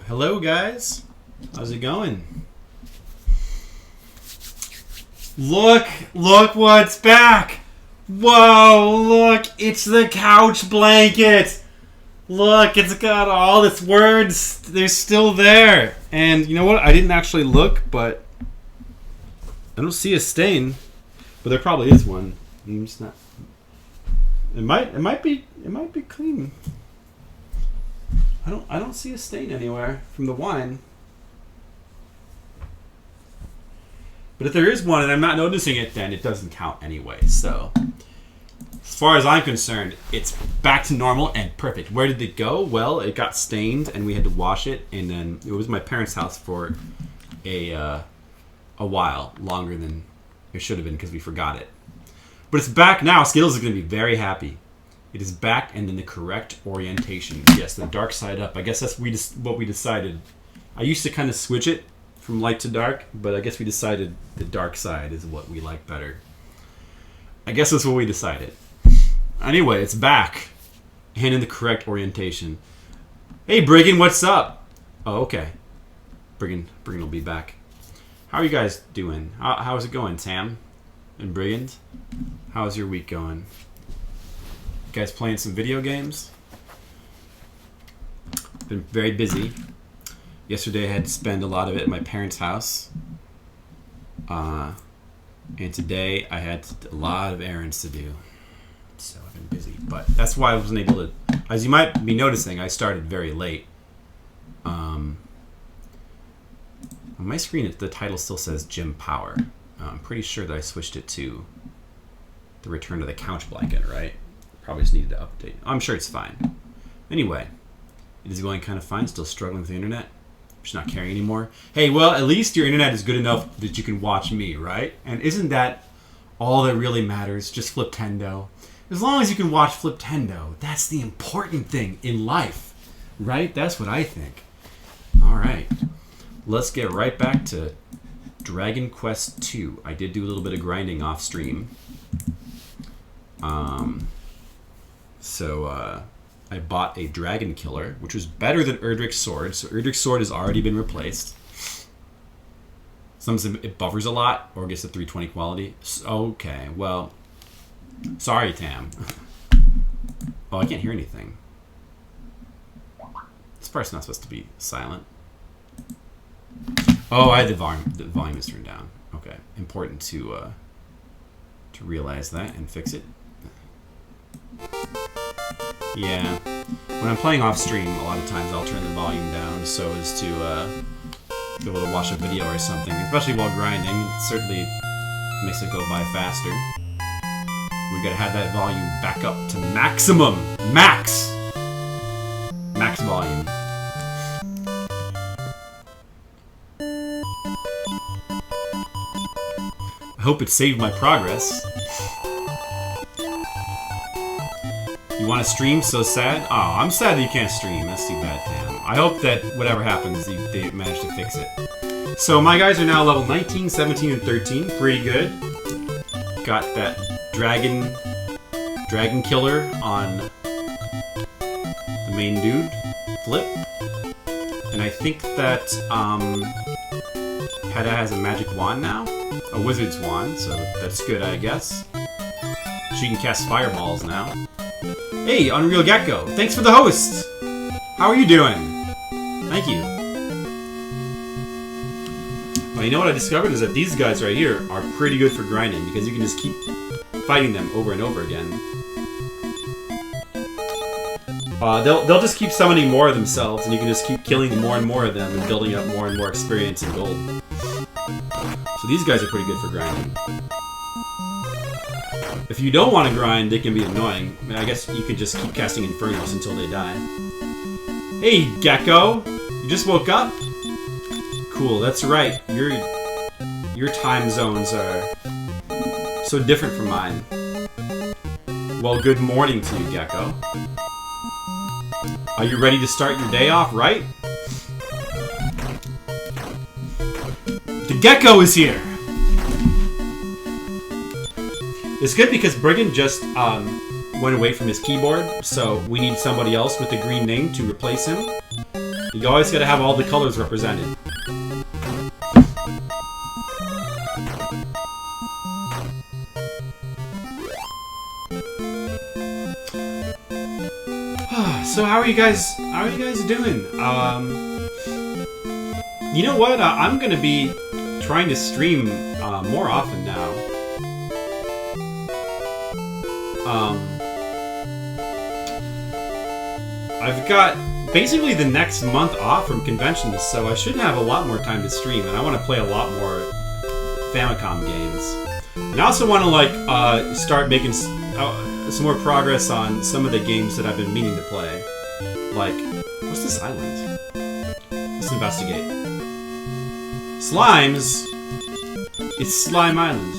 Hello, guys. How's it going? Look what's back. Whoa, look, it's the couch blanket. Look, it's got all its words. They're still there. And you know what? I didn't actually look, but I don't see a stain. But there probably is one. I'm just not. It might be clean. I don't see a stain anywhere from the wine. But if there is one and I'm not noticing it, then it doesn't count anyway. So, as far as I'm concerned, it's back to normal and perfect. Where did it go? Well, it got stained and we had to wash it. And then it was my parents' house for a while, longer than it should have been because we forgot it. But it's back now. Skittles is going to be very happy. It is back and in the correct orientation. Yes, the dark side up. I guess that's what we decided. I used to kind of switch it from light to dark, but I guess we decided the dark side is what we like better. I guess that's what we decided. Anyway, it's back and in the correct orientation. Hey, Briggan, what's up? Oh, okay. Briggan will be back. How are you guys doing? How's it going, Sam and Briggan? How's your week going? You guys playing some video games? Been very busy. Yesterday I had to spend a lot of it at my parents' house. And today I had a lot of errands to do. So I've been busy. But that's why I wasn't able to... As you might be noticing, I started very late. On my screen, the title still says Jim Power. I'm pretty sure that I switched it to the Return to the Couch Blanket, right? Probably just needed to update. I'm sure it's fine. Anyway, it is going kind of fine. Still struggling with the internet. Just not caring anymore. Hey, well, at least your internet is good enough that you can watch me, right? And isn't that all that really matters? Just Fliptendo. As long as you can watch Fliptendo, that's the important thing in life, right? That's what I think. All right. Let's get right back to Dragon Quest II. I did do a little bit of grinding off stream. So I bought a Dragon Killer, which was better than Erdrick's Sword. So Erdrick's Sword has already been replaced. Sometimes it buffers a lot or gets a 320 quality. Okay, well, sorry, Tam. Oh, I can't hear anything. This part's not supposed to be silent. Oh, I had the volume is turned down. Okay, important to realize that and fix it. Yeah, when I'm playing off stream, a lot of times I'll turn the volume down so as to be able to watch a video or something, especially while grinding. It certainly makes it go by faster. We gotta have that volume back up to maximum, max volume. I hope it saved my progress. You want to stream? So sad? Oh, I'm sad that you can't stream. That's too bad, Tam. I hope that whatever happens, they manage to fix it. So my guys are now level 19, 17, and 13. Pretty good. Got that dragon killer on the main dude, Flip. And I think that Hedda has a magic wand now. A wizard's wand, so that's good, I guess. She can cast fireballs now. Hey, Unreal Gecko, thanks for the host! How are you doing? Thank you. Well, you know what I discovered is that these guys right here are pretty good for grinding because you can just keep fighting them over and over again. They'll just keep summoning more of themselves, and you can just keep killing more and more of them and building up more and more experience and gold. So these guys are pretty good for grinding. If you don't want to grind, they can be annoying. I mean, I guess you could just keep casting Infernos until they die. Hey, Gecko! You just woke up? Cool, that's right. Your time zones are so different from mine. Well, good morning to you, Gecko. Are you ready to start your day off right? The Gecko is here! It's good because Brigand just went away from his keyboard, so we need somebody else with a green name to replace him. You always gotta have all the colors represented. So how are you guys doing? You know what? I'm gonna be trying to stream more often now. I've got basically the next month off from conventions, so I should have a lot more time to stream, and I want to play a lot more Famicom games. And I also want to start making some more progress on some of the games that I've been meaning to play. Like, what's this island? Let's investigate. Slimes? It's Slime Island.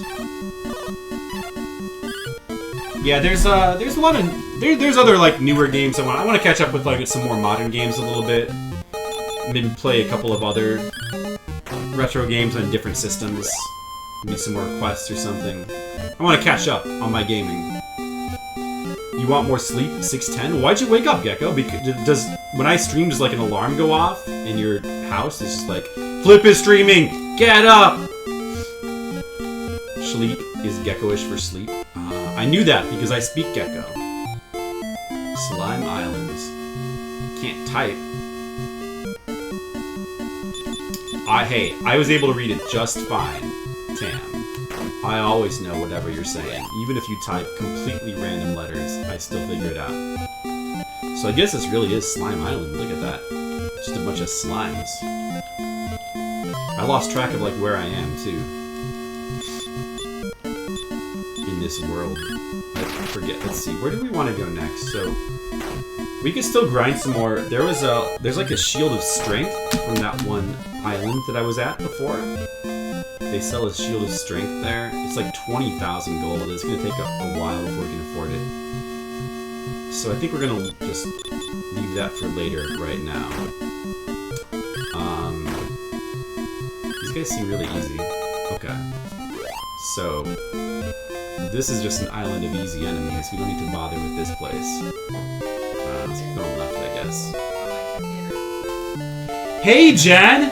Yeah, there's a lot of there's other like newer games I want to catch up with, like some more modern games a little bit. Maybe play a couple of other retro games on different systems. Maybe some more quests or something. I want to catch up on my gaming. You want more sleep at 6:10? Why'd you wake up, Gecko? Because when I stream, does like an alarm go off in your house? It's just like, Flip is streaming! Get up! Sleep is Gecko-ish for sleep. I knew that because I speak Gecko. Slime Islands. Can't type. Hey, I was able to read it just fine, Tam. I always know whatever you're saying. Even if you type completely random letters, I still figure it out. So I guess this really is Slime Island. Look at that. Just a bunch of slimes. I lost track of like where I am too. In this world. I forget. Let's see. Where do we want to go next? So we could still grind some more. There's like a shield of strength from that one island that I was at before. They sell a shield of strength there. It's like 20,000 gold. It's gonna take a while before we can afford it. So I think we're gonna just leave that for later right now. These guys seem really easy. Okay. So this is just an island of easy enemies. We don't need to bother with this place. Let's keep going left, I guess. Hey, Jen!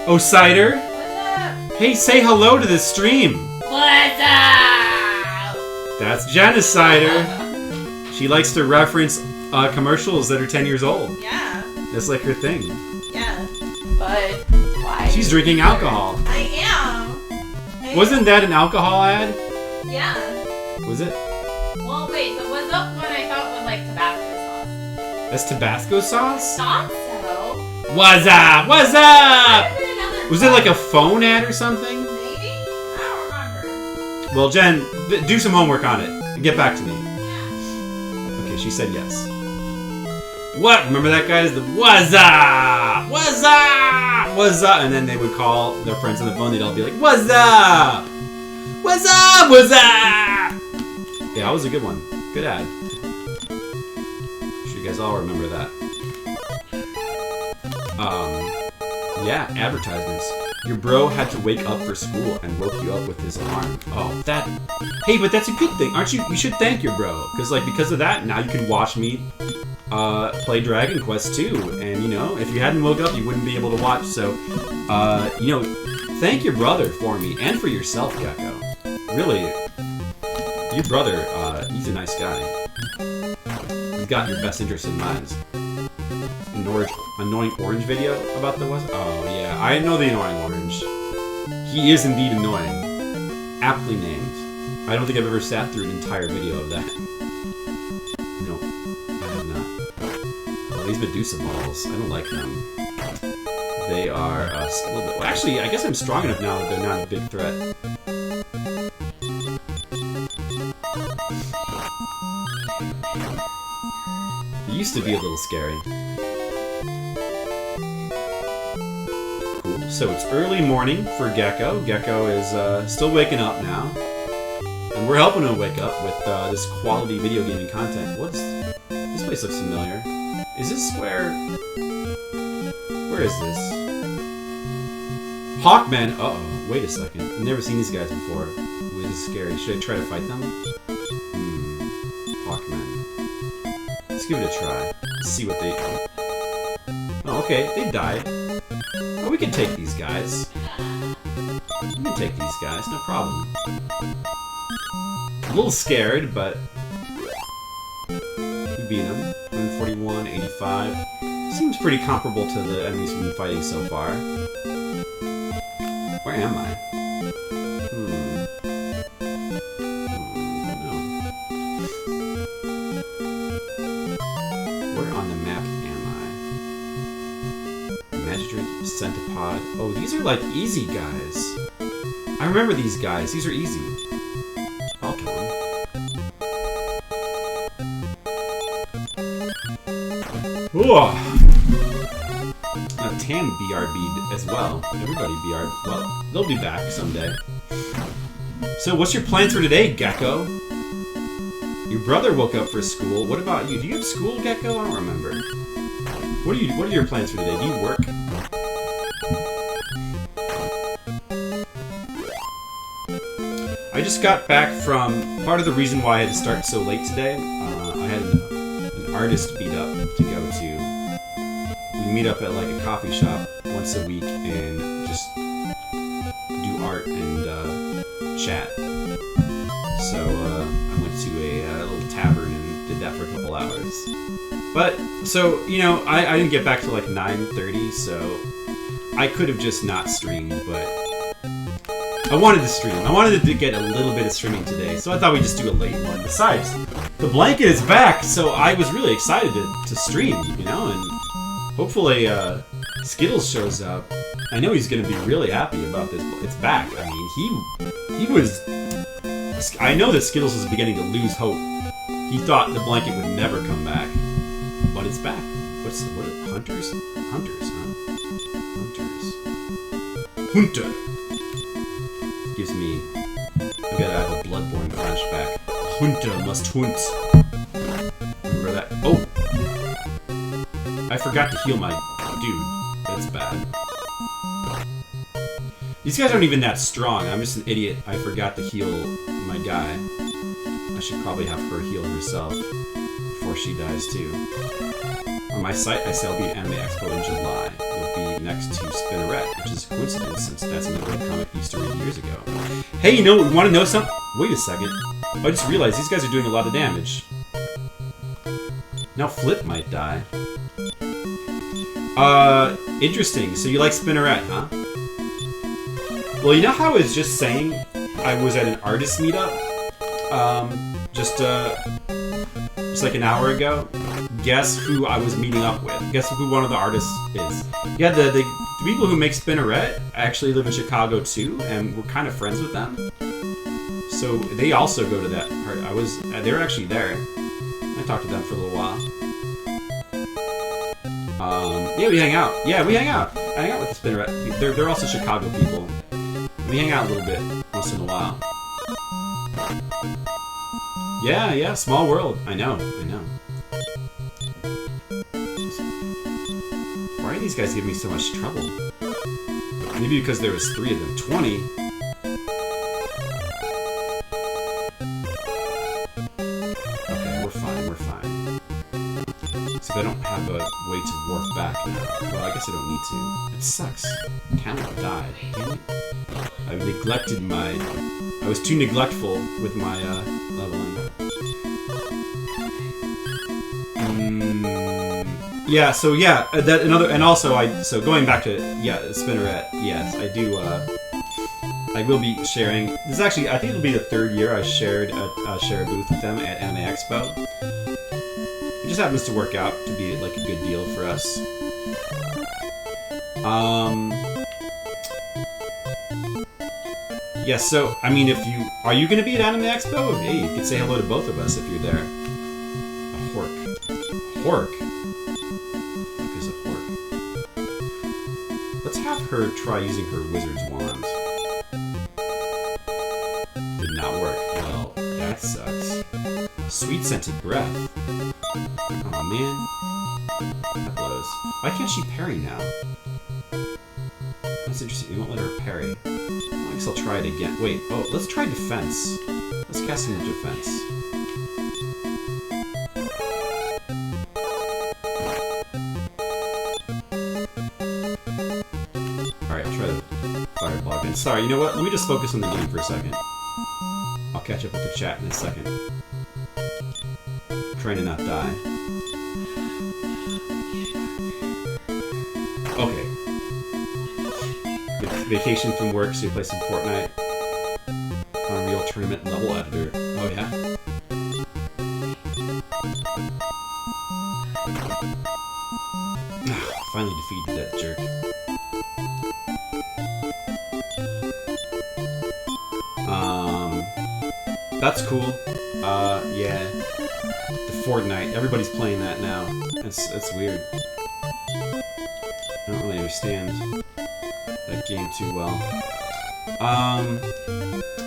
Oh, Cider! What's up? Hey, say hello to the stream! What's up? That's Janice Cider. She likes to reference commercials that are 10 years old. Yeah. That's like her thing. Yeah. But why? She's drinking alcohol. I am. Wasn't that an alcohol ad? Yeah. Was it? Well, wait. The what's up one I thought was like Tabasco sauce. That's Tabasco sauce? Thought so. What's up? What's up? I heard another Was it like a phone ad or something? Maybe? I don't remember. Well, Jen, do some homework on it and get back to me. Yeah. Okay, she said yes. What? Remember that, guys? The what's up? What's up? What's up? And then they would call their friends on the phone. They'd all be like, what's up? What's up? What's up? Yeah, that was a good one. Good ad. I'm sure you guys all remember that. Yeah, advertisements. Your bro had to wake up for school and woke you up with his alarm. Oh, that... Hey, but that's a good thing. Aren't you... You should thank your bro. Because of that, now you can watch me play Dragon Quest 2. And, you know, if you hadn't woke up, you wouldn't be able to watch. So, you know, thank your brother for me and for yourself, Gecko. Really, your brother, he's a nice guy. He's got your best interest in mind. Annoying orange video about the West? Oh, yeah. I know the annoying orange. He is indeed annoying. Aptly named. I don't think I've ever sat through an entire video of that. No, I have not. Well, these Medusa balls, I don't like them. They are a little bit... Well, actually, I guess I'm strong enough now that they're not a big threat. It used to be a little scary. So it's early morning for Gecko. Gecko is still waking up now. And we're helping him wake up with this quality video gaming content. This place looks familiar. Is this where is this? Hawkman! Uh-oh, wait a second. I've never seen these guys before. Ooh, this is scary. Should I try to fight them? Hawkman. Let's give it a try. Let's see what they... Oh, okay, they died. Oh, we can take these guys. We can take these guys, no problem. A little scared, but... we beat them. 141, 85. Seems pretty comparable to the enemies we've been fighting so far. Where am I? I don't know. Where on the map am I? Wizardry, Centipod. Oh, these are like easy guys. I remember these guys. These are easy. I'll kill them. Ooh. A tan BRB as well. Everybody BR. Well, they'll be back someday. So, what's your plans for today, Gecko? Your brother woke up for school. What about you? Do you have school, Gecko? I don't remember. What are your plans for today? Do you work? I just got back from part of the reason why I had to start so late today. I had an artist meet up to go to. We meet up at like a coffee shop once a week and just do art and chat. So I went to a little tavern and did that for a couple hours. But so you know, I didn't get back till like 9:30, so I could have just not streamed, but I wanted to stream. I wanted to get a little bit of streaming today, so I thought we'd just do a late one. Besides, the blanket is back, so I was really excited to stream, you know, and hopefully Skittles shows up. I know he's going to be really happy about this. It's back. I mean, he was... I know that Skittles was beginning to lose hope. He thought the blanket would never come back, but it's back. What are hunters? Hunters, huh? Hunters. Hunter. Gives me... I've got to have a Bloodborne flashback. Hunter must hunt. Remember that? Oh! I forgot to heal my dude. That's bad. These guys aren't even that strong. I'm just an idiot. I forgot to heal my guy. I should probably have her heal herself before she dies too. On my site, I say I'll be at Anime Expo in July. It'll be next to Spinneret, which is a coincidence since that's another comic I used to read years ago. Hey, you know, want to know something? Wait a second. I just realized these guys are doing a lot of damage. Now Flip might die. Interesting. So you like Spinneret, huh? Well, you know how I was just saying I was at an artist meetup just like an hour ago? Guess who I was meeting up with? Guess who one of the artists is? Yeah, the people who make Spinneret actually live in Chicago too, and we're kind of friends with them. So they also go to that part. They were actually there. I talked to them for a little while. Yeah, we hang out. Yeah, we hang out. I hang out with the Spinneret. They're also Chicago people. We hang out a little bit once in a while. Yeah, small world. I know. Why are these guys giving me so much trouble? Maybe because there was 3 of them. 20? Okay, we're fine. So they don't have a way to warp back now. Well, I guess I don't need to. It sucks. Talent died. Damn it. I was too neglectful with my leveling. Yeah, so so going back to Spinneret, yes, I do I will be sharing. This is actually, I think it'll be the 3rd year I share a booth with them at Anime Expo. It just happens to work out to be like a good deal for us. Yeah, so, I mean, are you going to be at Anime Expo? Hey, you could say hello to both of us if you're there. A hork. Hork? What is a hork? Let's have her try using her wizard's wand. Did not work. Well, that sucks. Sweet-scented breath. Aw, man. That blows. Why can't she parry now? That's interesting. You won't let her parry. I guess I'll try it again. Wait, let's try defense. Let's cast into defense. Alright, I'll try the fireball again. Sorry, you know what? Let me just focus on the game for a second. I'll catch up with the chat in a second. I'm trying to not die. Okay. Vacation from work, so you play some Fortnite. Unreal Tournament level editor. Oh yeah? Finally defeated that jerk. That's cool. Yeah. The Fortnite. Everybody's playing that now. That's weird. I don't really understand that game too well.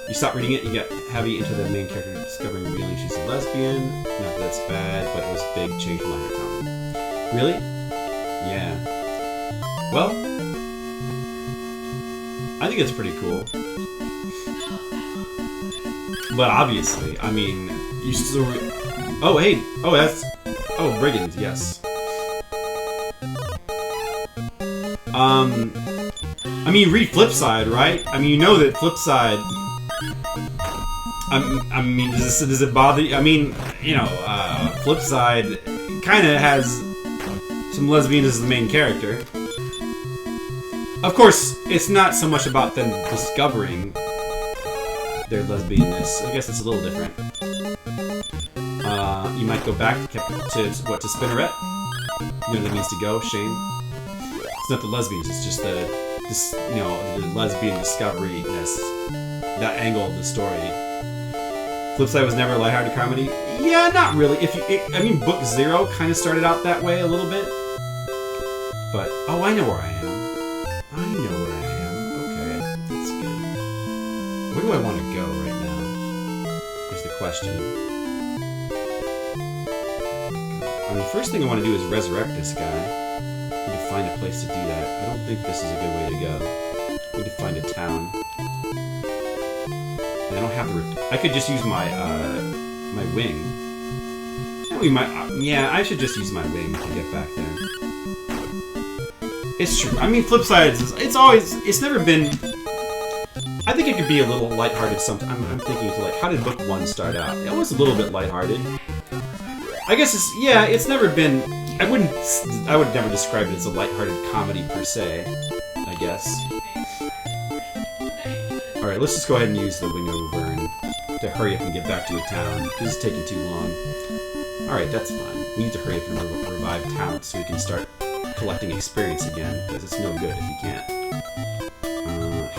You stop reading it, you get heavy into the main character discovering and revealing she's a lesbian. Not that that's bad, but it was a big change from lighter comedy. Really? Yeah. Well, I think it's pretty cool. But obviously, I mean, you still... Oh, hey! Oh, that's... Oh, Brigand, yes. I mean, read Flipside, right? I mean, you know that Flipside... I mean, does it bother you? I mean, you know, Flipside kind of has some lesbians as the main character. Of course, it's not so much about them discovering their lesbianness. I guess it's a little different. You might go back to Spinneret? You know what that means to go, Shane? It's not the lesbians, it's just the lesbian discovery-ness. That angle of the story. Flipside was never a lighthearted comedy? Yeah, not really. I mean, Book Zero kind of started out that way a little bit. But, oh, I know where I am. Okay, that's good. Where do I want to go right now? Is the question. I mean, first thing I want to do is resurrect this guy. I need to find a place to do that. I don't think this is a good way to go. I need to find a town. And I don't have the... I could just use my, my wing. Yeah, I should just use my wing to get back there. It's true. I mean, Flipside, it's never been... I think it could be a little lighthearted sometimes. I'm thinking to, like, how did Book 1 start out? It was a little bit lighthearted. I guess it's never been... I would never describe it as a lighthearted comedy per se, I guess. Alright, let's just go ahead and use the Window Vern to hurry up and get back to a town. This is taking too long. Alright, that's fine. We need to hurry up and revive talent so we can start collecting experience again, because it's no good if you can't.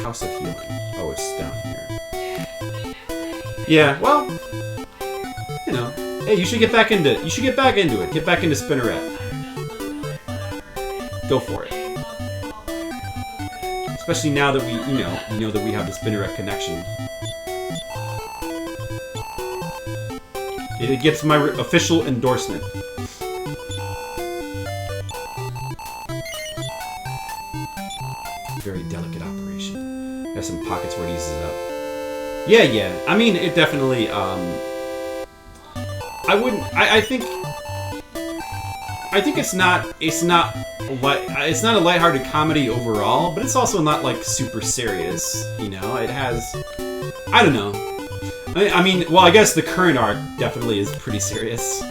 House of Healing. Oh, it's down here. Yeah, well, you know. Hey, you should get back into it. Get back into Spinneret. Go for it. Especially now that we know that we have the Spinneret connection. It gets my official endorsement. Very delicate operation. There's some pockets where it eases up. Yeah. I mean, it definitely. I wouldn't. I think it's not a lighthearted comedy overall, but it's also not like super serious. You know, it has. I don't know. I mean, well, I guess the current arc definitely is pretty serious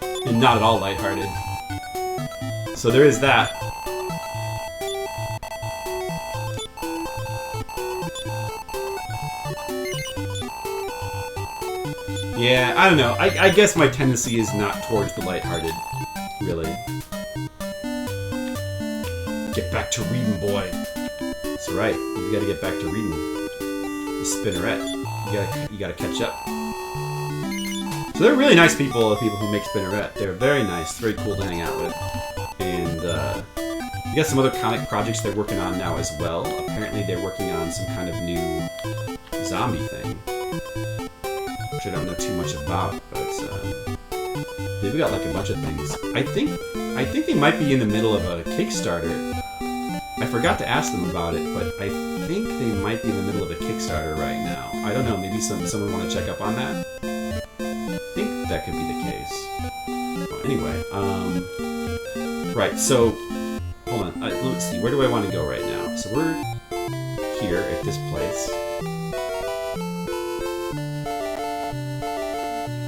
and not at all lighthearted. So there is that. Yeah, I don't know. I guess my tendency is not towards the lighthearted, really. Get back to reading, boy. That's right. You gotta get back to reading. The Spinneret. You gotta catch up. So they're really nice people, the people who make Spinneret. They're very nice, very cool to hang out with. And you got some other comic projects they're working on now as well. Apparently they're working on some kind of new zombie thing, which I don't know too much about, but they've got like a bunch of things. I think they might be in the middle of a Kickstarter. I forgot to ask them about it, but I think they might be in the middle of a Kickstarter right now. I don't know, maybe someone want to check up on that? I think that could be the case. Well, anyway, right, so, hold on, let's see, where do I want to go right now? So we're here at this place.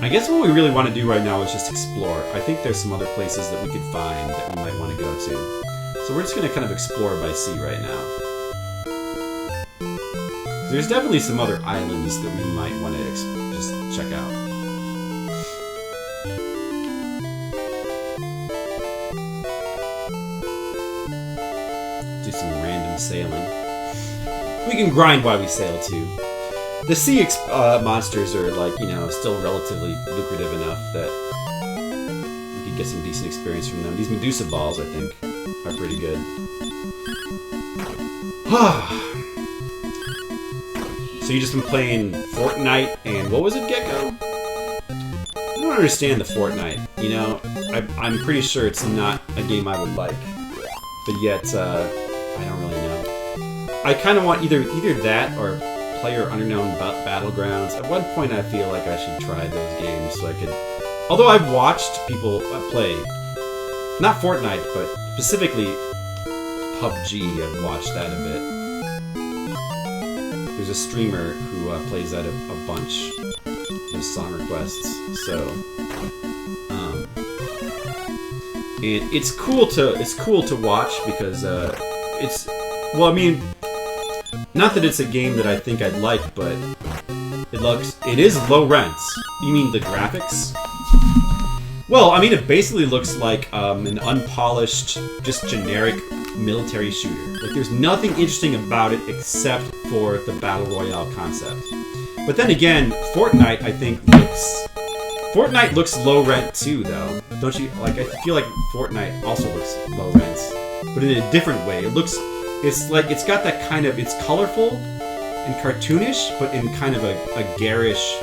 I guess what we really want to do right now is just explore. I think there's some other places that we could find that we might want to go to. So we're just going to kind of explore by sea right now. There's definitely some other islands that we might want to just check out. Do some random sailing. We can grind while we sail too. The sea monsters are, like, you know, still relatively lucrative enough that we could get some decent experience from them. These Medusa balls, I think, are pretty good. So you just been playing Fortnite and what was it, Gecko? I don't understand the Fortnite. You know, I'm pretty sure it's not a game I would like, but yet I don't really know. I kind of want either that or Player Unknown Battlegrounds. At one point, I feel like I should try those games so I could. Although I've watched people play, not Fortnite, but specifically PUBG. I've watched that a bit. There's a streamer who plays that a bunch. There's song requests, so and it's cool to watch because it's, well, I mean, not that it's a game that I think I'd like, but it is low rents. You mean the graphics? Well, I mean, it basically looks like an unpolished, just generic military shooter. Like, there's nothing interesting about it except for the Battle Royale concept. But then again, Fortnite, I think, Fortnite looks low rent too, though. Don't you? Like, I feel like Fortnite also looks low rents, but in a different way. It's got that kind of, it's colorful and cartoonish, but in kind of a garish,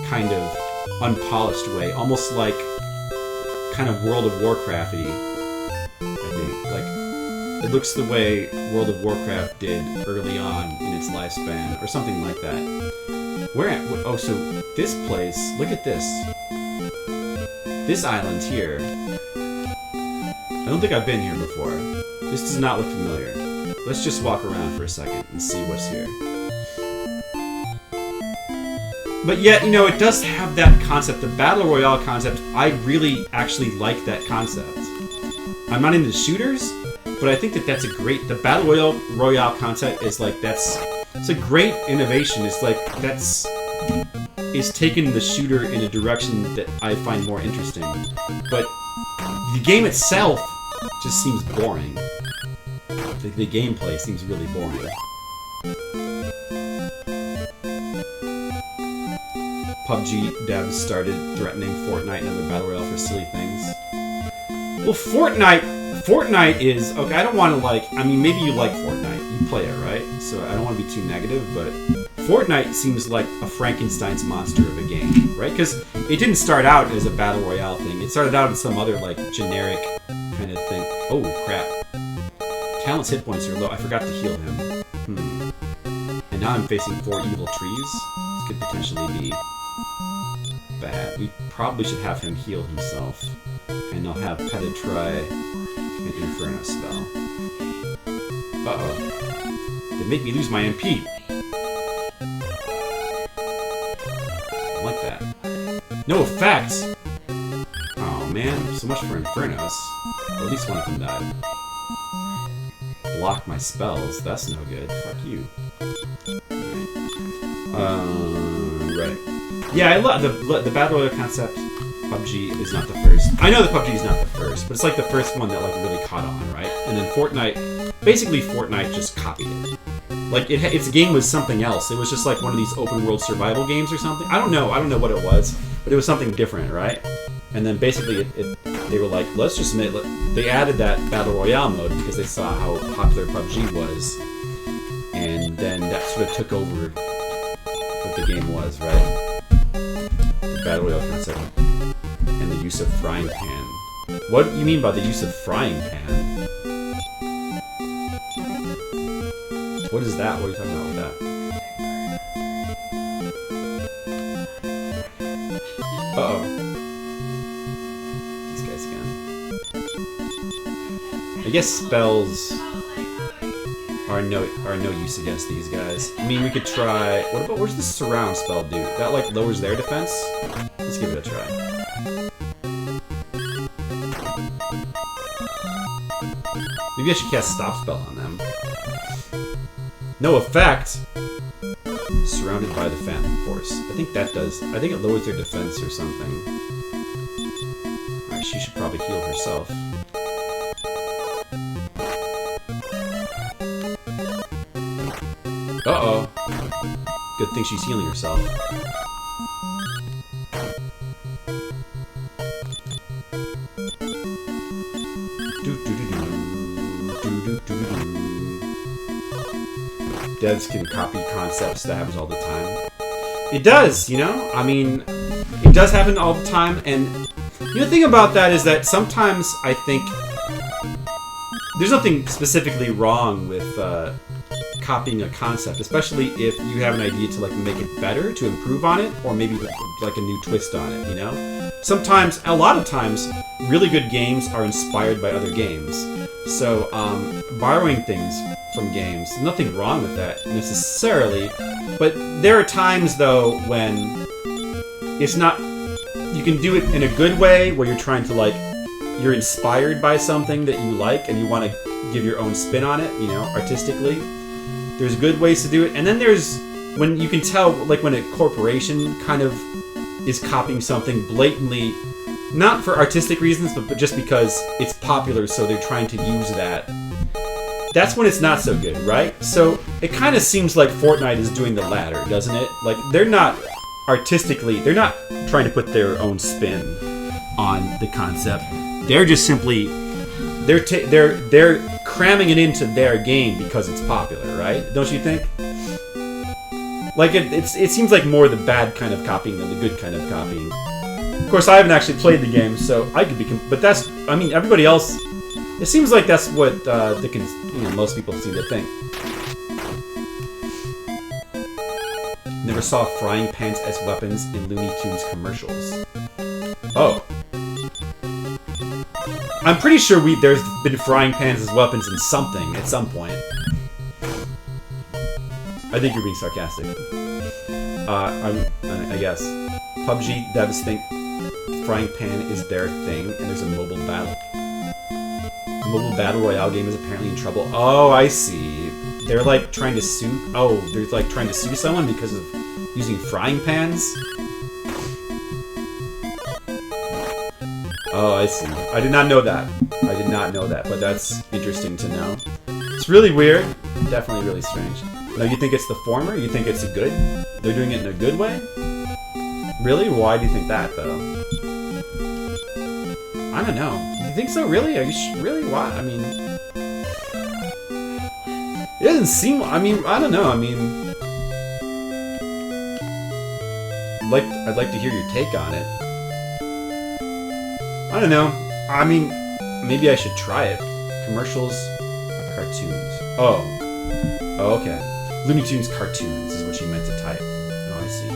kind of unpolished way. Almost like kind of World of Warcraft-y, I think. Like, it looks the way World of Warcraft did early on in its lifespan, or something like that. Oh, so this place, look at this. This island here. I don't think I've been here before. This does not look familiar. Let's just walk around for a second and see what's here. But yet, you know, it does have that concept, the Battle Royale concept. I really actually like that concept. I'm not into shooters, but I think that that's the Battle Royale concept is like, that's It's a great innovation. It's like it's taken the shooter in a direction that I find more interesting. But the game itself just seems boring. The gameplay seems really boring. PUBG devs started threatening Fortnite and other Battle Royale for silly things. Well, Fortnite is... Okay, I don't want to like... I mean, maybe you like Fortnite. You play it, right? So I don't want to be too negative, but... Fortnite seems like a Frankenstein's monster of a game, right? Because it didn't start out as a Battle Royale thing. It started out as some other, like, generic kind of thing. Oh, crap. Talent's hit points are low. I forgot to heal him. And now I'm facing 4 evil trees. This could potentially be bad. We probably should have him heal himself. And I'll have Peta try an Inferno spell. Uh-oh. They make me lose my MP. I like that. No effects! Oh man, so much for Infernos. Or at least one of them died. Block my spells. That's no good. Fuck you. Right. Yeah, I love the Battle Royale concept. PUBG is not the first. I know that PUBG is not the first, but it's like the first one that like really caught on, right? And then Fortnite, basically Fortnite just copied it. Like its game was something else. It was just like one of these open world survival games or something. I don't know what it was, but it was something different, right? And then basically they were like, let's just make. They added that Battle Royale mode because they saw how popular PUBG was, and then that sort of took over what the game was, right? The Battle Royale concept. And the use of frying pan. What do you mean by the use of frying pan? What is that? What are you talking about with that? Uh-oh. These guys again. I guess spells are no use against these guys. I mean, we could try... What does the surround spell do? That, like, lowers their defense? Let's give it a try. Maybe I should cast Stop Spell on them. No effect! Surrounded by the Phantom Force. I think that does... I think it lowers their defense or something. Alright, she should probably heal herself. Uh-oh. Good thing she's healing herself. Devs can copy concepts. That happens all the time. It does, you know? I mean, it does happen all the time, and the thing about that is that sometimes I think there's nothing specifically wrong with copying a concept, especially if you have an idea to like make it better, to improve on it, or maybe like a new twist on it, you know? Sometimes, a lot of times, really good games are inspired by other games. So, borrowing things from games, nothing wrong with that necessarily, but there are times though when it's not, you can do it in a good way where you're trying to like, you're inspired by something that you like and you want to give your own spin on it, you know, artistically. There's good ways to do it, and then there's when you can tell, like when a corporation kind of is copying something blatantly, not for artistic reasons, but just because it's popular, so they're trying to use that. That's when it's not so good, right? So it kind of seems like Fortnite is doing the latter, doesn't it? Like they're not artistically, they're not trying to put their own spin on the concept. They're just simply they're cramming it into their game because it's popular, right? Don't you think? Like it seems like more the bad kind of copying than the good kind of copying. Of course, I haven't actually played the game, so I could be. But that's, I mean, everybody else. It seems like that's what most people seem to think. Never saw frying pans as weapons in Looney Tunes commercials. Oh. I'm pretty sure there's been frying pans as weapons in something at some point. I think you're being sarcastic. I guess. PUBG devs think frying pan is their thing, and there's a mobile battle. A mobile battle royale game is apparently in trouble. Oh, I see. they're like trying to sue. Oh, they're like trying to sue someone because of using frying pans. Oh, I see. I did not know that. I did not know that, but that's interesting to know. It's really weird. Definitely really strange. No, you think it's the former? You think it's a good? They're doing it in a good way? Really? Why do you think that, though? I don't know. You think so? Really? Are you really? Why? I mean... It doesn't seem... I mean, I don't know. I mean... I'd like to hear your take on it. I don't know. I mean, maybe I should try it. Commercials, cartoons. Oh. Oh, okay. Looney Tunes cartoons is what you meant to type. Oh, I see.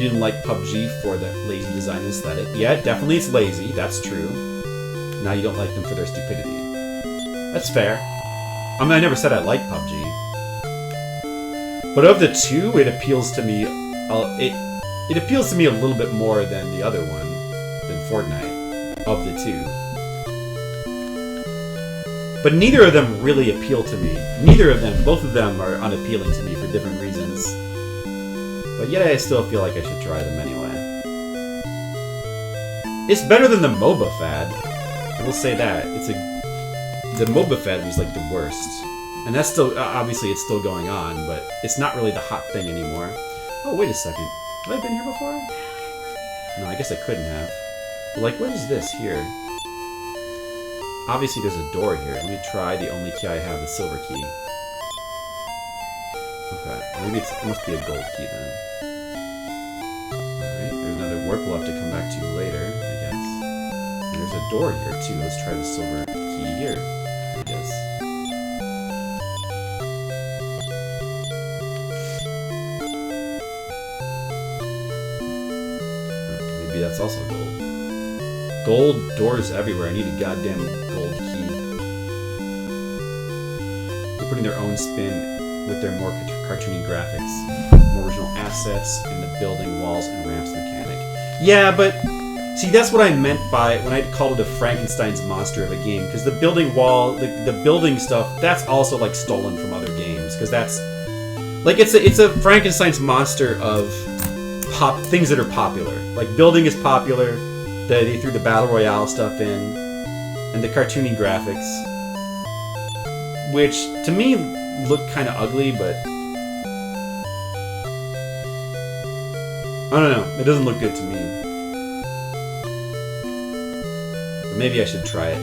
You didn't like PUBG for the lazy design aesthetic. Yeah, definitely it's lazy. That's true. Now you don't like them for their stupidity. That's fair. I mean, I never said I liked PUBG. But of the two, it appeals to me... It appeals to me a little bit more than the other one. Than Fortnite. Of the two. But neither of them really appeal to me. Neither of them, both of them are unappealing to me for different reasons. But yet I still feel like I should try them anyway. It's better than the MOBA fad. I will say that. The MOBA fad was like the worst. And that's still, obviously it's still going on, but it's not really the hot thing anymore. Oh, wait a second. Have I been here before? No, I guess I couldn't have. But like, what is this here? Obviously there's a door here. Let me try the only key I have, the silver key. Okay, maybe it must be a gold key then. Alright, there's another warp we'll have to come back to later, I guess. And there's a door here too. Let's try the silver key here, I guess. Maybe that's also gold. Gold doors everywhere. I need a goddamn gold key. They're putting their own spin with their more cartoony graphics, more original assets, and the building walls and ramps mechanic. Yeah, but see, that's what I meant by when I called it a Frankenstein's monster of a game, because the building wall, the building stuff, that's also like stolen from other games, because that's like it's a Frankenstein's monster of things that are popular. Like building is popular. They threw the Battle Royale stuff in, and the cartoony graphics, which to me look kind of ugly, but I don't know. It doesn't look good to me. But maybe I should try it.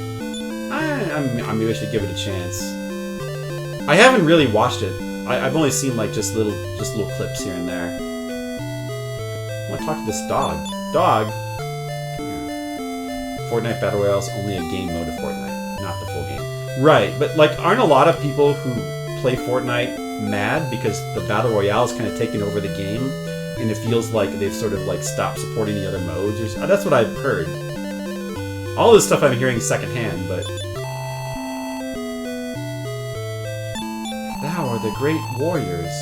Maybe I should give it a chance. I haven't really watched it. I've only seen like just little clips here and there. I want to talk to this dog. Dog. Fortnite Battle Royale is only a game mode of Fortnite, not the full game. Right, but like, aren't a lot of people who play Fortnite mad because the Battle Royale is kind of taking over the game, and it feels like they've sort of like stopped supporting the other modes? Or that's what I've heard. All this stuff I'm hearing secondhand, but... Thou are the great warriors.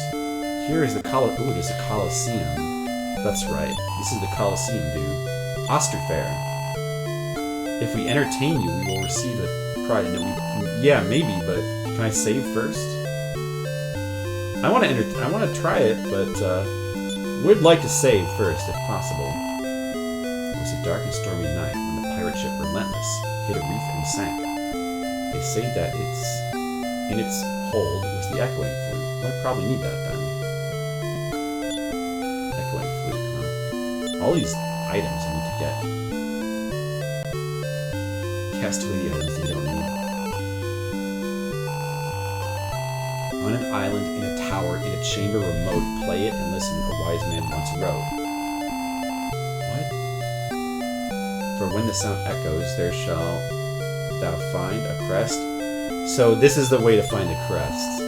Here is the Ooh, there's a Colosseum. That's right. This is the Colosseum, dude. Osterfair. If we entertain you, we will receive a prize. No, yeah, maybe, but can I save first? I want to try it, but would like to save first, if possible. It was a dark and stormy night when the pirate ship Relentless hit a reef and sank. They say that in its hold was the echoing flute. Well, I probably need that then. Echoing flute, huh? All these items I need to get. Cast away the items you don't need. On an island, in a tower, in a chamber remote, play it and listen, a wise man once wrote. What? For when the sound echoes, there shall thou find a crest. So this is the way to find a crest.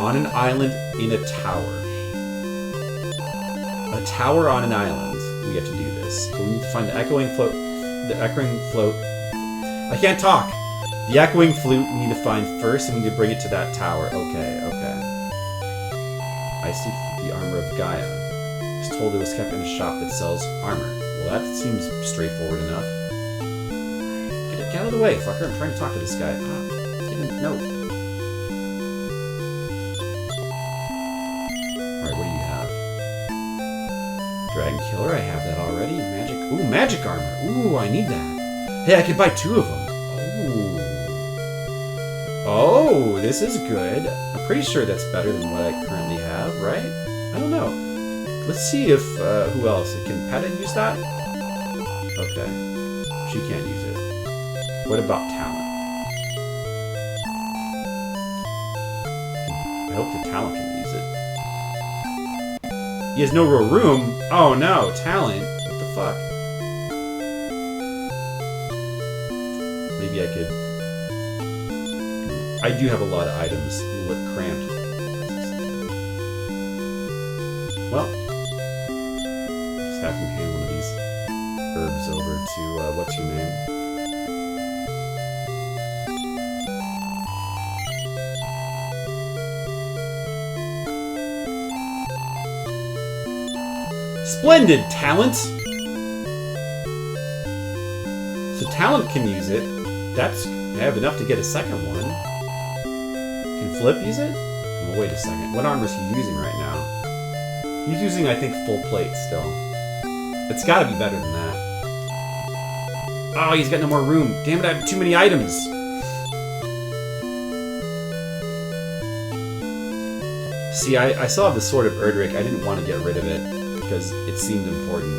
On an island, in a tower. A tower on an island. We have to do this. But we need to find the echoing float. The echoing float. I can't talk. The echoing flute we need to find first, and we need to bring it to that tower. Okay. I see the armor of Gaia. I was told it was kept in a shop that sells armor. Well, that seems straightforward enough. Get out of the way, fucker. I'm trying to talk to this guy. Get a note. Dragon Killer, I have that already. Magic. Ooh, magic armor. Ooh, I need that. Hey, I could buy 2 of them. Ooh. Oh, this is good. I'm pretty sure that's better than what I currently have, right? I don't know. Let's see if, who else? Can Peta use that? Okay. She can't use it. What about Talent? I hope the Talent can use it. He has no real room. Oh no, Talent. What the fuck? Maybe I could... I do have a lot of items. You look cramped. Well, just have him hand one of these herbs over to, what's your name? Splendid, Talent! So Talent can use it. That's... I have enough to get a second one. Can Flip use it? Oh, wait a second. What armor is he using right now? He's using, I think, full plate still. It's gotta be better than that. Oh, he's got no more room. Damn it, I have too many items. See, I still have the Sword of Erdrick. I didn't want to get rid of it because it seemed important.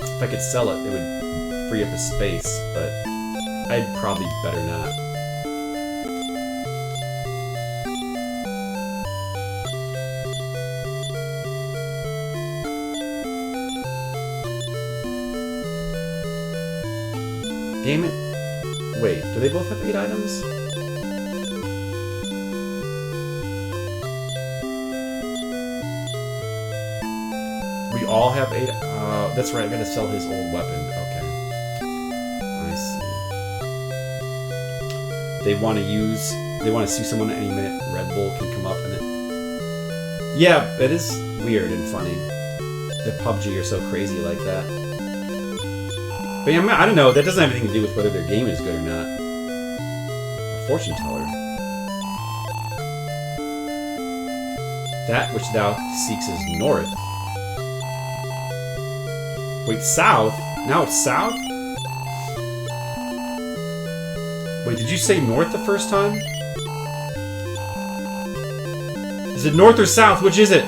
If I could sell it, it would free up a space, but I'd probably better not. Damn it. Wait, do they both have 8 items? We all have 8. That's right, I gotta sell his old weapon. Okay. I see. They want to see someone at any minute. Red Bull can come up and then... Yeah, that is weird and funny. The PUBG are so crazy like that. But yeah, I don't know, that doesn't have anything to do with whether their game is good or not. A fortune teller. That which thou seeks is north. Wait, south? Now it's south? Wait, did you say north the first time? Is it north or south? Which is it?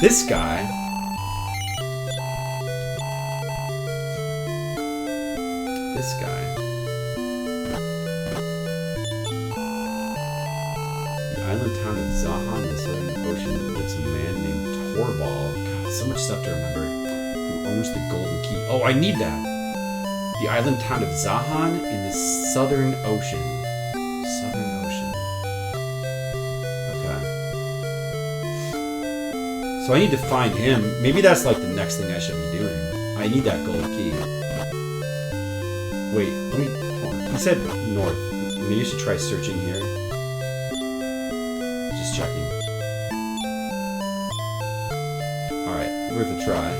This guy... This guy... The island town of Zahan in the Southern Ocean lives a man named Torbal. God, so much stuff to remember. Who owns the Golden Key. Oh, I need that! The island town of Zahan in the Southern Ocean. Southern Ocean. Okay. So I need to find him. Maybe that's like the next thing I should be doing. I need that gold key. Wait, let me... Hold on. He said north. Maybe I should try searching here. Just checking. Alright, worth a try.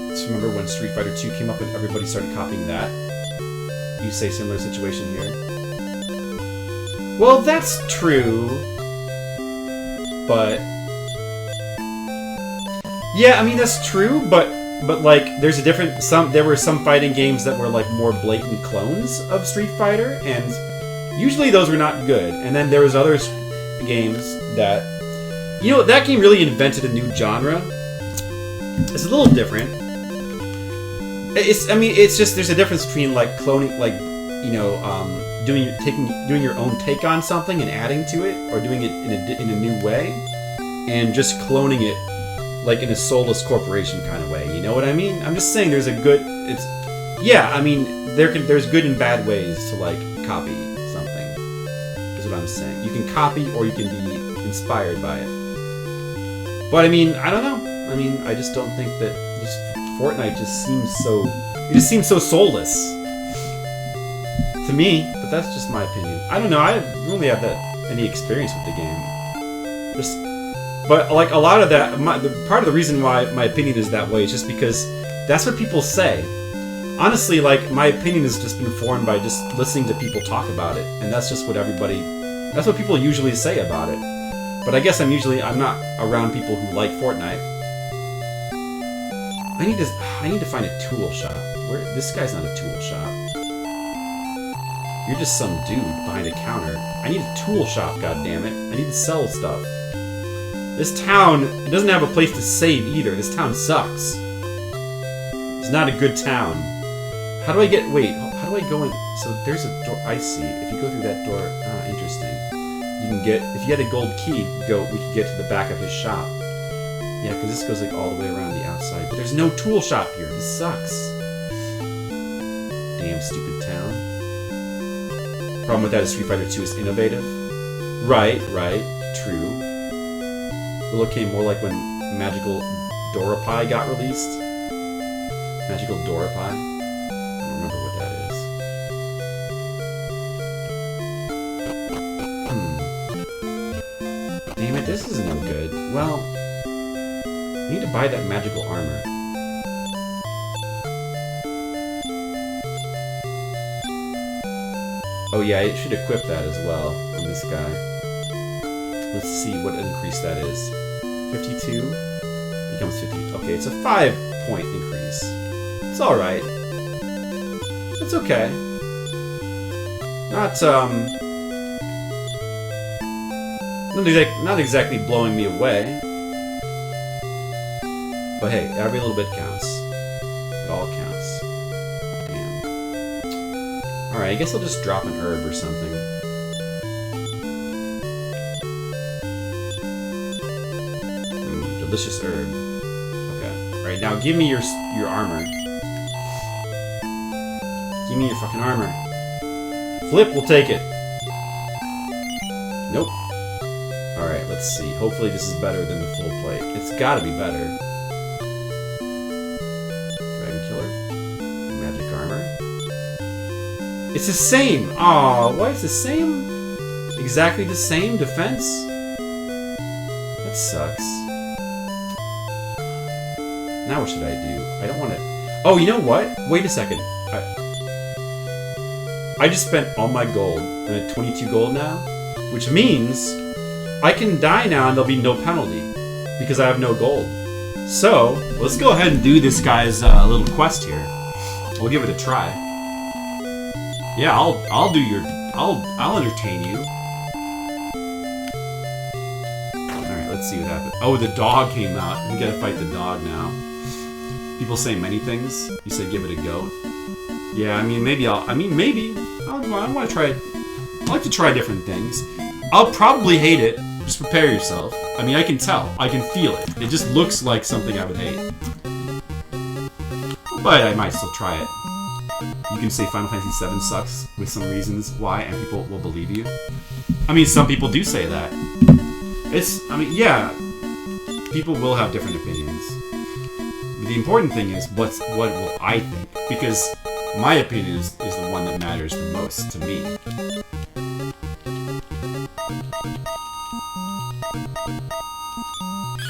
Just remember when Street Fighter 2 came up and everybody started copying that? You say similar situation here? Well, that's true. But... Yeah, I mean, that's true, but like, there's a different... There were some fighting games that were, like, more blatant clones of Street Fighter, and usually those were not good. And then there was other games that... You know, that game really invented a new genre. It's a little different. It's just there's a difference between like cloning, like, you know, doing your own take on something and adding to it, or doing it in a new way, and just cloning it like in a soulless corporation kind of way. You know what I mean? I'm just saying there's a good. Yeah. I mean there's good and bad ways to like copy something. Is what I'm saying. You can copy or you can be inspired by it. But I mean, I don't know. I mean, I just don't think that Fortnite just seems so... It just seems so soulless. To me, but that's just my opinion. I don't know, I don't really have any experience with the game. But like a lot of that, part of the reason why my opinion is that way is just because that's what people say. Honestly, like my opinion has just been formed by just listening to people talk about it, and that's just what that's what people usually say about it. But I guess I'm not around people who like Fortnite. I need to find a tool shop. This guy's not a tool shop. You're just some dude behind a counter. I need a tool shop, goddammit. I need to sell stuff. This town, it doesn't have a place to save either. This town sucks. It's not a good town. How do I go in? So there's a door, I see. If you go through that door, interesting. You can get, if you had a gold key, we could get to the back of his shop. Yeah, because this goes like all the way around the outside. But there's no tool shop here. This sucks. Damn stupid town. Problem with that is Street Fighter 2 is innovative. Right, true. Will it came more like when Magical Dorapie got released. Magical Dorapie? I don't remember what that is. Damn it, this is no good. Well, I need to buy that magical armor. Oh yeah, I should equip that as well on this guy. Let's see what increase that is. 52 becomes 50. Okay, it's a 5-point increase. It's alright. It's okay. Not exactly blowing me away. But hey, every little bit counts. It all counts. Damn. Alright, I guess I'll just drop an herb or something. Delicious herb. Okay. Alright, now give me your armor. Give me your fucking armor. Flip will take it. Nope. Alright, let's see. Hopefully this is better than the full plate. It's gotta be better. Dragon Killer. Magic armor. It's the same! Aw, why is the same? Exactly the same defense? That sucks. Now what should I do? I don't want to... Oh, you know what? Wait a second. I just spent all my gold. I'm at 22 gold now. Which means I can die now and there'll be no penalty. Because I have no gold. So, let's go ahead and do this guy's little quest here. We'll give it a try. Yeah, I'll do your... I'll entertain you. Alright, let's see what happens. Oh, the dog came out. We gotta fight the dog now. People say many things. You say give it a go. Yeah, I mean, maybe I want to try... I like to try different things. I'll probably hate it. Just prepare yourself. I mean, I can tell. I can feel it. It just looks like something I would hate. But I might still try it. You can say Final Fantasy VII sucks with some reasons why, and people will believe you. I mean, some people do say that. Yeah. People will have different opinions. The important thing is, what will I think? Because my opinion is the one that matters the most to me.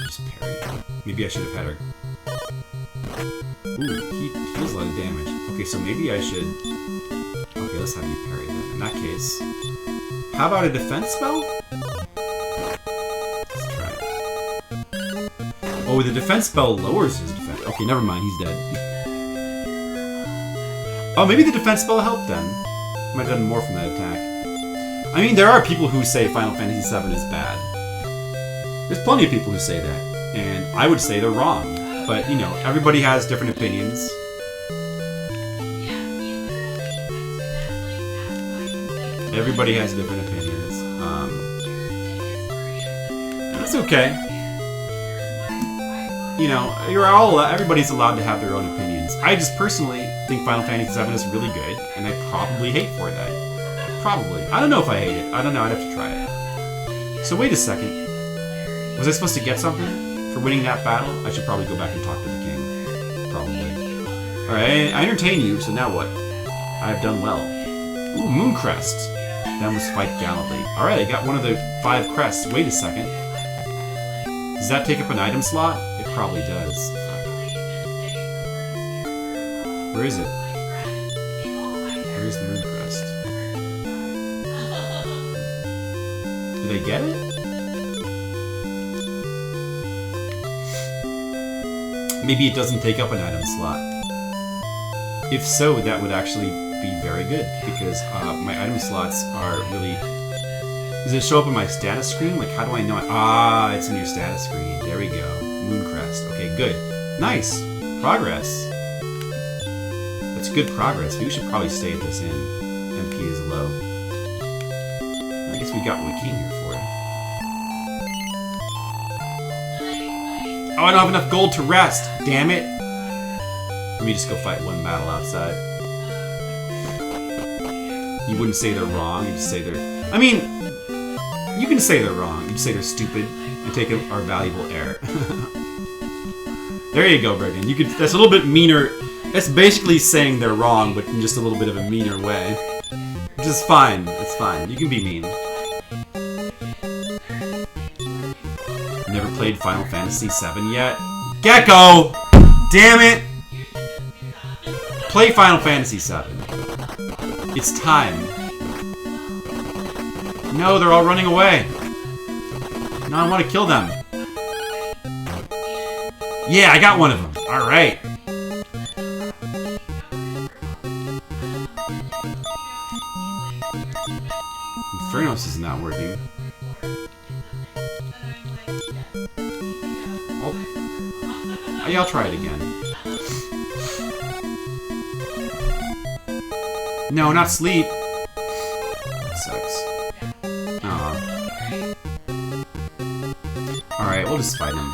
Just parry it. Maybe I should have had her... Ooh, he deals a lot of damage. Okay, so maybe I should... Okay, let's have you parry that. In that case... How about a defense spell? Let's try it. Oh, the defense spell lowers his defense. Okay, never mind, he's dead. Oh, maybe the defense spell helped then. Might have done more from that attack. I mean, there are people who say Final Fantasy VII is bad. There's plenty of people who say that. And I would say they're wrong. But, you know, everybody has different opinions. Everybody has different opinions. That's okay. You know, everybody's allowed to have their own opinions. I just personally think Final Fantasy VII is really good, and I probably hate Fortnite. Probably. I don't know if I hate it. I don't know. I'd have to try it. So wait a second. Was I supposed to get something for winning that battle? I should probably go back and talk to the king. Probably. Alright, I entertain you, so now what? I have done well. Ooh, Moon Crest. That must fight gallantly. Alright, I got one of the 5 crests. Wait a second. Does that take up an item slot? It probably does. Where is it? Where's the moon crest? Did I get it? Maybe it doesn't take up an item slot. If so, that would actually be very good, because my item slots are really... Does it show up on my status screen? Like, how do I know it? Ah, it's in your status screen. There we go. Moon crest. Okay, good. Nice. Progress. That's good progress. We should probably stay at this inn. MP is low. I guess we got what we came here for. Oh, I don't have enough gold to rest. Damn it. Let me just go fight one battle outside. You wouldn't say they're wrong. You just say they're... I mean, you can say they're wrong. You can say they're stupid and take our valuable air. There you go, Brigham. You could. That's a little bit meaner. That's basically saying they're wrong, but in just a little bit of a meaner way. Which is fine. It's fine. You can be mean. Never played Final Fantasy VII yet? Gecko! Damn it! Play Final Fantasy VII. It's time. No, they're all running away. No, I want to kill them. Yeah, I got one of them. Alright. Infernos is not working. Oh. Yeah, I'll try it again. No, not sleep. That sucks. Aw. Alright, we'll just fight him.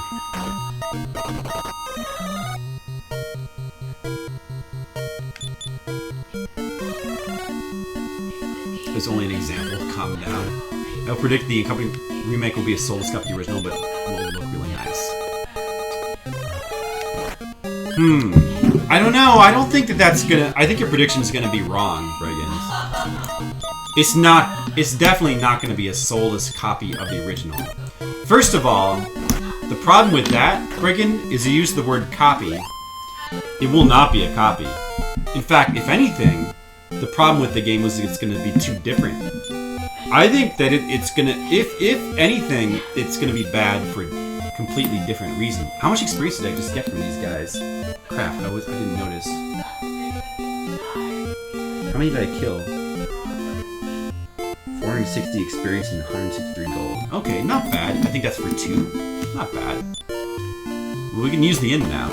There's only an example. Calm down. I'll predict the incoming remake will be a soulless copy of the original, but will look really nice. I don't know. I don't think that's gonna... I think your prediction is gonna be wrong, Brigham. It's not... It's definitely not gonna be a soulless copy of the original. First of all, the problem with that, Brigham, is you use the word copy. It will not be a copy. In fact, if anything, the problem with the game was it's gonna be too different. I think that it's gonna... If anything, it's gonna be bad for completely different reason. How much experience did I just get from these guys? Crap, I didn't notice. How many did I kill? 460 experience and 163 gold. Okay, not bad. I think that's for 2. Not bad. Well, we can use the inn now.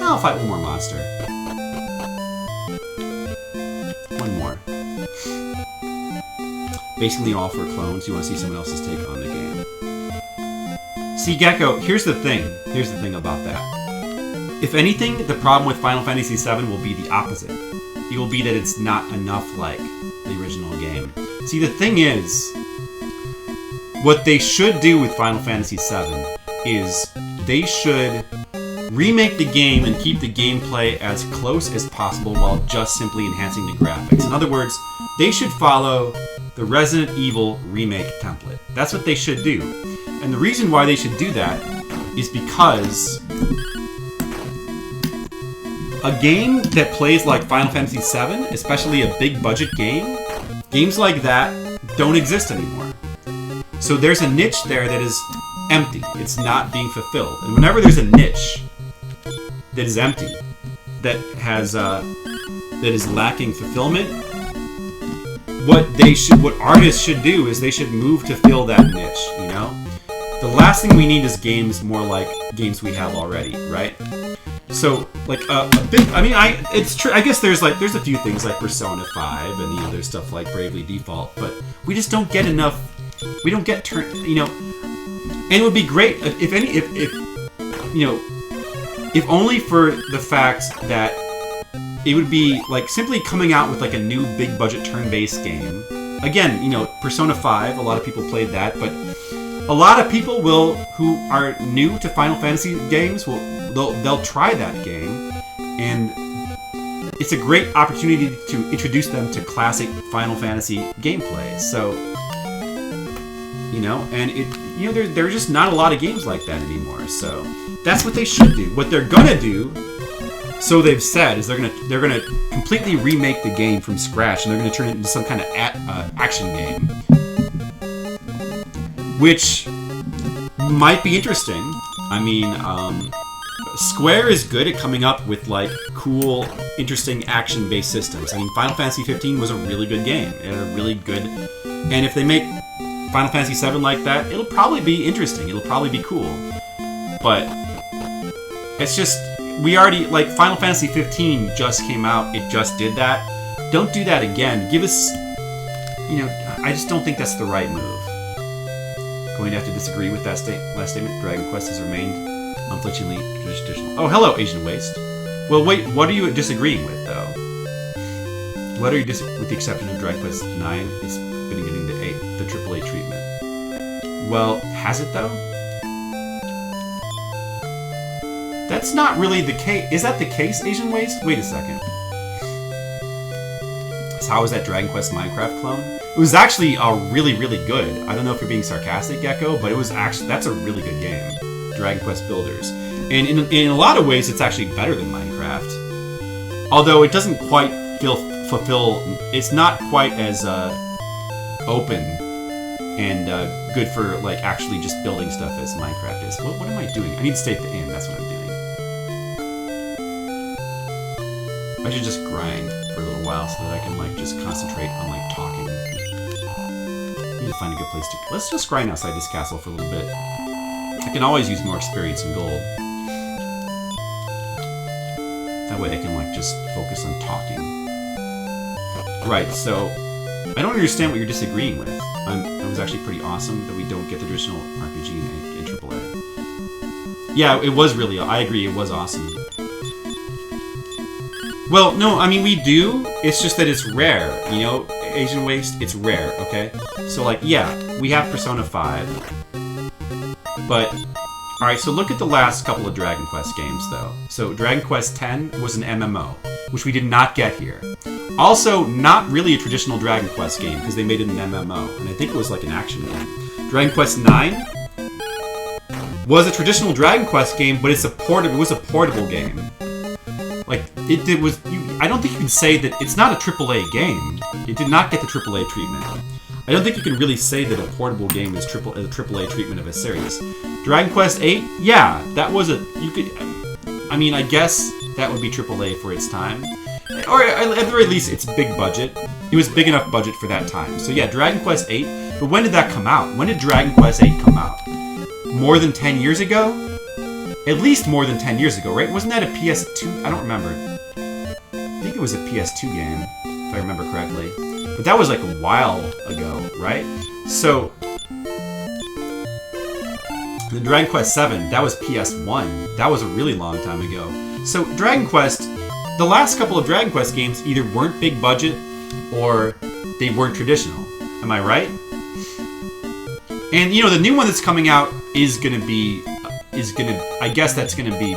I'll fight one more monster. One more. Basically all for clones. You want to see someone else's take on the game. See, Gecko, here's the thing. Here's the thing about that. If anything, the problem with Final Fantasy VII will be the opposite. It will be that it's not enough like the original game. See, the thing is, what they should do with Final Fantasy VII is they should remake the game and keep the gameplay as close as possible while just simply enhancing the graphics. In other words, they should follow the Resident Evil remake template. That's what they should do. And the reason why they should do that is because a game that plays like Final Fantasy VII, especially a big budget game, games like that don't exist anymore. So there's a niche there that is empty. It's not being fulfilled. And whenever there's a niche that is empty, that has that is lacking fulfillment, what artists should do is they should move to fill that niche, you know? The last thing we need is games more like games we have already, right? So, like, a big... I mean, it's true. I guess there's a few things like Persona 5 and, there's stuff like Bravely Default, but we just don't get enough... We don't get and it would be great if only for the fact that it would be, like, simply coming out with, like, a new big-budget turn-based game. Again, Persona 5, a lot of people played that, but a lot of people who are new to Final Fantasy games, they'll try that game, and it's a great opportunity to introduce them to classic Final Fantasy gameplay. So, and you know, there are just not a lot of games like that anymore. So that's what they should do. What they're gonna do, so they've said, is they're gonna completely remake the game from scratch, and they're gonna turn it into some kind of action game, which might be interesting. I mean, Square is good at coming up with like cool, interesting action-based systems. I mean, Final Fantasy 15 was a really good game, and a really good. And if they make Final Fantasy 7 like that, it'll probably be interesting. It'll probably be cool. But it's just we already like Final Fantasy 15 just came out. It just did that. Don't do that again. Give us, you know, I just don't think that's the right move. Going to have to disagree with that last statement. Dragon Quest has remained unflinchingly traditional. Oh, hello, Asian Waste. Well, wait, what are you disagreeing with, though? What are you with the exception of Dragon Quest 9? It's been getting the AAA treatment. Well, has it, though? That's not really the case. Is that the case, Asian Waste? Wait a second. So how was that Dragon Quest Minecraft clone? It was actually really, really good. I don't know if you're being sarcastic, Gecko, but it was actually, that's a really good game. Dragon Quest Builders. And in a lot of ways, it's actually better than Minecraft. Although it doesn't quite fulfill, it's not quite as open and good for like actually just building stuff as Minecraft is. What am I doing? I need to stay at the inn, that's what I'm doing. I should just grind for a little while so that I can like just concentrate on like talking. I need to find a good place to... Let's just grind outside this castle for a little bit. I can always use more experience and gold. That way I can like just focus on talking. Right, so I don't understand what you're disagreeing with. It was actually pretty awesome that we don't get the traditional RPG in AAA. Yeah, it was really... I agree, it was awesome. Well, no, I mean, we do. It's just that it's rare, you know? Asian Waste, it's rare, okay? So, like, yeah, we have Persona 5. But, alright, so look at the last couple of Dragon Quest games, though. So, Dragon Quest X was an MMO, which we did not get here. Also, not really a traditional Dragon Quest game, because they made it an MMO, and I think it was like an action game. Dragon Quest IX was a traditional Dragon Quest game, but it was a portable game. Like, it was... I don't think you can say that... It's not a AAA game. It did not get the AAA treatment. I don't think you can really say that a portable game is a AAA treatment of a series. Dragon Quest VIII? Yeah, that was a... You could... I mean, I guess that would be AAA for its time. Or at the very least, it's big budget. It was big enough budget for that time. So yeah, Dragon Quest VIII. But when did that come out? When did Dragon Quest VIII come out? More than 10 years ago? At least more than 10 years ago, right? Wasn't that a PS2? I don't remember. I think it was a PS2 game, if I remember correctly. But that was like a while ago, right? So, the Dragon Quest VII, that was PS1. That was a really long time ago. So, Dragon Quest, the last couple of Dragon Quest games either weren't big budget or they weren't traditional. Am I right? And, you know, the new one that's coming out is gonna be... I guess that's gonna be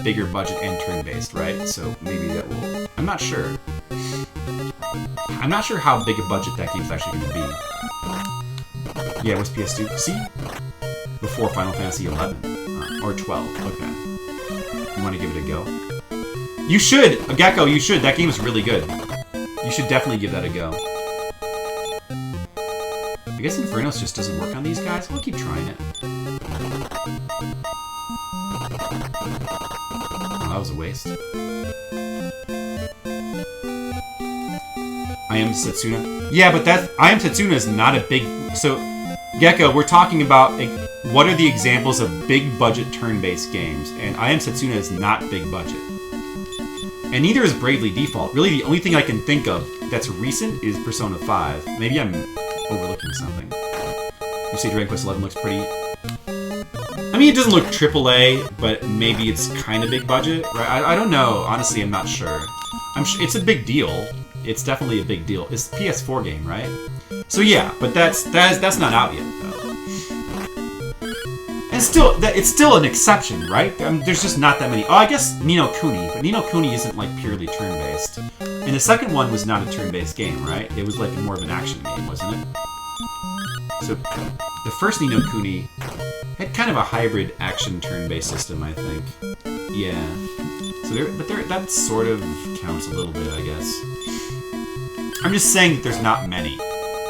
bigger budget and turn-based, right? So maybe that will... I'm not sure. I'm not sure how big a budget that game's actually gonna be. Yeah, it was PS2. See? Before Final Fantasy 11. Or 12. Okay. You want to give it a go? You should! Gecko, you should! That game is really good. You should definitely give that a go. I guess Infernos just doesn't work on these guys. We'll keep trying it. Oh, that was a waste. I Am Setsuna. Yeah, but I Am Setsuna is not a big... So, Gecko, we're talking about what are the examples of big budget turn-based games, and I Am Setsuna is not big budget. And neither is Bravely Default. Really, the only thing I can think of that's recent is Persona 5. Maybe I'm overlooking something. You say Dragon Quest XI looks pretty... I mean, it doesn't look AAA, but maybe it's kind of big budget, right? I don't know. Honestly, I'm not sure. It's a big deal. It's definitely a big deal. It's a PS4 game, right? So yeah, but that's not out yet, though. And it's still an exception, right? I mean, there's just not that many. Oh, I guess Ni no Kuni, but Ni no Kuni isn't like purely turn-based. And the second one was not a turn-based game, right? It was like more of an action game, wasn't it? So the first Ni no Kuni had kind of a hybrid action turn-based system, I think. Yeah. So that sort of counts a little bit, I guess. I'm just saying that there's not many.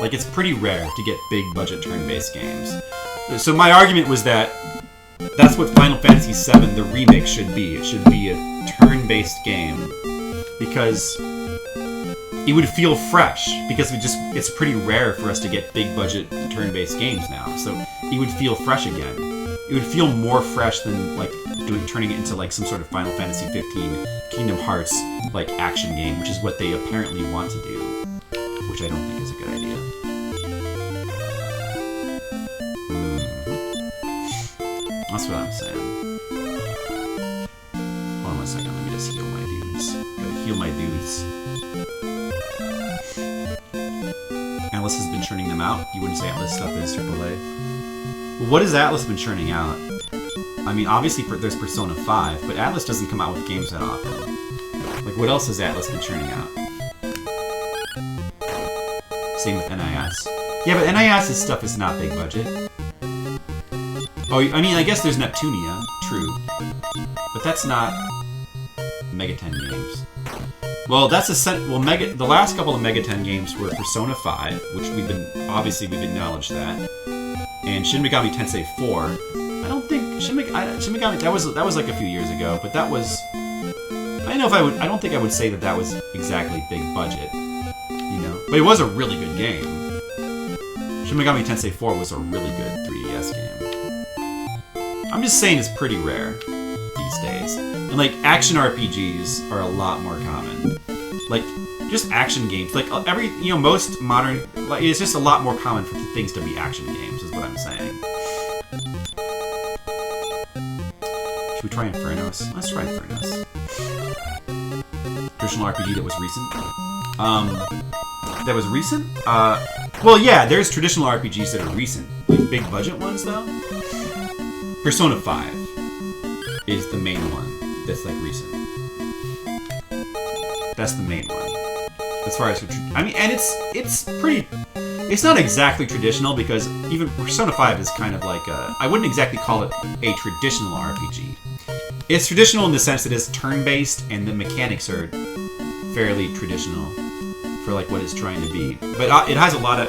Like, it's pretty rare to get big budget turn-based games. So my argument was that that's what Final Fantasy VII, the remake, should be. It should be a turn-based game. Because it would feel fresh. Because it's pretty rare for us to get big budget turn-based games now. So it would feel fresh again. It would feel more fresh than, like, turning it into, like, some sort of Final Fantasy 15 Kingdom Hearts, like, action game, which is what they apparently want to do. Which I don't think is a good idea. That's what I'm saying. Hold on one second, let me just heal my dudes. Gotta heal my dudes. Atlas has been churning them out. You wouldn't say Atlas stuff is AAA. Well, what has Atlas been churning out? I mean, obviously there's Persona 5, but Atlas doesn't come out with games that often. Like, what else has Atlas been churning out? Same with NIS. Yeah, but NIS's stuff is not big budget. Oh, I mean, I guess there's Neptunia, true. But that's not Megaten games. Well, that's the last couple of Megaten games were Persona 5, which we've acknowledged that, and Shin Megami Tensei 4. I don't think Shin Megami that was like a few years ago, but that was I don't think I would say that was exactly big budget, you know. But it was a really good game. Shin Megami Tensei 4 was a really good 3DS game. I'm just saying it's pretty rare these days. And, like, action RPGs are a lot more common. Like, just action games. Like, most modern... Like, it's just a lot more common for things to be action games, is what I'm saying. Should we try Infernos? Let's try Infernos. Traditional RPG that was recent. That was recent? Well, yeah, there's traditional RPGs that are recent. Like, big budget ones, though. Persona 5 is the main one that's, like, recent. That's the main one. As far as... I mean, and it's pretty... It's not exactly traditional, because even Persona 5 is kind of like a... I wouldn't exactly call it a traditional RPG. It's traditional in the sense that it's turn-based, and the mechanics are fairly traditional for, like, what it's trying to be. But it has a lot of...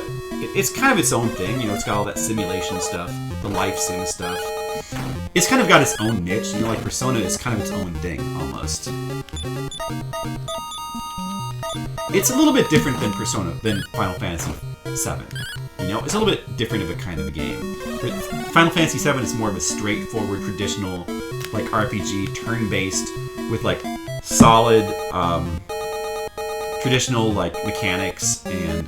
It's kind of its own thing, you know, it's got all that simulation stuff, the life sim stuff. It's kind of got its own niche, you know, like Persona is kind of its own thing, almost. It's a little bit different than Final Fantasy VII. You know, it's a little bit different of a kind of a game. Final Fantasy VII is more of a straightforward, traditional, like, RPG, turn-based, with, like, solid, traditional, like, mechanics, and,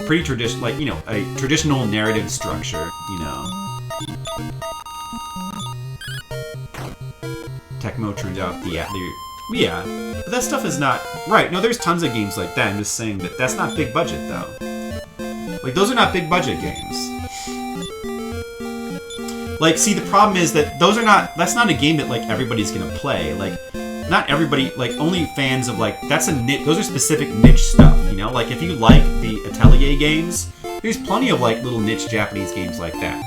pretty traditional, like, you know, a traditional narrative structure, you know. Tecmo turns out yeah, but that stuff is not... Right, no, there's tons of games like that. I'm just saying that that's not big budget, though. Like, those are not big budget games. Like, see, the problem is that that's not a game that, like, everybody's gonna play. Like, not everybody, like, only fans of, like, that's a niche, those are specific niche stuff, you know? Like, if you like the Atelier games, there's plenty of, like, little niche Japanese games like that.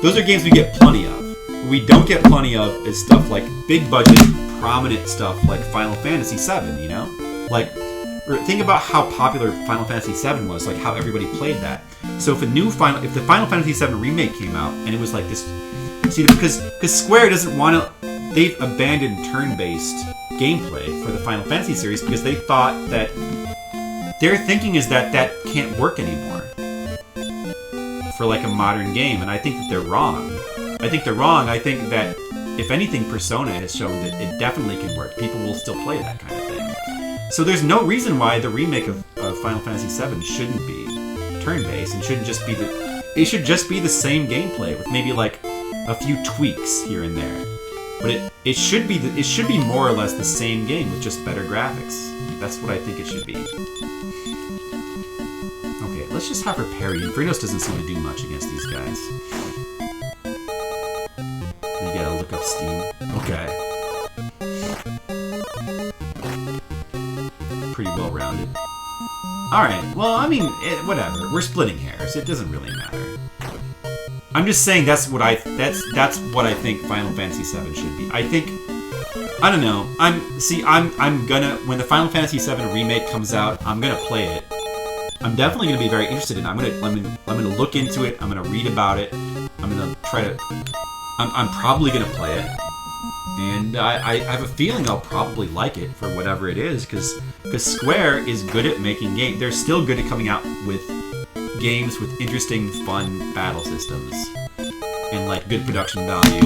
Those are games we get plenty of. What we don't get plenty of is stuff like big budget, prominent stuff like Final Fantasy VII, you know? Like, think about how popular Final Fantasy VII was, like how everybody played that. So if the Final Fantasy VII remake came out and it was like this, see, because Square doesn't want to, they've abandoned turn-based gameplay for the Final Fantasy series because they thought that their thinking is that can't work anymore for like a modern game, and I think that they're wrong. I think that, if anything, Persona has shown that it definitely can work. People will still play that kind of thing. So there's no reason why the remake of Final Fantasy VII shouldn't be turn-based, and it should just be the same gameplay with maybe like a few tweaks here and there. But it should be more or less the same game with just better graphics. That's what I think it should be. Okay, let's just have her parry. Infernos doesn't seem to do much against these guys. You gotta look up Steam. Okay. Pretty well-rounded. Alright, well, I mean, whatever. We're splitting hairs. It doesn't really matter. I'm just saying that's what I think Final Fantasy VII should be. I don't know. I'm gonna, when the Final Fantasy VII remake comes out, I'm gonna play it. I'm definitely gonna be very interested in it. I'm gonna look into it. I'm gonna read about it. I'm gonna try to. I'm probably gonna play it, and I have a feeling I'll probably like it for whatever it is, because Square is good at making games. They're still good at coming out with games with interesting, fun battle systems and like good production value.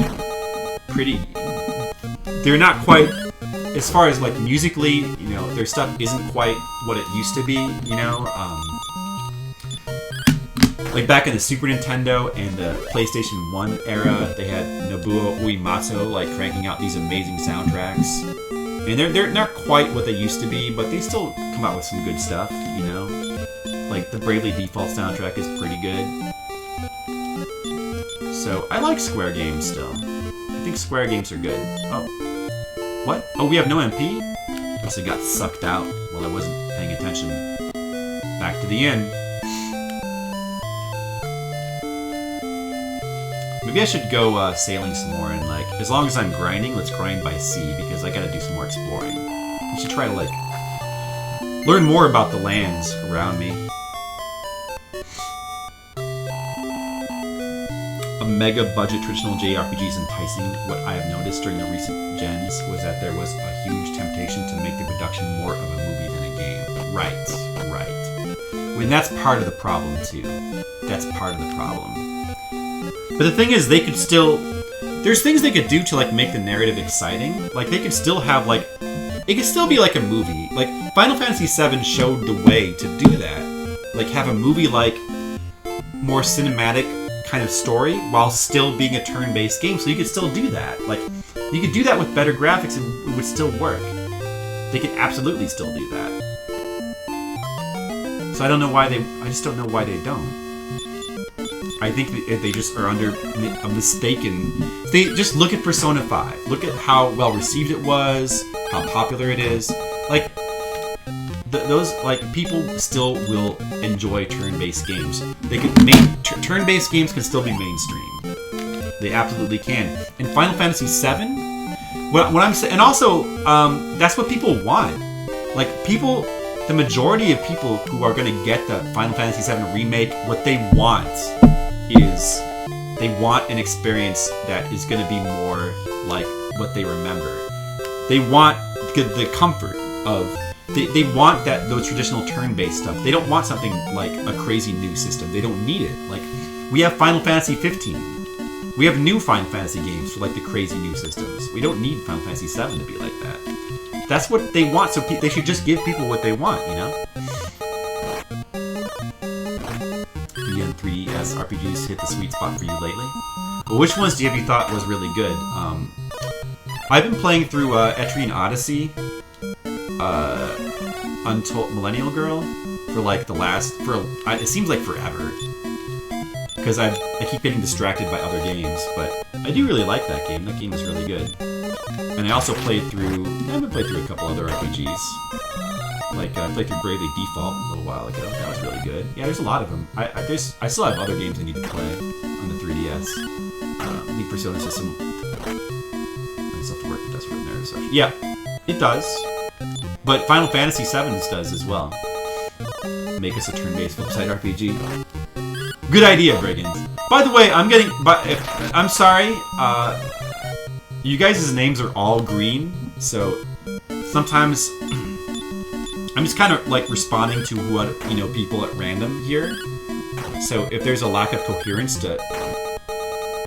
They're not quite, as far as like musically, their stuff isn't quite what it used to be, like back in the Super Nintendo and the PlayStation 1 era, they had Nobuo Uematsu like cranking out these amazing soundtracks. And they're not quite what they used to be, but they still come out with some good stuff, Like the Bravely Default soundtrack is pretty good. So I like Square games still. I think Square games are good. Oh. What? Oh, we have no MP? Guess it got sucked out while I wasn't paying attention. Back to the end. Maybe I should go sailing some more, and like, as long as I'm grinding, let's grind by sea, because I gotta do some more exploring. I should try to like learn more about the lands around me. A mega budget traditional JRPG is enticing. What I have noticed during the recent gens was that there was a huge temptation to make the production more of a movie than a game. Right. I mean, that's part of the problem too. That's part of the problem. But the thing is, they could still... There's things they could do to, like, make the narrative exciting. Like, they could still have, like... It could still be like a movie. Like, Final Fantasy VII showed the way to do that. Like, have a movie, like, more cinematic kind of story while still being a turn-based game. So you could still do that. Like, you could do that with better graphics and it would still work. They could absolutely still do that. So I don't know why they... I just don't know why they don't. I think they just are under a mistaken... They just look at Persona 5. Look at how well received it was, how popular it is. Like, those, like, people still will enjoy turn-based games. They can turn-based games can still be mainstream. They absolutely can. And Final Fantasy VII, what I'm saying, and also, that's what people want. Like, people, the majority of people who are going to get the Final Fantasy VII remake, what they want is they want an experience that is going to be more like what they remember. They want the comfort of... They want those traditional turn-based stuff. They don't want something like a crazy new system. They don't need it. Like, we have Final Fantasy 15. We have new Final Fantasy games for like the crazy new systems. We don't need Final Fantasy 7 to be like that. That's what they want, so they should just give people what they want, And 3DS RPGs hit the sweet spot for you lately? Well, which ones have you thought was really good? I've been playing through Etrian Odyssey, Untold Millennial Girl, for like it seems like forever. Because I keep getting distracted by other games, but I do really like that game. That game is really good. And I also played through... I haven't played through a couple other RPGs. Like, I played through Bravely Default a little while ago. That was really good. Yeah, there's a lot of them. I still have other games I need to play on the 3DS. The Persona system. I just have to work with Desperate Nerves. Yeah, it does. But Final Fantasy VII does as well. Make us a turn-based flip-side RPG. Good idea, Brigands. By the way, I'm sorry. You guys' names are all green, so sometimes I'm just kind of like responding to what people at random here. So if there's a lack of coherence to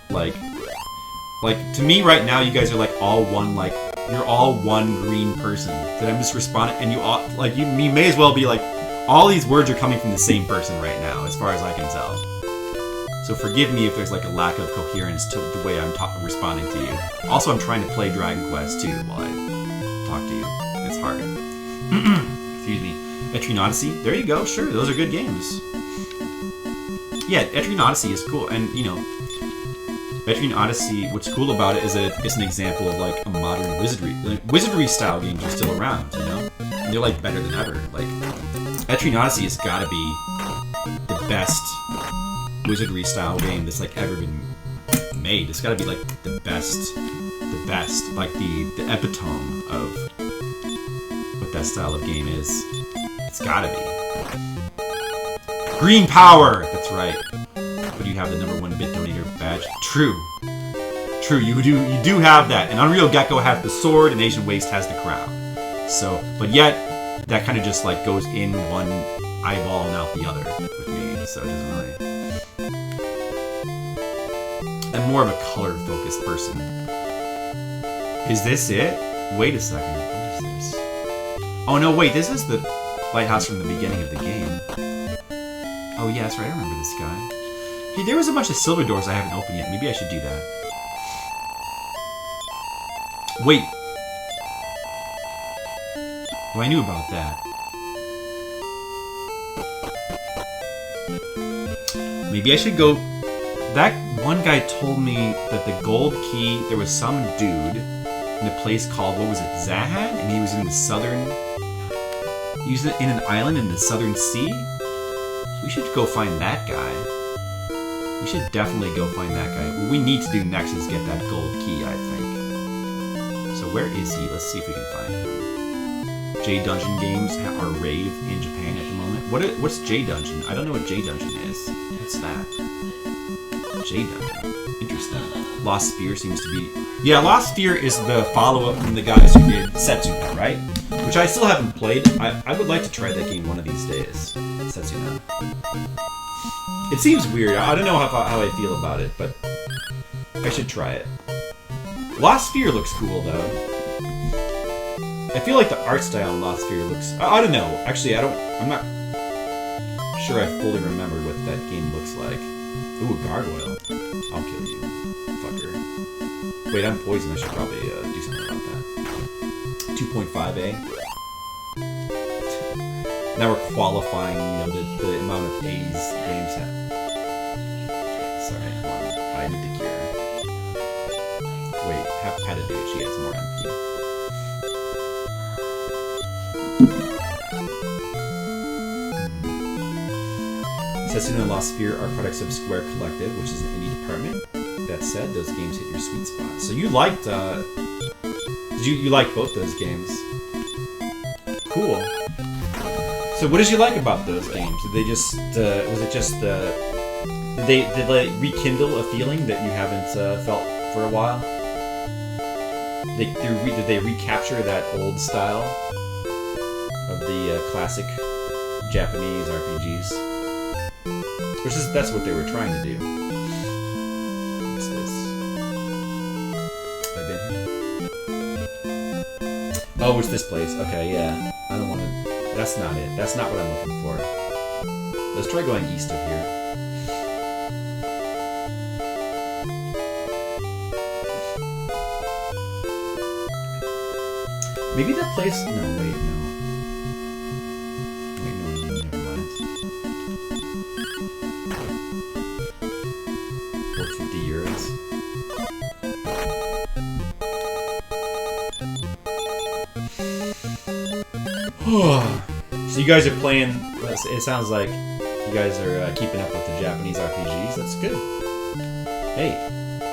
like to me right now, you guys are like all one, like you're all one green person that I'm just responding, and you all like you may as well be like all these words are coming from the same person right now, as far as I can tell. So forgive me if there's like a lack of coherence to the way I'm responding to you. Also, I'm trying to play Dragon Quest too while I talk to you. It's hard. Excuse me. Etrian Odyssey. There you go. Sure, those are good games. Yeah, Etrian Odyssey is cool, and Etrian Odyssey. What's cool about it is that it's an example of like a modern Wizardry. Like, Wizardry style games are still around, and they're like better than ever. Like Etrian Odyssey has got to be the best Wizardry style game that's like ever been made. It's gotta be like the best, like the epitome of what that style of game is. It's gotta be. Green power! That's right. But you have the #1 bit donator badge. True. True, you do have that. And Unreal Gecko has the sword and Asian Waste has the crown. So, but yet, that kind of just like goes in one eyeball and out the other with me. So it doesn't really... I'm more of a color-focused person. Is this it? Wait a second. What is this? Oh no, wait, this is the lighthouse from the beginning of the game. Oh yeah, that's right, I remember this guy. Hey, there was a bunch of silver doors I haven't opened yet. Maybe I should do that. Wait. Well, I knew about that. Maybe I should go... That one guy told me that the gold key, there was some dude in a place called, what was it, Zahan? And he was in the southern... He was in an island in the southern sea? We should go find that guy. We should definitely go find that guy. What we need to do next is get that gold key, I think. So where is he? Let's see if we can find him. J Dungeon games are rave in Japan at the moment. What's J Dungeon? I don't know what J Dungeon is. What's that? J Dungeon. Interesting. Lost Sphere seems to be... Yeah, Lost Sphere is the follow-up from the guys who did Setsuna, right? Which I still haven't played. I would like to try that game one of these days. Setsuna. It seems weird. I don't know how I feel about it, but I should try it. Lost Sphere looks cool, though. I feel like the art style in Lost Sphere looks... I don't know. Actually, I'm not sure I fully remember what that game looks like. Ooh, a gargoyle. I'll kill you, fucker. Wait, I'm poisoned. I should probably do something about that. 2.5A. Now we're qualifying, you know, the amount of A's games have. Sorry, hold on. I need to cure. Wait, have Peta do it. She has more MP. Setsuna and Lost Sphere are products of Square Collective, which is an indie department. That said, those games hit your sweet spot. So you liked, you liked both those games? Cool. So what did you like about those games? Did they just, was it just, did they rekindle a feeling that you haven't felt for a while? Did they recapture that old style of the classic Japanese RPGs? That's what they were trying to do. What's this? Have I been here? Oh, it's this place. Okay, yeah. I don't want to... That's not it. That's not what I'm looking for. Let's try going east of here. Maybe that place... No, wait, no. Wait, no, never mind. 450 euros. So you guys are playing... It sounds like you guys are keeping up with the Japanese RPGs. That's good. Hey,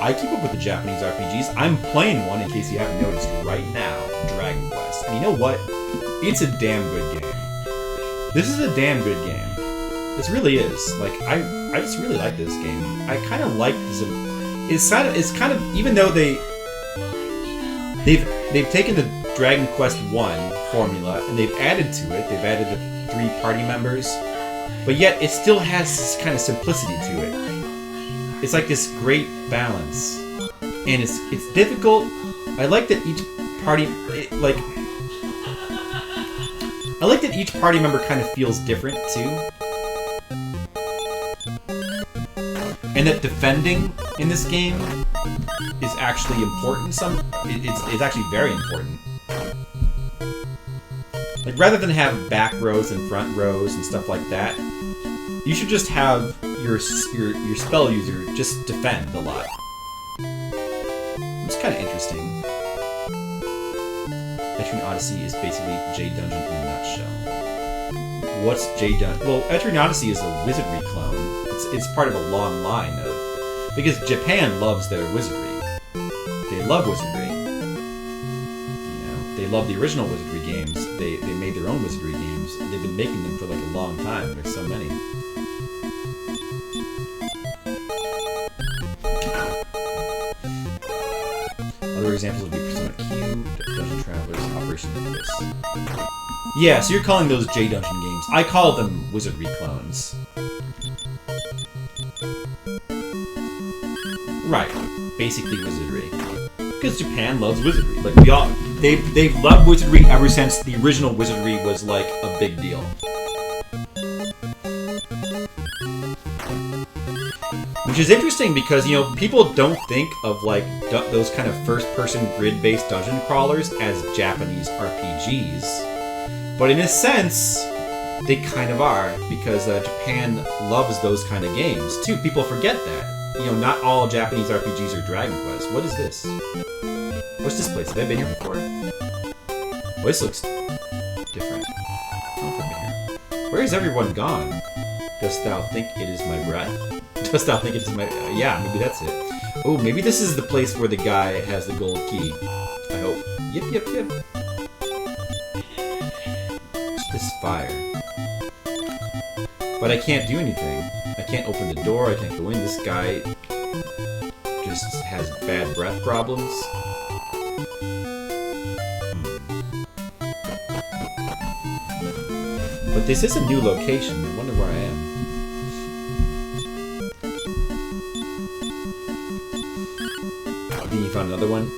I keep up with the Japanese RPGs. I'm playing one, in case you haven't noticed, right now. Dragon Quest. And you know what? It's a damn good game. This is a damn good game. This really is. Like, I just really like this game. I kind of like this. It's kind of even though they've taken the Dragon Quest 1 formula and they've added to it. They've added the 3 party members, but yet it still has this kind of simplicity to it. It's like this great balance, and it's difficult. I like that each party I like that each party member kind of feels different too. And that defending in this game is actually important. It's actually very important. Like, rather than have back rows and front rows and stuff like that, you should just have your spell user just defend a lot. It's kind of interesting. Etrian Odyssey is basically J Dungeon in a nutshell. What's J Dungeon? Well, Etrian Odyssey is a Wizardry clone. it's part of a long line of, because Japan loves their Wizardry. They love Wizardry. You know, they love the original Wizardry games. They made their own Wizardry games. They've been making them for like a long time. There's so many. Other examples would be Persona Q, Dungeon Travelers, Operation Abyss. Yeah, so you're calling those J Dungeon games. I call them Wizardry clones. Right, basically Wizardry. Because Japan loves Wizardry. Like they've loved Wizardry ever since the original Wizardry was like a big deal. Which is interesting because, you know, people don't think of like those kind of first-person grid-based dungeon crawlers as Japanese RPGs. But in a sense, they kind of are, because Japan loves those kind of games too. People forget that. You know, not all Japanese RPGs are Dragon Quest. What is this? What's this place? Have I been here before? Oh, this looks different. I don't think I've been here. Where is everyone gone? Dost thou think it is my breath? Dost thou think it is my... yeah, maybe that's it. Oh, maybe this is the place where the guy has the gold key. I hope. Yep, yep, yep. What's this fire? But I can't do anything. I can't open the door, I can't go in. This guy just has bad breath problems. But this is a new location. I wonder where I am. Then you found another one.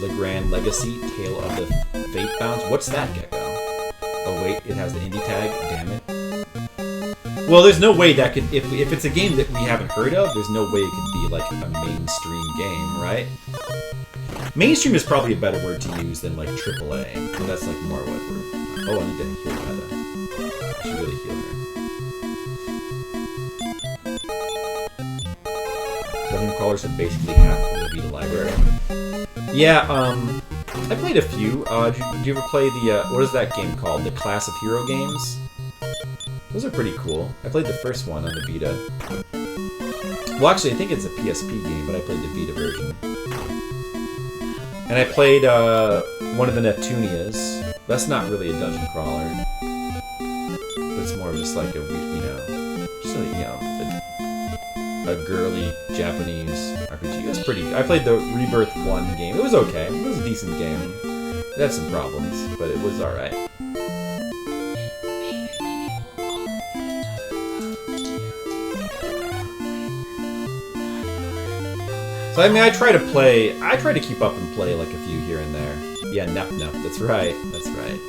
Legrand Legacy, Tale of the Fate Bounds. What's that, Gecko? Oh wait, it has the indie tag. Damn it. Well, there's no way that could... If it's a game that we haven't heard of, there's no way it could be like a mainstream game, right? Mainstream is probably a better word to use than like AAA. So that's like more what we're... Oh, I need to heal Meta. I should really heal her. Dungeon crawlers are basically half of the Vita library. Yeah, I played a few. Did you ever play the, what is that game called? The Class of Hero games? Those are pretty cool. I played the first one on the Vita. Well, actually, I think it's a PSP game, but I played the Vita version. And I played one of the Neptunias. That's not really a dungeon crawler. But it's more of just like a, you know, just a, you know, a girly Japanese RPG. It was pretty... I played the Rebirth 1 game. It was okay. It was a decent game. It had some problems, but it was alright. So, I mean, I try to keep up and play like a few here and there. Yeah, Nep, that's right, that's right.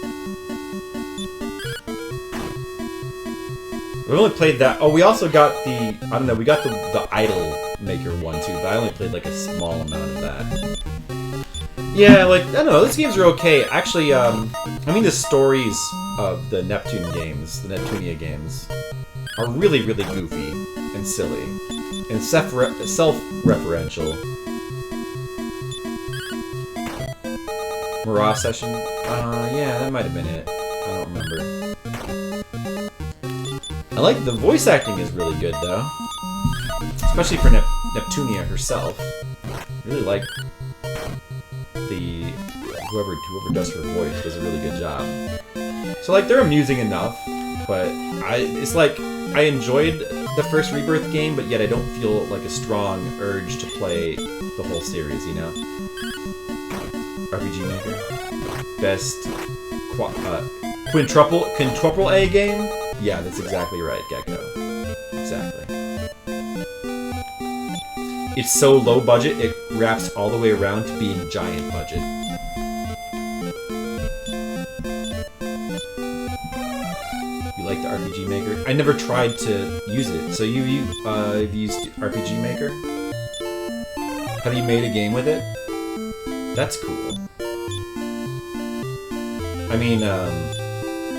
We only played that. Oh, we also got the, I don't know, we got the Idol Maker one too, but I only played like a small amount of that. Yeah, like, I don't know, those games are okay. Actually, I mean, the stories of the Neptune games, the Neptunia games, are really, really goofy and silly. And self-referential. Mirage Session? Yeah, that might have been it. I don't remember. I like the voice acting is really good though, especially for Neptunia herself. I really like the whoever does her voice does a really good job. So like they're amusing enough, but it's like I enjoyed the first Rebirth game, but yet I don't feel like a strong urge to play the whole series, you know? RPG Maker. Best quintuple A game? Yeah, that's exactly right, Gecko. Exactly. It's so low budget, it wraps all the way around to being giant budget. You like the RPG Maker? I never tried to use it. So you've used RPG Maker? Have you made a game with it? That's cool. I mean,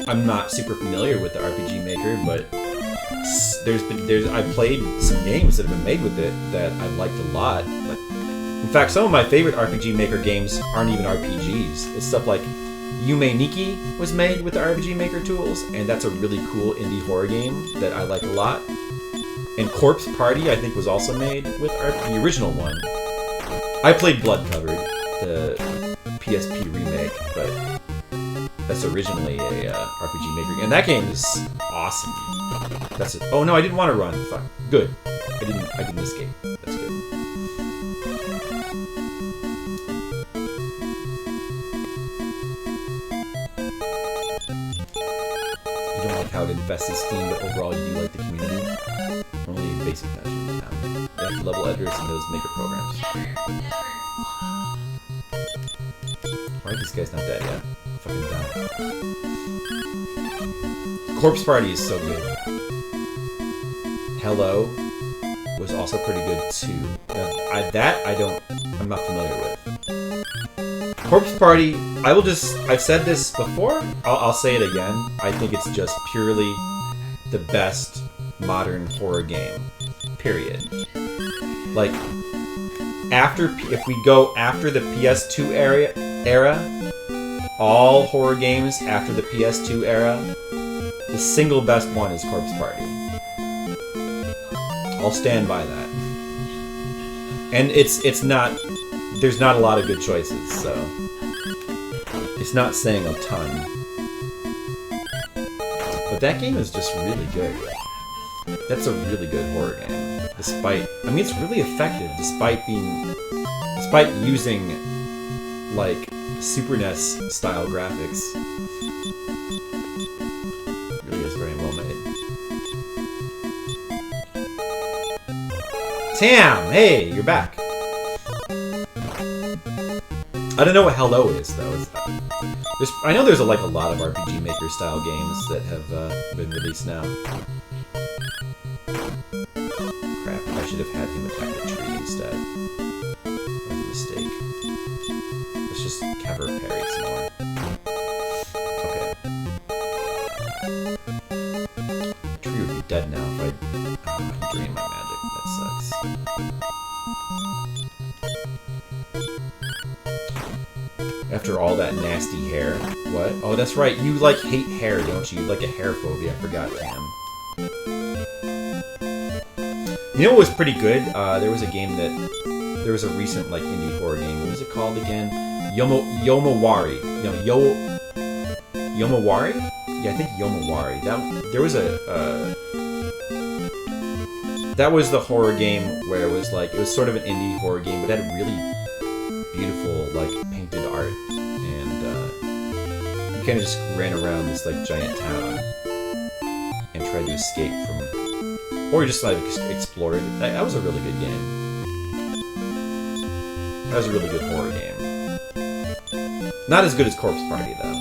I'm not super familiar with the RPG Maker, but I've played some games that have been made with it that I liked a lot. In fact, some of my favorite RPG Maker games aren't even RPGs. It's stuff like Yume Nikki was made with the RPG Maker tools, and that's a really cool indie horror game that I like a lot. And Corpse Party, I think, was also made with the original one. I played Blood Covered, the PSP remake, but that's originally a RPG Maker, and that game is awesome. That's it. Oh no, I didn't want to run. Fuck. Good. I didn't escape. That's good. You don't like how it invested Steam, but overall you do like the community. Only basic touch in town. You have to level editors in those maker programs. Why are these guys not dead yet? Fucking die. Corpse Party is so good. Hello was also pretty good too. I'm not familiar with. Corpse Party, I've said this before, I'll say it again. I think it's just purely the best modern horror game. Period. Like, if we go after the PS2 era, all horror games after the PS2 era, the single best one is Corpse Party. I'll stand by that. And it's not, there's not a lot of good choices, so it's not saying a ton. But that game is just really good. That's a really good horror game. It's really effective despite using like Super NES style graphics. It really is very well made. Tam, hey, you're back. I don't know what Hello is though. I know there's a lot of RPG Maker style games that have been released now. Crap, I should have had him attack the tree instead. That was a mistake. Let's just have her parry some more. Okay. The tree would be dead now if I drain my magic. That sucks. After all that nasty hair. What? Oh, that's right. You, like, hate hair, don't you? You like a hair phobia. I forgot, Tam. You know what was pretty good? There was a game there was a recent, like, indie horror game. What was it called again? Yomawari. No, Yomawari? Yeah, I think Yomawari. That was the horror game where it was sort of an indie horror game, but it had really beautiful, like, painted art, and you kind of just ran around this, like, giant town and tried to escape from, or just, like, explore it. That was a really good game. That was a really good horror game. Not as good as Corpse Party, though.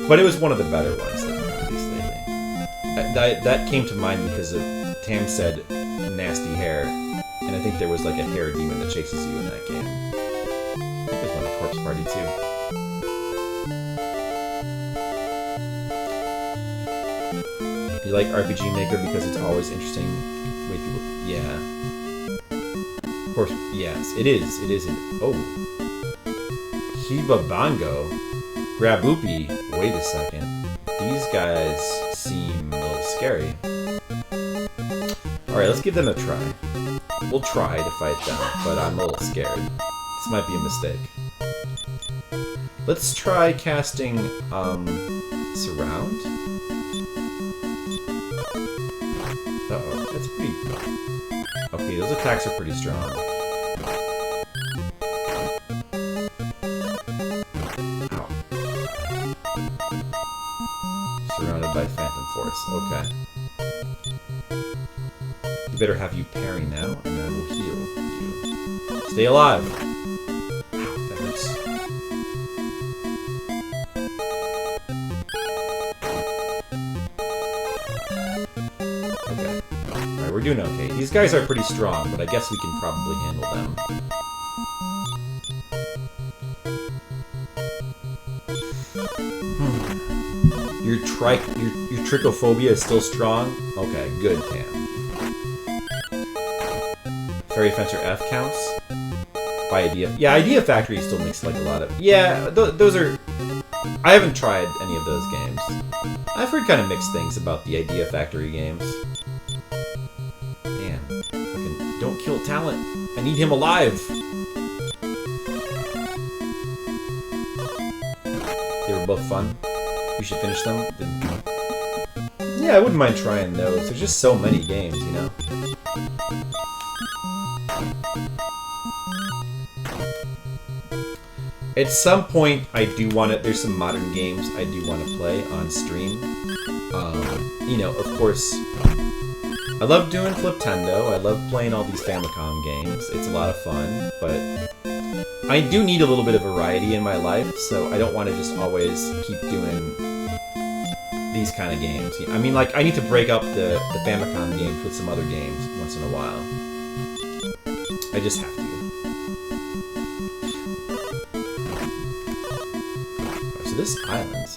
But it was one of the better ones that have been released lately. That came to mind because of Tam said nasty hair, and I think there was like a hair demon that chases you in that game. I think there's one at Corpse Party too. You like RPG Maker because it's always interesting way people. Yeah. Corpse. Yes, it is. It is. Oh. Hiba Bongo. Graboopy. Wait a second. These guys seem a little scary. Alright, let's give them a try. We'll try to fight them, but I'm a little scared. This might be a mistake. Let's try casting, Surround? Uh-oh, that's pretty... Okay, those attacks are pretty strong. Ow. Surrounded by Phantom Force, okay. You better have you parry now, and I will heal you. Stay alive! Ow, that hurts. Okay. Alright, we're doing okay. These guys are pretty strong, but I guess we can probably handle them. Your trichophobia is still strong? Okay, good, Tam. Fairy Fencer F counts? By Idea... Yeah, Idea Factory still makes, like, a lot of... Yeah, those are... I haven't tried any of those games. I've heard kind of mixed things about the Idea Factory games. kill talent. I need him alive. They were both fun. We should finish them. Yeah, I wouldn't mind trying those. There's just so many games, you know? At some point, I do want to... There's some modern games I do want to play on stream. You know, of course... I love doing Fliptendo. I love playing all these Famicom games. It's a lot of fun, but... I do need a little bit of variety in my life, so I don't want to just always keep doing these kind of games. I mean, like, I need to break up the Famicom games with some other games once in a while. I just have to. So this island...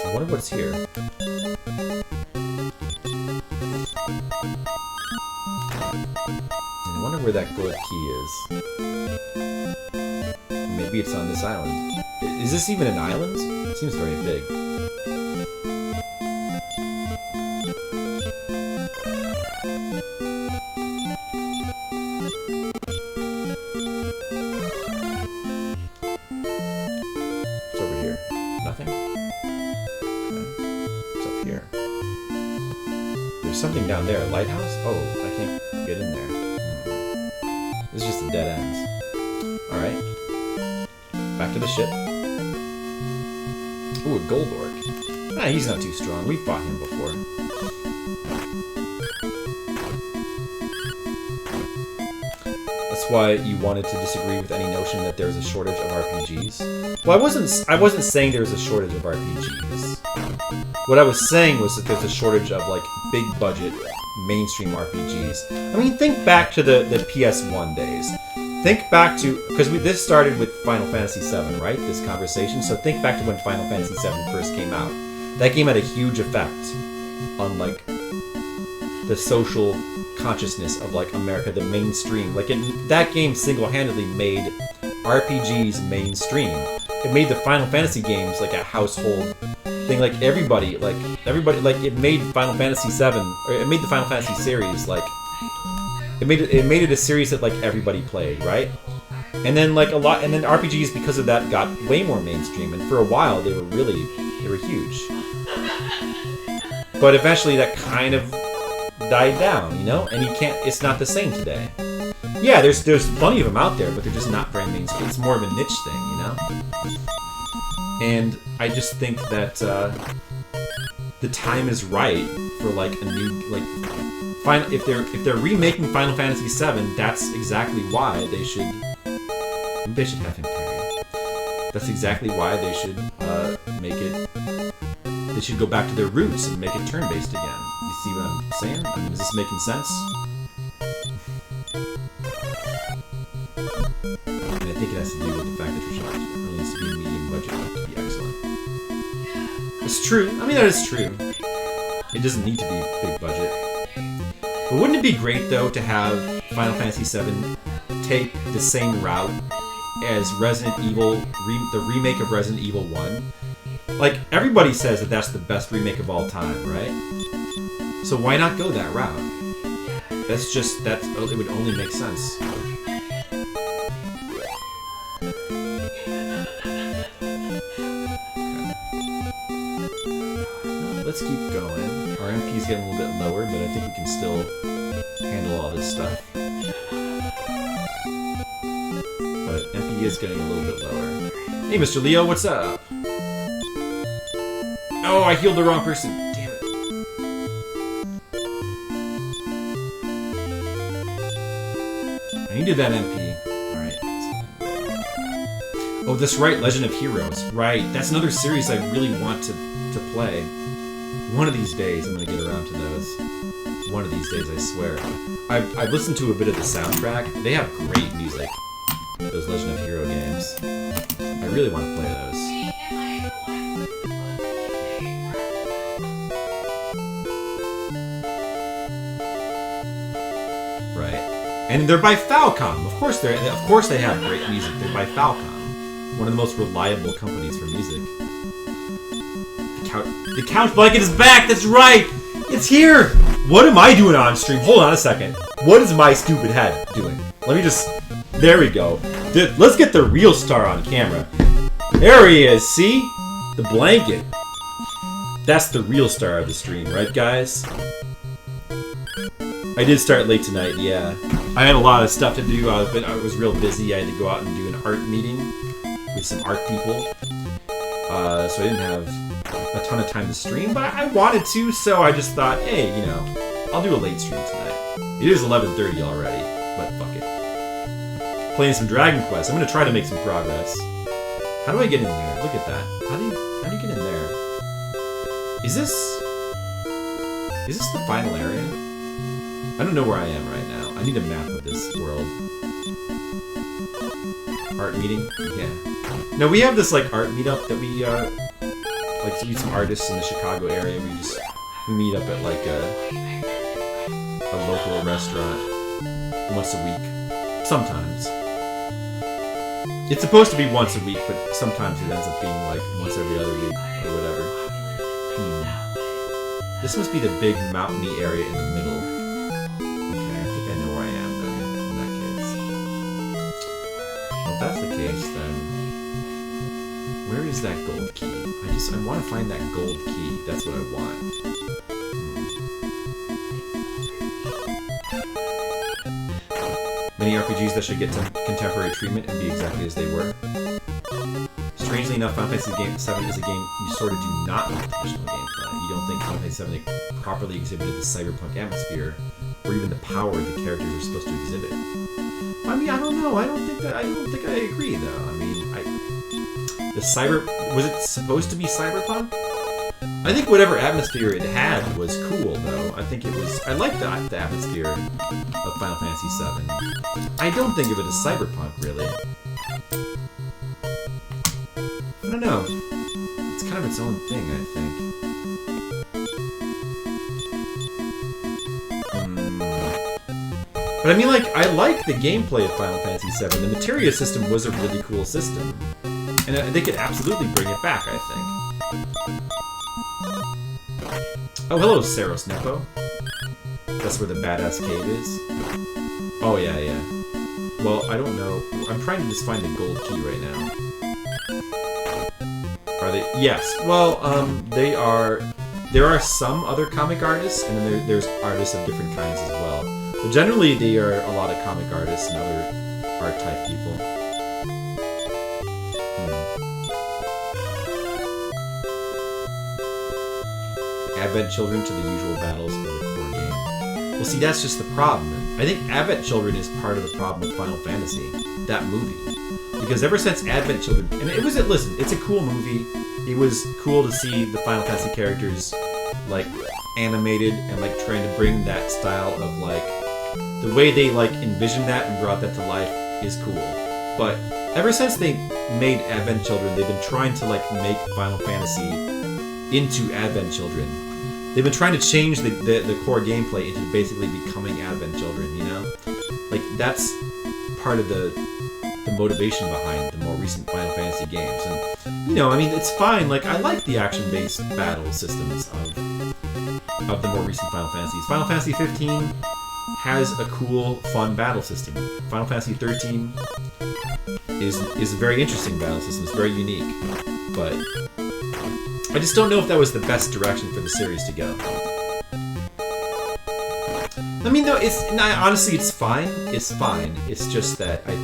I wonder what's here. I wonder where that gold key is. Maybe it's on this island. Is this even an island? It seems very big. What's over here? Nothing? Okay. What's up here? There's something down there. A lighthouse? Oh, I can't get in there. This is just a dead end. Alright. Back to the ship. Ooh, a gold orc. Ah, he's not too strong. We've fought him before. That's why you wanted to disagree with any notion that there's a shortage of RPGs. Well, I wasn't saying there was a shortage of RPGs. What I was saying was that there's a shortage of, like, big budget mainstream RPGs. I mean, think back to the PS1 days. Think back to... Because this started with Final Fantasy VII, right? This conversation. So think back to when Final Fantasy VII first came out. That game had a huge effect on, like, the social consciousness of, like, America, the mainstream. Like, that game single-handedly made RPGs mainstream. It made the Final Fantasy games, like, a household thing. Like, everybody, it made Final Fantasy VII, or it made the Final Fantasy series, like, it made it a series that, like, everybody played, right? And then, like, and then RPGs, because of that, got way more mainstream, and for a while, they were huge. But eventually, that kind of died down, you know? And it's not the same today. Yeah, there's plenty of them out there, but they're just not very mainstream. It's more of a niche thing, you know? And I just think that the time is right for, like, a new, like, if they're remaking Final Fantasy VII, that's exactly why they should have him carry. That's exactly why they should make it. They should go back to their roots and make it turn-based again. You see what I'm saying? I mean, is this making sense? And I think it has to do with the fact that it needs to be medium budget to be excellent. It's true. I mean, that is true. It doesn't need to be big budget. But wouldn't it be great, though, to have Final Fantasy VII take the same route as Resident Evil, the remake of Resident Evil 1? Like, everybody says that that's the best remake of all time, right? So why not go that route? It would only make sense. Let's keep going. Our MP is getting a little bit lower, but I think we can still handle all this stuff. But MP is getting a little bit lower. Hey, Mr. Leo, what's up? Oh, I healed the wrong person. Damn it. I needed that MP. Alright. Oh, that's right, Legend of Heroes. Right, that's another series I really want to play. One of these days, I'm going to get around to those. One of these days, I swear. I've listened to a bit of the soundtrack. They have great music. Those Legend of Hero games. I really want to play those. Right. And they're by Falcom. Of course they have great music. They're by Falcom. One of the most reliable companies for music. The couch blanket is back! That's right! It's here! What am I doing on stream? Hold on a second. What is my stupid head doing? Let me just... There we go. Let's get the real star on camera. There he is, see? The blanket. That's the real star of the stream, right, guys? I did start late tonight, yeah. I had a lot of stuff to do. I was real busy. I had to go out and do an art meeting with some art people. So I didn't have a ton of time to stream, but I wanted to, so I just thought, hey, you know, I'll do a late stream tonight. It is 11:30 already, but fuck it. Playing some Dragon Quest. I'm gonna try to make some progress. How do I get in there? Look at that. How do you get in there? Is this the final area? I don't know where I am right now. I need a map of this world. Art meeting? Yeah. No, we have this like art meetup that we like to meet some artists in the Chicago area. We meet up at like a local restaurant once a week. Sometimes. It's supposed to be once a week, but sometimes it ends up being like once every other week or whatever. This must be the big mountainy area in the middle. Okay, I think I know where I am then, in that case. Well, if that's the case, then... Where is that gold key? I want to find that gold key. That's what I want. Many RPGs that should get contemporary treatment and be exactly as they were. Strangely enough, Final Fantasy VII is a game you sort of do not need traditional gameplay. You don't think Final Fantasy VII properly exhibited the cyberpunk atmosphere, or even the power the characters are supposed to exhibit. I mean, I don't know. I don't think I agree, though. I mean, was it supposed to be cyberpunk? I think whatever atmosphere it had was cool, though. I liked the atmosphere of Final Fantasy VII. I don't think of it as cyberpunk, really. I don't know. It's kind of its own thing, I think. But I mean, like, I like the gameplay of Final Fantasy VII. The materia system was a really cool system. And they could absolutely bring it back, I think. Oh, hello, Saros Nepo. That's where the badass cave is. Oh, yeah, yeah. Well, I don't know. I'm trying to just find the gold key right now. Are they? Yes. Well, they are... There are some other comic artists, and then there's artists of different kinds as well. But generally, they are a lot of comic artists and other art-type people. Advent Children to the usual battles of the core game. Well, see, that's just the problem. I think Advent Children is part of the problem with Final Fantasy, that movie. Because ever since Advent Children... And listen, it's a cool movie. It was cool to see the Final Fantasy characters, like, animated and, like, trying to bring that style of, like... The way they, like, envisioned that and brought that to life is cool. But ever since they made Advent Children, they've been trying to, like, make Final Fantasy into Advent Children. They've been trying to change the core gameplay into basically becoming Advent Children, you know? Like, that's part of the motivation behind the more recent Final Fantasy games. And, you know, I mean, it's fine. Like, I like the action-based battle systems of the more recent Final Fantasies. Final Fantasy 15 has a cool, fun battle system. Final Fantasy 13 is a very interesting battle system. It's very unique. But I just don't know if that was the best direction for the series to go. I mean, no, honestly, it's fine. It's fine. It's just that I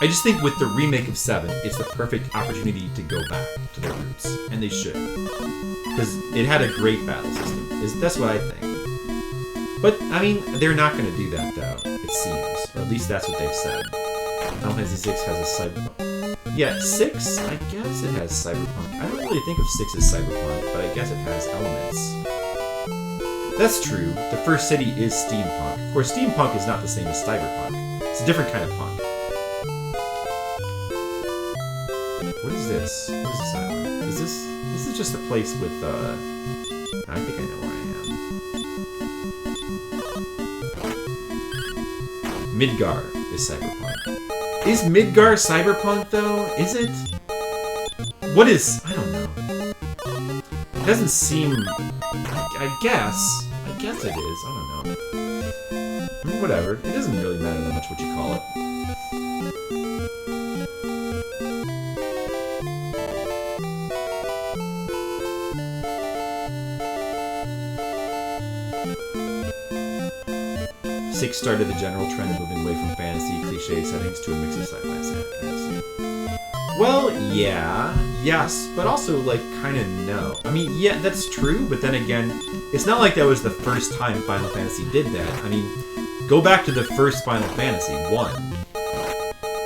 just think with the remake of 7, it's the perfect opportunity to go back to their roots, and they should, because it had a great battle system. That's what I think. But I mean, they're not going to do that, though. It seems, or at least that's what they've said. Final Fantasy 6 has a cyberpunk. Yeah, 6, I guess it has cyberpunk. I don't really think of 6 as cyberpunk, but I guess it has elements. That's true. The first city is steampunk. Of course, steampunk is not the same as cyberpunk. It's a different kind of punk. What is this? What is this island? Is this... This is just a place with, I think I know where I am. Midgar is cyberpunk. Is Midgar cyberpunk, though? Is it? What is... I don't know. It doesn't seem... I guess it is. I don't know. I mean, whatever. It doesn't really matter that much what you call it. 6 started the general trend of moving away from fantasy cliche settings to a mix of sci-fi and fantasy. Well, yeah, yes, but also, like, kind of no. I mean, yeah, that's true, but then again, it's not like that was the first time Final Fantasy did that. I mean, go back to the first Final Fantasy, 1,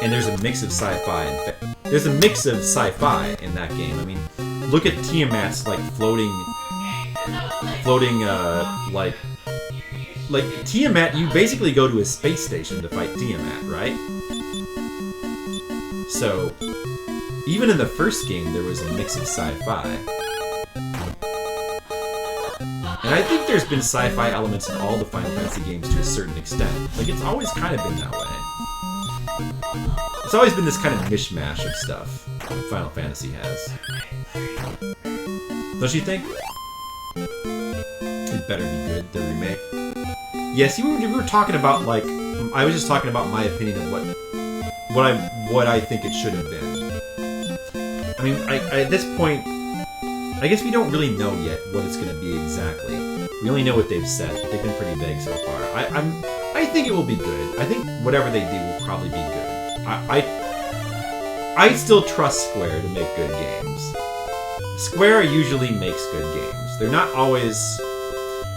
and there's a mix of sci-fi and there's a mix of sci-fi in that game. I mean, look at Tiamat's, like, floating, like, Tiamat, you basically go to a space station to fight Tiamat, right? So, even in the first game, there was a mix of sci-fi. And I think there's been sci-fi elements in all the Final Fantasy games to a certain extent. Like, it's always kind of been that way. It's always been this kind of mishmash of stuff Final Fantasy has. Don't you think? It better be good, the remake. Yes, we were talking about, like, I was just talking about my opinion of what I think it should have been. I mean, at this point, I guess we don't really know yet what it's going to be exactly. We only know what they've said, but they've been pretty vague so far. I think it will be good. I think whatever they do will probably be good. I still trust Square to make good games. Square usually makes good games. They're not always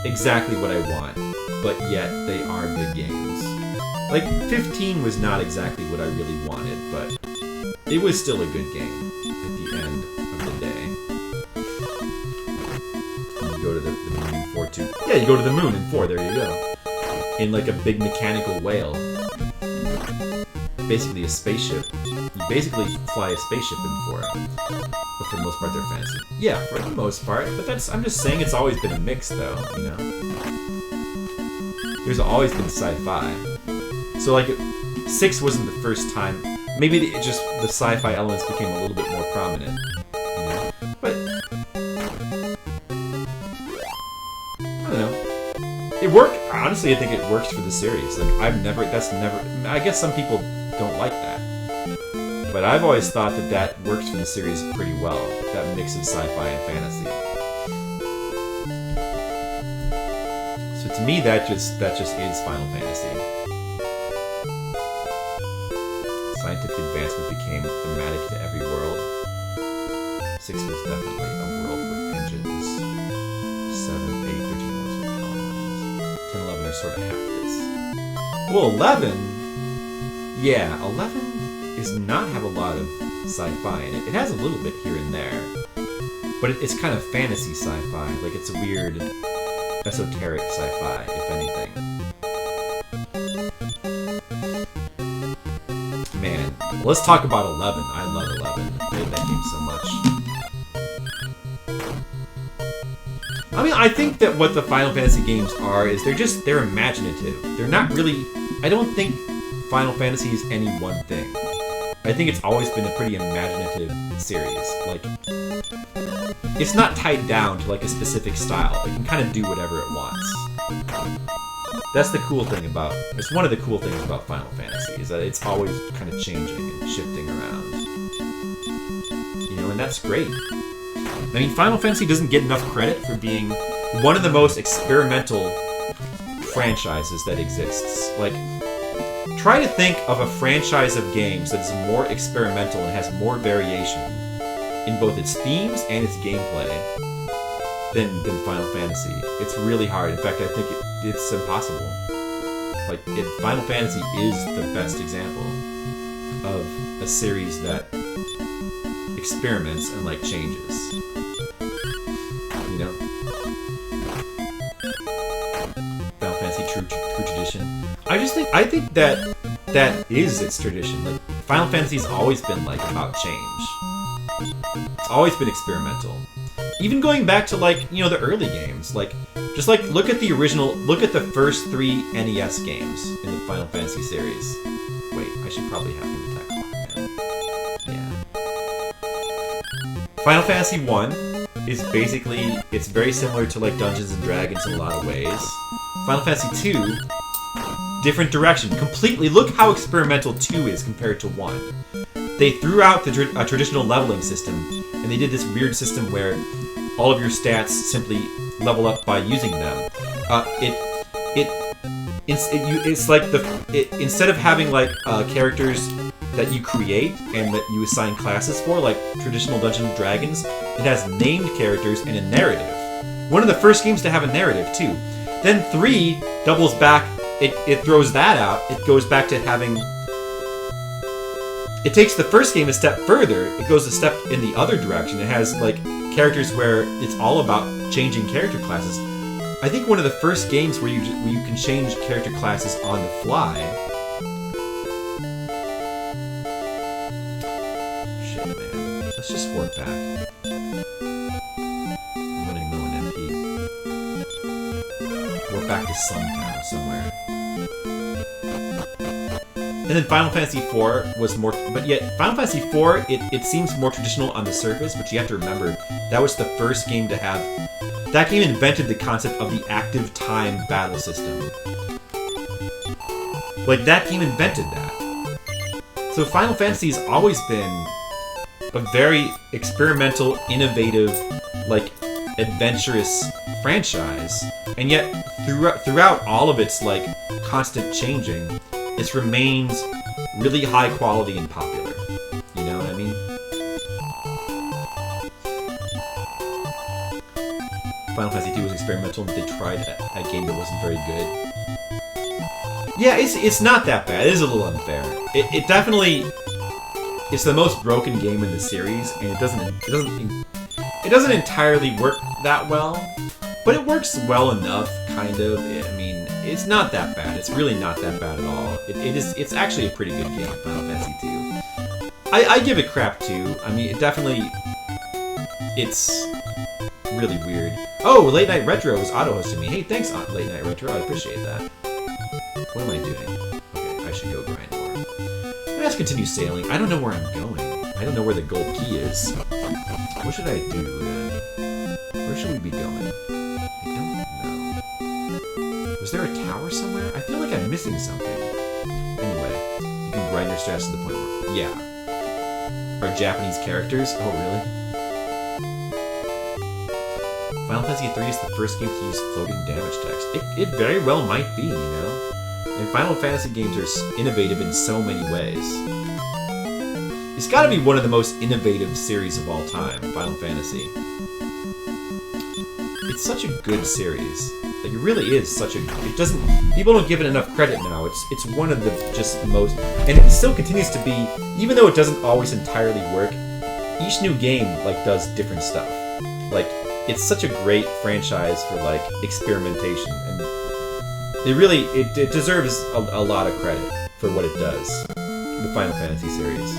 exactly what I want, but yet they are good games. Like, 15 was not exactly what I really wanted, but it was still a good game at the end of the day. You go to the moon in 4 too. Yeah, you go to the moon in 4, there you go. In like a big mechanical whale. Basically a spaceship. You basically fly a spaceship in 4. But for the most part, they're fantasy. Yeah, for the most part. But I'm just saying it's always been a mix, though, you know? There's always been sci-fi. So, like, 6 wasn't the first time. Maybe it just the sci-fi elements became a little bit more prominent, you know? But I don't know. It worked. Honestly, I think it works for the series. Like, I guess some people don't like that. But I've always thought that works for the series pretty well. That mix of sci-fi and fantasy. So to me, that just is Final Fantasy. Scientific advancement became thematic to every world. 6 was definitely a world with engines. 7, 8, 13 worlds with colonies. 10, 11 are sort of half this. Well, 11... Yeah, 11 does not have a lot of sci-fi in it. It has a little bit here and there. But it's kind of fantasy sci-fi. Like, it's a weird, esoteric sci-fi, if anything. Man, let's talk about 11. I love 11. I played that game so much. I mean, I think that what the Final Fantasy games are is they're imaginative. They're not really... I don't think Final Fantasy is any one thing. I think it's always been a pretty imaginative series. Like, it's not tied down to, like, a specific style. It can kind of do whatever it wants. That's the cool thing about... It's one of the cool things about Final Fantasy, is that it's always kind of changing and shifting around. You know, and that's great. I mean, Final Fantasy doesn't get enough credit for being one of the most experimental franchises that exists. Like, try to think of a franchise of games that is more experimental and has more variation in both its themes and its gameplay than Final Fantasy. It's really hard. In fact, I think it's impossible. Like, Final Fantasy is the best example of a series that experiments and, like, changes. You know? Final Fantasy true tradition. I think that is its tradition. Like, Final Fantasy's always been, like, about change. It's always been experimental. Even going back to, like, you know, the early games. Like, just, like, look at the first 3 NES games in the Final Fantasy series. Wait, I should probably have him attack Clock, man. Yeah. Final Fantasy 1 is basically, it's very similar to like Dungeons and Dragons in a lot of ways. Final Fantasy 2, different direction. Completely, look how experimental 2 is compared to 1. They threw out the traditional leveling system, and they did this weird system where all of your stats simply level up by using them. It's like instead of having like characters that you create and that you assign classes for, like traditional Dungeons and Dragons, it has named characters and a narrative. One of the first games to have a narrative too. Then 3 doubles back. It throws that out. It goes back to having. It takes the first game a step further. It goes a step in the other direction. It has like characters where it's all about changing character classes. I think one of the first games where you can change character classes on the fly. Shit, man. Let's just work back. I'm running low on MP. We're back to Suntown somewhere. And then Final Fantasy IV was more, but yet Final Fantasy IV, it seems more traditional on the surface, but you have to remember that was the first game to have. That game invented the concept of the active time battle system. Like, that game invented that. So Final Fantasy's always been a very experimental, innovative, like, adventurous franchise. And yet, throughout all of its, like, constant changing, it remains really high quality and popular. You know what I mean? Final Fantasy II was experimental, and they tried a game that wasn't very good. Yeah, it's not that bad. It is a little unfair. It definitely, it's the most broken game in the series, and it doesn't entirely work that well, but it works well enough, kind of. I mean, it's not that bad. It's really not that bad at all. It's actually a pretty good game, Final Fantasy II. I give it crap too. I mean, it definitely, it's really weird. Oh, Late Night Retro is auto-hosting me. Hey, thanks, Late Night Retro. I appreciate that. What am I doing? Okay, I should go grind more. Let's continue sailing. I don't know where I'm going. I don't know where the gold key is. What should I do then? Where should we be going? I don't know. Was there a tower somewhere? I feel like I'm missing something. Anyway, you can grind your stats to the point where... Yeah. Are Japanese characters? Oh, really? Final Fantasy III is the first game to use floating damage text. It very well might be, you know? And Final Fantasy games are innovative in so many ways. It's gotta be one of the most innovative series of all time, Final Fantasy. It's such a good series. Like, it really is such a... It doesn't... People don't give it enough credit now. It's one of the just most... And it still continues to be... Even though it doesn't always entirely work, each new game, like, does different stuff. Like, it's such a great franchise for, like, experimentation, and it really, it deserves a lot of credit for what it does, the Final Fantasy series.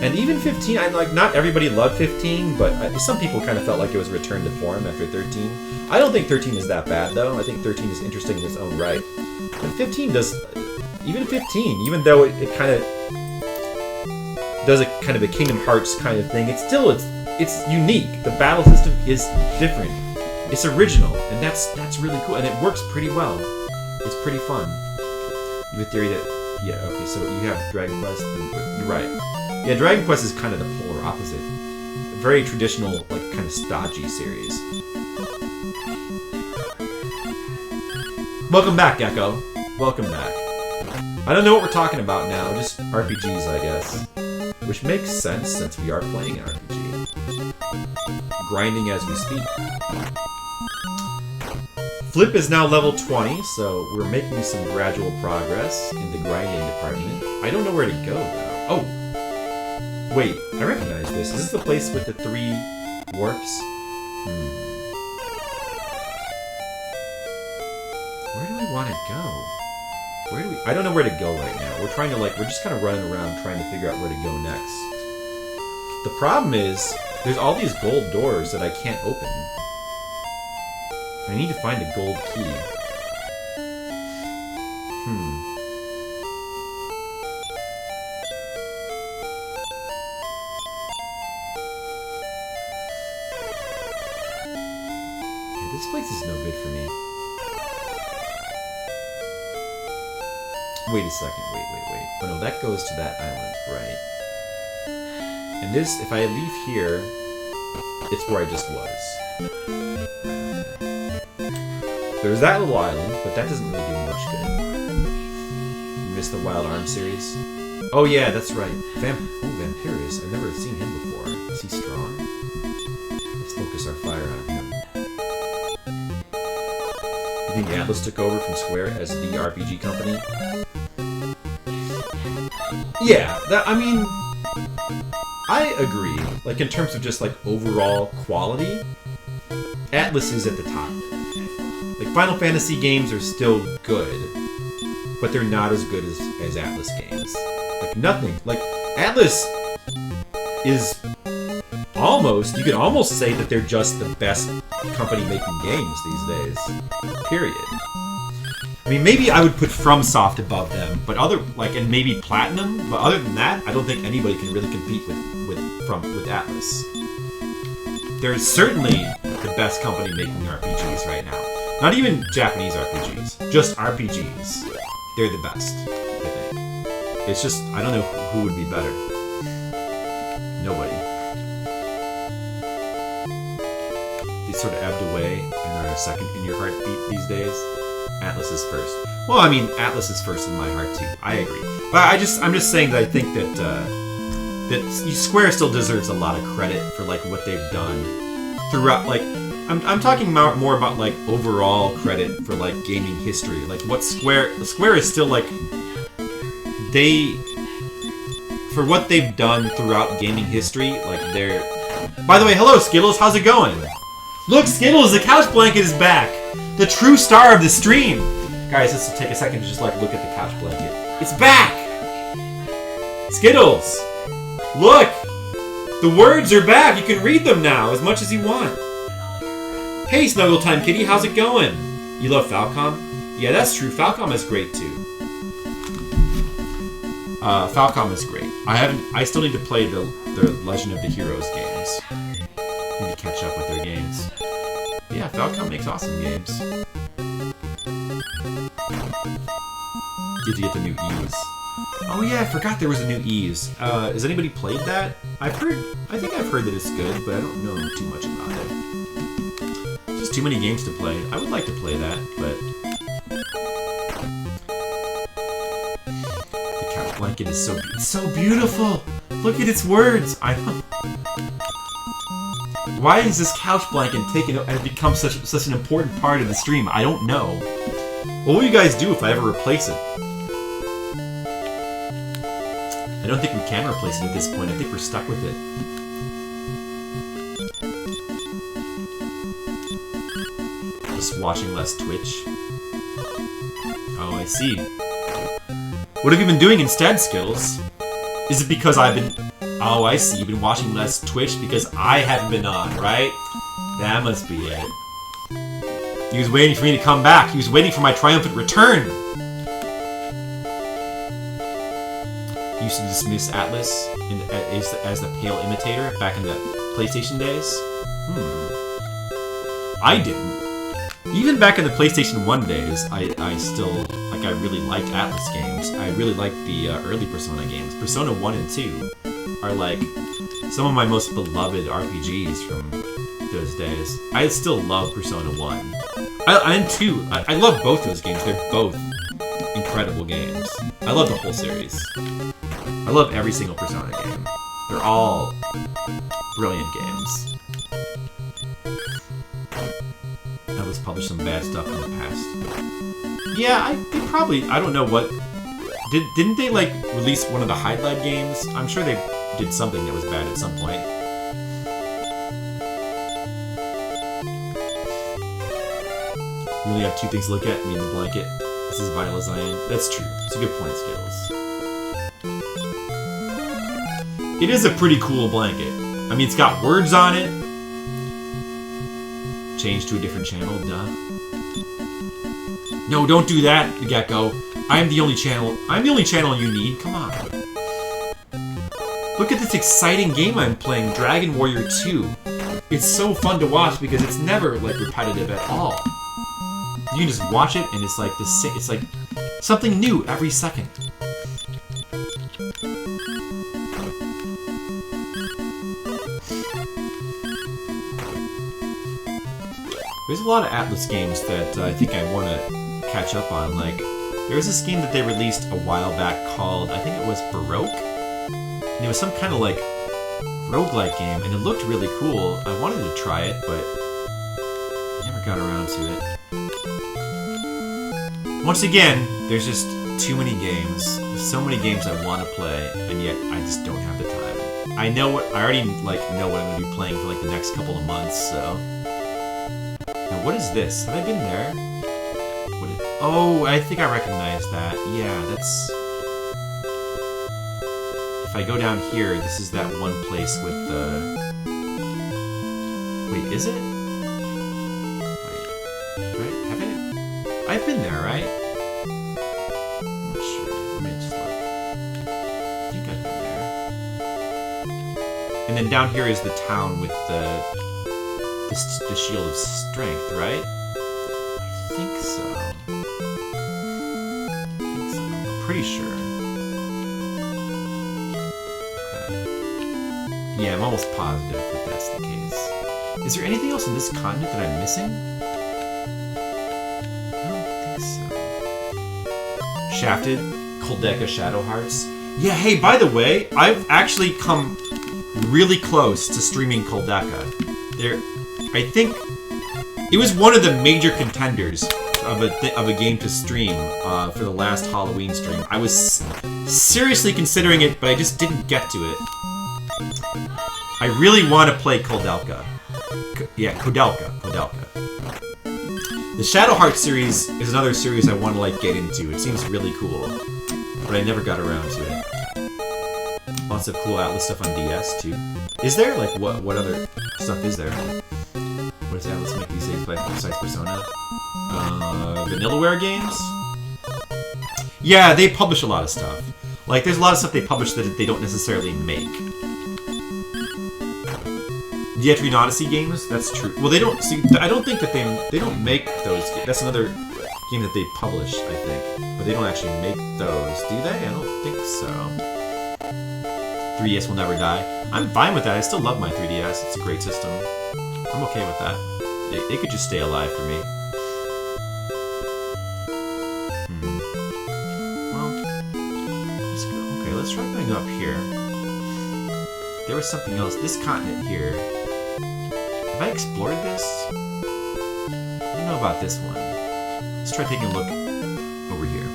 And even 15, like, not everybody loved 15, but some people kind of felt like it was a return to form after 13. I don't think 13 is that bad, though. I think 13 is interesting in its own right. But 15 does, even 15, even though it kind of does a kind of a Kingdom Hearts kind of thing, it's unique. The battle system is different. It's original, and that's really cool, and it works pretty well. It's pretty fun. You have a theory that, yeah, okay, so you have Dragon Quest, and you're right. Yeah, Dragon Quest is kind of the polar opposite. A very traditional, like, kind of stodgy series. Welcome back, Gecko. Welcome back. I don't know what we're talking about now, just RPGs, I guess. Which makes sense, since we are playing an RPG. Grinding as we speak. Flip is now level 20, so we're making some gradual progress in the grinding department. I don't know where to go, though. Oh! Wait, I recognize this. Is this the place with the 3 warps? Where do we want to go? Where do we... I don't know where to go right now. We're trying to, like, we're just kind of running around trying to figure out where to go next. The problem is, there's all these gold doors that I can't open. I need to find a gold key. This place is no good for me. Wait a second. Wait. Oh no, that goes to that island, right? And this, if I leave here, it's where I just was. There's that little island, but that doesn't really do much good. You missed the Wild Arms series? Oh yeah, that's right. Vampirus. I've never seen him before. Is he strong? Let's focus our fire on him. You think Atlas took over from Square as the RPG company? Yeah, I mean, I agree. Like, in terms of just, like, overall quality, Atlas is at the top. Like, Final Fantasy games are still good, but they're not as good as Atlas games. Like, nothing. Like, Atlas is almost, you could almost say that they're just the best company making games these days. Period. I mean, maybe I would put FromSoft above them, but and maybe Platinum, but other than that, I don't think anybody can really compete with Atlas. They're certainly the best company making RPGs right now. Not even Japanese RPGs, just RPGs. They're the best, I think. It's just, I don't know who would be better. Nobody. They sort of ebbed away and are second in your heartbeat these days. Atlas is first. Well, I mean, Atlas is first in my heart too. I agree. But I'm just saying that I think that Square still deserves a lot of credit for like what they've done throughout. Like, I'm talking more about like overall credit for like gaming history. Like what Square is still like for what they've done throughout gaming history. Like they're. By the way, hello Skittles, how's it going? Look, Skittles, the couch blanket is back. The true star of the stream! Guys, let's take a second to just like look at the couch blanket. It's back! Skittles! Look! The words are back! You can read them now as much as you want. Hey, Snuggle Time Kitty, how's it going? You love Falcom? Yeah, that's true. Falcom is great too. Falcom is great. I still need to play the Legend of the Heroes games. Need to catch up with their games. Yeah, Falcom makes awesome games. Did you get the new Ease? Oh yeah, I forgot there was a new Ease. Has anybody played that? I think I've heard that it's good, but I don't know too much about it. Just too many games to play. I would like to play that, but... The couch blanket is so beautiful! Look at its words! I know. Why is this couch blanket taken and become such an important part of the stream? I don't know. What will you guys do if I ever replace it? I don't think we can replace it at this point. I think we're stuck with it. Just watching less Twitch. Oh, I see. What have you been doing instead, Skittles? Is it because I've been... Oh, I see. You've been watching less Twitch because I haven't been on, right? That must be it. He was waiting for me to come back. He was waiting for my triumphant return. He used to dismiss Atlas as the pale imitator back in the PlayStation days. I didn't. Even back in the PlayStation 1 days, I still, like, I really liked Atlas games. I really liked the early Persona games. Persona 1 and 2 are, like, some of my most beloved RPGs from those days. I still love Persona 1. And 2. I love both those games. They're both incredible games. I love the whole series. I love every single Persona game. They're all brilliant games. Atlas published some bad stuff in the past. Yeah, they probably... I don't know what... Didn't they, like, release one of the Highlight games? I'm sure they did something that was bad at some point. You only have two things to look at, me and the blanket. This is vital as I am. That's true. It's a good point, Skittles. It is a pretty cool blanket. I mean, it's got words on it. Change to a different channel, duh. No, don't do that, Gecko. I'm the only channel you need. Come on. Look at this exciting game I'm playing, Dragon Warrior 2. it's so fun to watch because it's never like repetitive at all. You can just watch it and it's like it's like something new every second. There's a lot of Atlas games that I think I want to catch up on. Like, there was this game that they released a while back called, I think it was Baroque? And it was some kind of, like, roguelike game, and it looked really cool. I wanted to try it, but I never got around to it. Once again, there's just too many games. There's so many games I want to play, and yet I just don't have the time. I already, like, know what I'm going to be playing for, like, the next couple of months, so... Now, what is this? Have I been there? Oh, I think I recognize that. Yeah, that's... If I go down here, this is that one place with the... Wait, is it? Wait, right? Have I... I've been there, right? I'm not sure. Let me just look. I think I've been there. And then down here is the town with the Shield of Strength, right? I think so. I'm pretty sure. Okay. Yeah, I'm almost positive that that's the case. Is there anything else in this continent that I'm missing? I don't think so. Shafted, Coldeka Shadow Hearts. Yeah, hey, by the way, I've actually come really close to streaming Coldeka. I think it was one of the major contenders of a game to stream for the last Halloween stream. I was seriously considering it, but I just didn't get to it. I really want to play Codelka. Codelka. The Shadow Heart series is another series I want to like get into. It seems really cool, but I never got around to it. Lots of cool Atlas stuff on DS too. Is there? Like what other stuff is there? What is Atlas make these days? Play Precise Persona? Vanillaware games? Yeah, they publish a lot of stuff. Like, there's a lot of stuff they publish that they don't necessarily make. The Etrian Odyssey games? That's true. Well, they don't... See, I don't think that they don't make those... That's another game that they publish, I think. But they don't actually make those, do they? I don't think so. 3DS will never die. I'm fine with that. I still love my 3DS. It's a great system. I'm okay with that. It could just stay alive for me. Well, let's go. Okay, let's try going up here. There was something else. This continent here. Have I explored this? I don't know about this one. Let's try taking a look over here.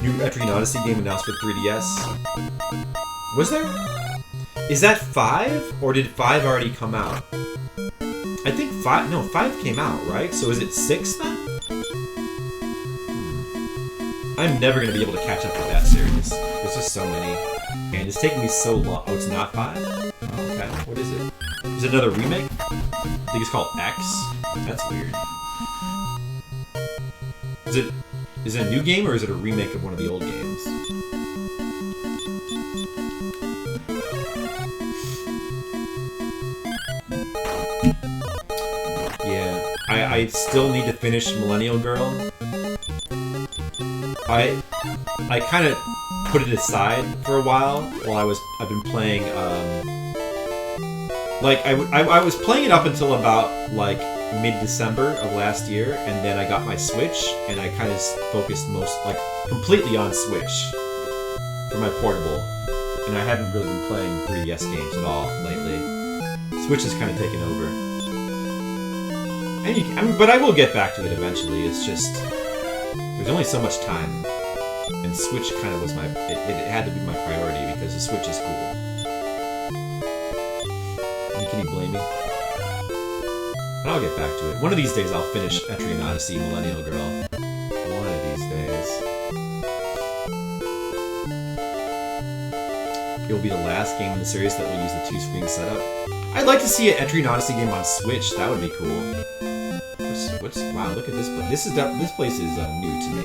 New Etrian Odyssey game announced for 3DS. Was there? Is that 5? Or did 5 already come out? I think 5... No, 5 came out, right? So is it 6 then? I'm never going to be able to catch up with that series. There's just so many. And it's taking me so long. Oh, it's not 5? Oh, okay. What is it? Is it another remake? I think it's called X. That's weird. Is it a new game, or is it a remake of one of the old games? Yeah, I still need to finish Millennial Girl. I kind of put it aside for a while I've been playing, like, I was playing it up until about, like, mid-December of last year, and then I got my Switch, and I kind of focused completely on Switch for my portable, and I haven't really been playing 3DS games at all lately. Switch has kind of taken over. And but I will get back to it eventually. It's just there's only so much time, and Switch kind of was it had to be my priority because the Switch is cool. Can you blame me? But I'll get back to it. One of these days I'll finish Etrian Odyssey Millennial Girl. One of these days. It will be the last game in the series that will use the 2-screen setup. I'd like to see an Entry and Odyssey game on Switch. That would be cool. Wow, look at this place. This place is new to me.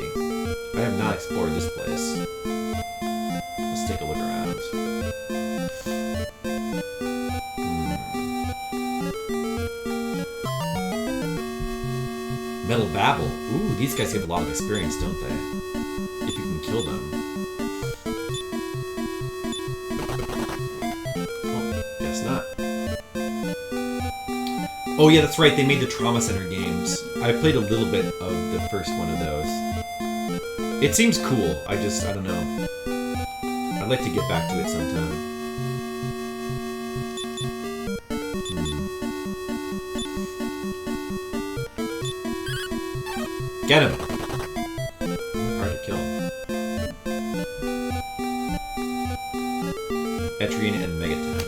I have not explored this place. Let's take a look around. Metal Babel. Ooh, these guys have a lot of experience, don't they? If you can kill them. Oh, guess not. Oh yeah, that's right, they made the Trauma Center games. I played a little bit of the first one of those. It seems cool, I don't know. I'd like to get back to it sometime. Get him! Hard to kill. Etrian and Megaton.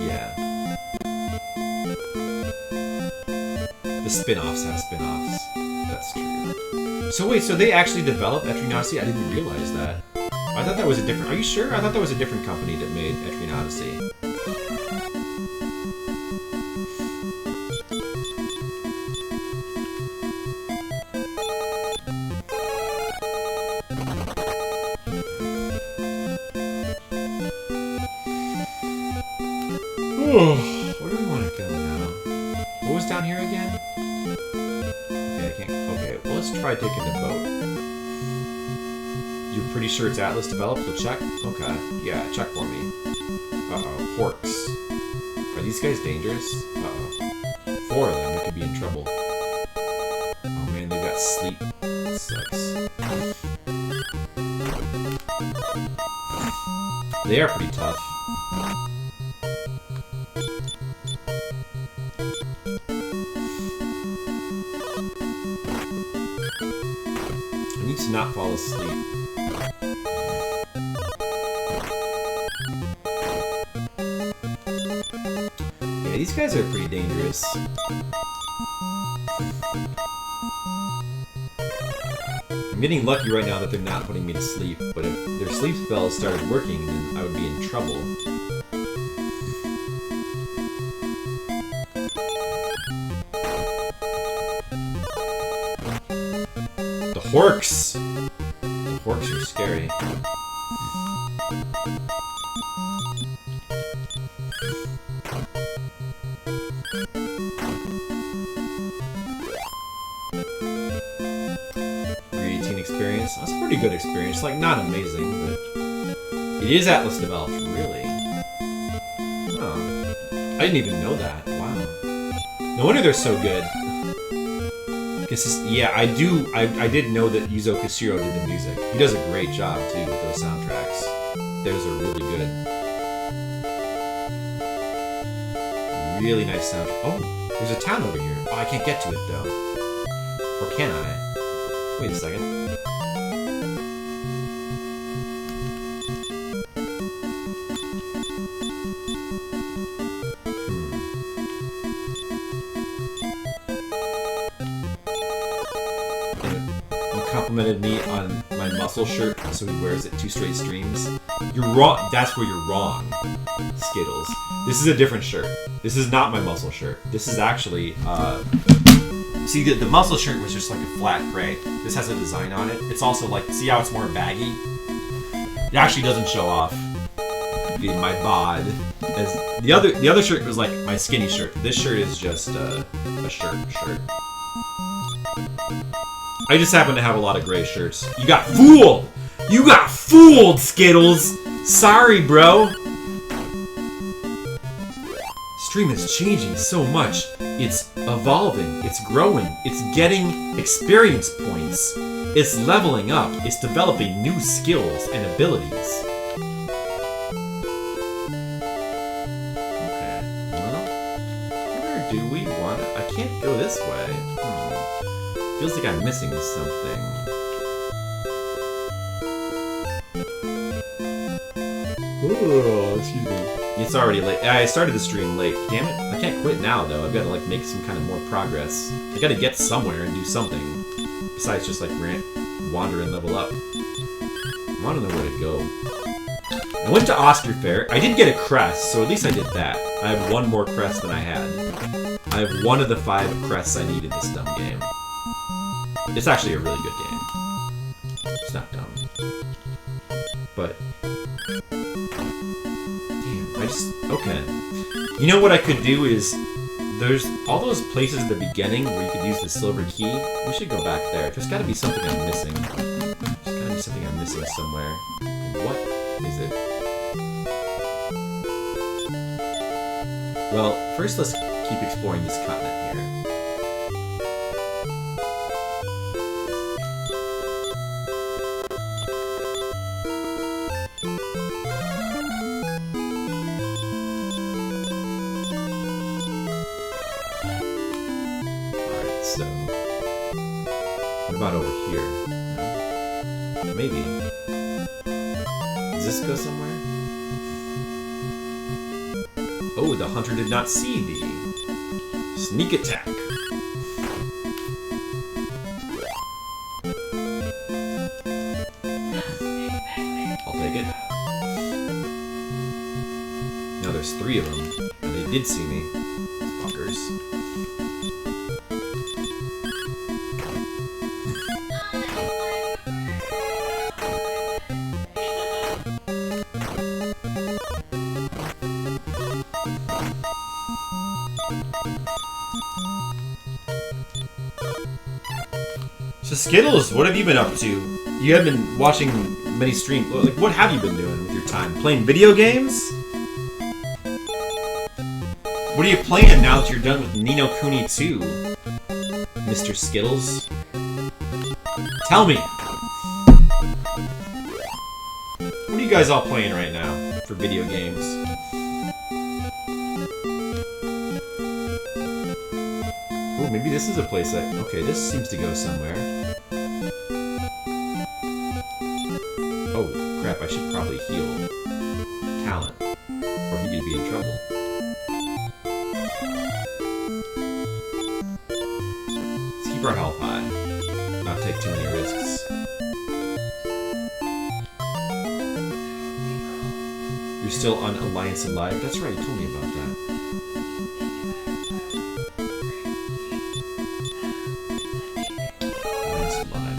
Yeah. The spin-offs have spin-offs. That's true. So wait, so they actually developed Etrian Odyssey? I didn't realize that. I thought that was a different... Are you sure? I thought that was a different company that made Etrian Odyssey. Where do we want to go now? What was down here again? Okay, I can't... Okay, well, let's try taking the boat. You're pretty sure it's Atlas developed? So check? Okay. Yeah, check for me. Uh-oh. Horks. Are these guys dangerous? Uh-oh. 4 of them, we could be in trouble. Oh man, they've got sleep. That sucks. They are pretty tough. I need to not fall asleep. Yeah, these guys are pretty dangerous. I'm getting lucky right now that they're not putting me to sleep, but if their sleep spells started working, then I would be in trouble. The Horks! The Horks are scary. Experience. That's a pretty good experience. Like, not amazing, but it is Atlas developed, really. Oh. I didn't even know that. Wow. No wonder they're so good. Yeah, I did know that Yuzo Koshiro did the music. He does a great job, too, with those soundtracks. Those are really good. Really nice sound. Oh, there's a town over here. Oh, I can't get to it, though. Or can I? Wait a second. Complimented me on my muscle shirt, so he wears it 2 straight streams. You're wrong. That's where you're wrong, Skittles. This is a different shirt. This is not my muscle shirt. This is actually, see, the muscle shirt was just like a flat gray. This has a design on it. It's also like, see how it's more baggy? It actually doesn't show off my bod. As the other shirt was like my skinny shirt. This shirt is just a shirt. I just happen to have a lot of gray shirts. You got fooled! You got fooled, Skittles! Sorry, bro! Stream is changing so much. It's evolving, it's growing, it's getting experience points, it's leveling up, it's developing new skills and abilities. Okay, well, where do we want to... I can't go this way. Feels like I'm missing something. Oh, excuse me. It's already late. I started the stream late. Damn it. I can't quit now, though. I've got to, like, make some kind of more progress. I got to get somewhere and do something. Besides just, like, wander and level up. I want to know where to go. I went to Oscar Fair. I did get a crest, so at least I did that. I have one more crest than I had. I have one of the 5 crests I need in this dumb game. It's actually a really good game. It's not dumb. But... damn, okay. You know what I could do is... there's all those places at the beginning where you could use the silver key. We should go back there. There's gotta be something I'm missing. There's gotta be something I'm missing somewhere. What is it? Well, first let's keep exploring this continent here. Alright, so... what about over here? No? Maybe. Does this go somewhere? Oh, the hunter did not see thee. Sneak attack. I'll take it. Now there's 3 of them, and they did see me. Fuckers. So Skittles, what have you been up to? You have been watching many streams. Like, what have you been doing with your time? Playing video games? What are you playing now that you're done with Ni no Kuni 2? Mr. Skittles? Tell me! What are you guys all playing right now for video games? Oh, maybe this is a place that... okay, this seems to go somewhere. Oh, crap, I should probably heal Talent, or he could be in trouble. Let's keep our health high. Not take too many risks. You're still on Alliance Alive? That's right, you told me about that.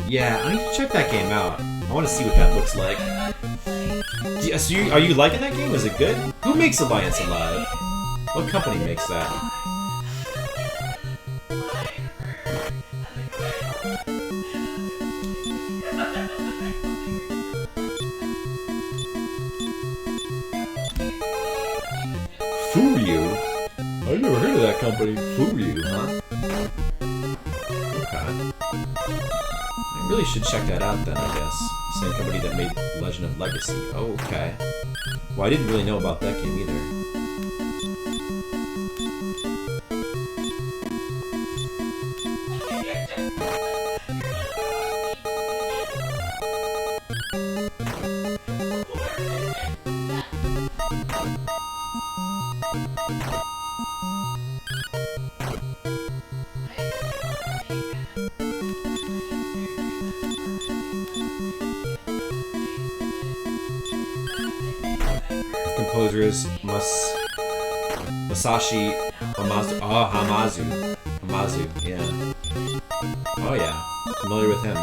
Yeah, I need to check that game out. I want to see what that looks like. So are you liking that game? Is it good? Who makes Alliance Alive? What company makes that? Furyu? I've never heard of that company. Furyu, huh? Okay. I really should check that out then, I guess. Same company that made Legend of Legacy. Oh, okay. Well, I didn't really know about that game either. Composer is Masashi Hamazu. Oh, Hamazu, yeah. Oh yeah, familiar with him.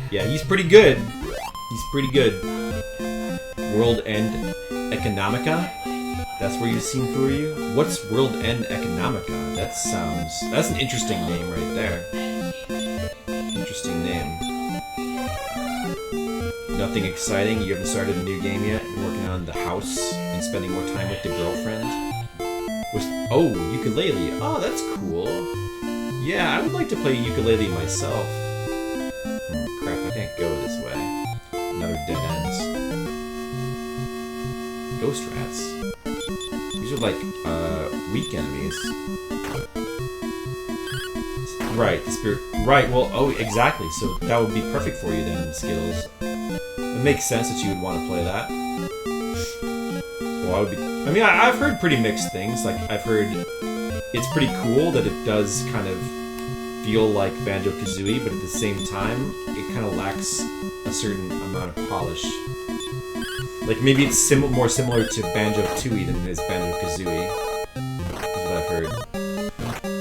Yeah, he's pretty good. He's pretty good. World End Economica? That's where you've seen Furyu? What's World End Economica? That's an interesting name right there. Interesting name. Nothing exciting? You haven't started a new game yet? You're working on the house and spending more time with the girlfriend? Oh, ukulele. Oh, that's cool. Yeah, I would like to play ukulele myself. Crap, I can't go this way. Another dead ends. Ghost rats. These are like, weak enemies. Right, the spirit... Right, well, oh, exactly. So that would be perfect for you then, Skittles. It makes sense that you would want to play that. Well, I would be... I mean, I've heard pretty mixed things. Like, I've heard it's pretty cool that it does kind of feel like Banjo-Kazooie, but at the same time, it kind of lacks a certain amount of polish. Like, maybe it's more similar to Banjo-Tooie than it is Banjo-Kazooie. Is what I've heard.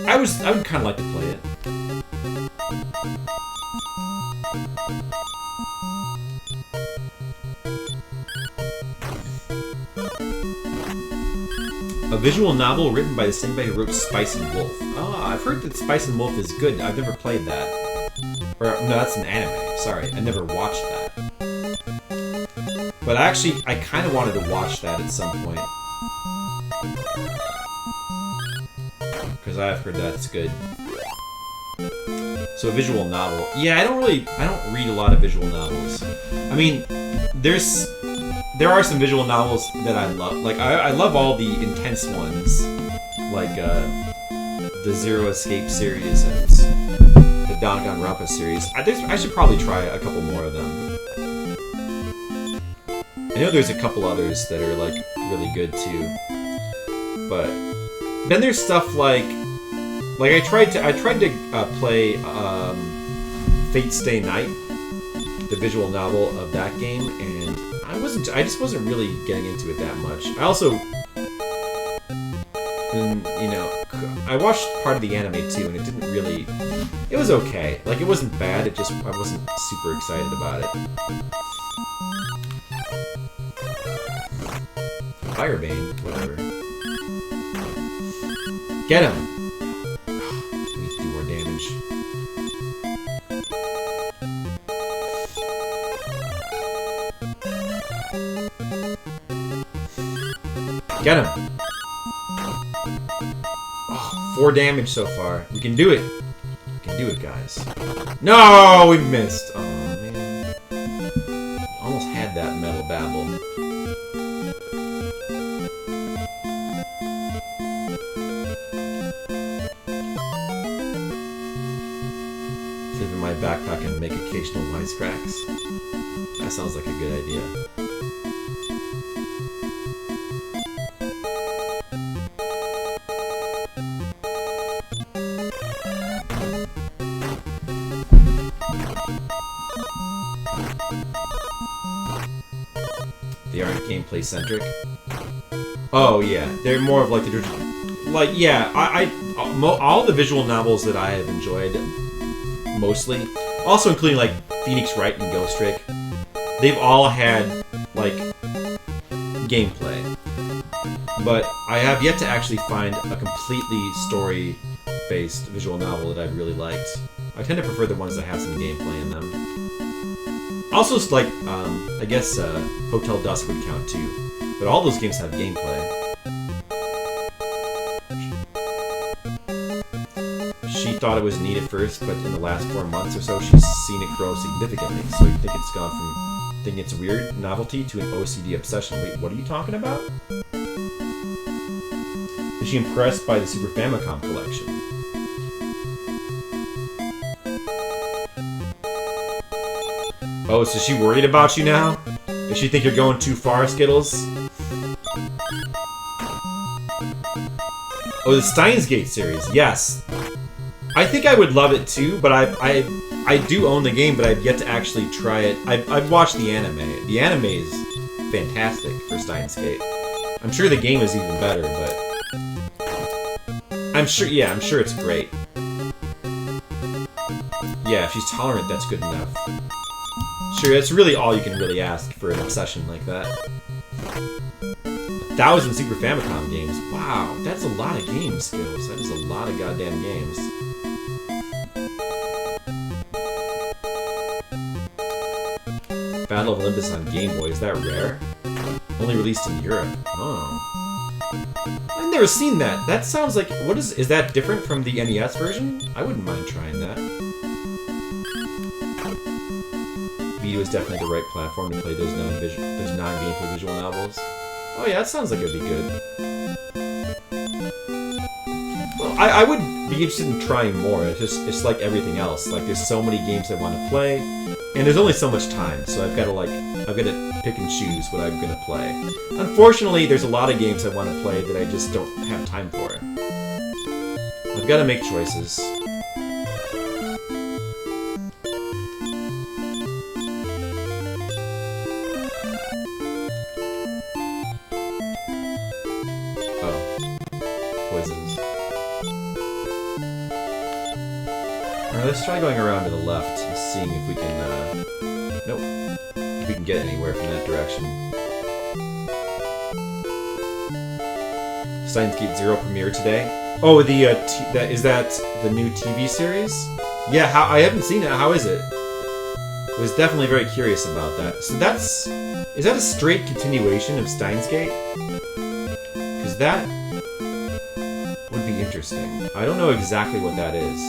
I would kind of like to play it. A visual novel written by the same guy who wrote Spice and Wolf. Oh, I've heard that Spice and Wolf is good. I've never played that. Or, no, that's an anime. Sorry, I never watched that. But actually, I kind of wanted to watch that at some point. Because I've heard that's good. So a visual novel. Yeah, I don't read a lot of visual novels. I mean, there are some visual novels that I love. Like, I love all the intense ones. Like, the Zero Escape series and the Danganronpa series. I should probably try a couple more of them. I know there's a couple others that are, like, really good, too. But then there's stuff like I tried to play Fate Stay Night, the visual novel of that game, and I just wasn't really getting into it that much. I also, you know, I watched part of the anime too, and it didn't really. It was okay. Like, it wasn't bad. I wasn't super excited about it. Firebane, whatever. Get him! Need to do more damage. Get him! Oh, 4 damage so far. We can do it. We can do it, guys. No, we missed. Oh, man. Almost had that metal babble. Live in my backpack and make occasional wisecracks. That sounds like a good idea. They aren't gameplay centric. Oh yeah, they're more of like the yeah. All the visual novels that I have enjoyed, mostly, also including like Phoenix Wright and Ghost Trick, they've all had like gameplay. But I have yet to actually find a completely story-based visual novel that I've really liked. I tend to prefer the ones that have some gameplay in them. Also, like, I guess Hotel Dusk would count too. But all those games have gameplay. She thought it was neat at first, but in the last 4 months or so, she's seen it grow significantly. So you think it's gone from thinking it's a weird novelty to an OCD obsession. Wait, what are you talking about? Is she impressed by the Super Famicom collection? Oh, so she worried about you now? Does she think you're going too far, Skittles? Oh, the Steins Gate series, yes. I think I would love it too, but I do own the game, but I've yet to actually try it. I've watched the anime. The anime is fantastic for Steins Gate. I'm sure the game is even better, but I'm sure it's great. Yeah, if she's tolerant, that's good enough. Sure, that's really all you can really ask for an obsession like that. 1,000 Super Famicom games. Wow, that's a lot of games, Skills. That is a lot of goddamn games. Battle of Olympus on Game Boy, is that rare? Only released in Europe. Oh. I've never seen that. That sounds like... Is that different from the NES version? I wouldn't mind trying that. Vita is definitely the right platform to play those non-gameplay visual novels. Oh yeah, that sounds like it'd be good. Well, I would be interested in trying more. It's like everything else. Like, there's so many games I want to play, and there's only so much time, so I've got to pick and choose what I'm gonna play. Unfortunately, there's a lot of games I want to play that I just don't have time for. I've got to make choices. let's try going around to the left and seeing if we can, nope. If we can get anywhere from that direction. Steins Gate Zero premiere today. Oh, is that the new TV series? Yeah, I haven't seen it. How is it? I was definitely very curious about that. So is that a straight continuation of Steins Gate? Because that would be interesting. I don't know exactly what that is.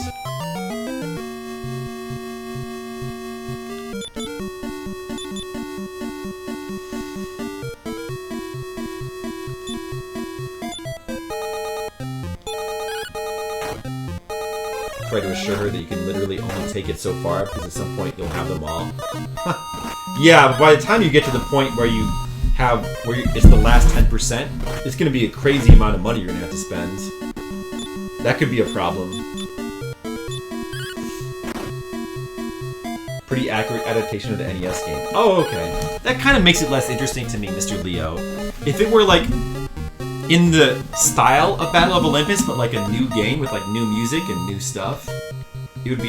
Try to assure her that you can literally only take it so far because at some point you'll have them all. Yeah, but by the time you get to the point where it's the last 10%, it's going to be a crazy amount of money you're going to have to spend. That could be a problem. Pretty accurate adaptation of the NES game. Oh, okay. That kind of makes it less interesting to me, Mr. Leo. If it were like in the style of Battle of Olympus, but like a new game with like new music and new stuff, it would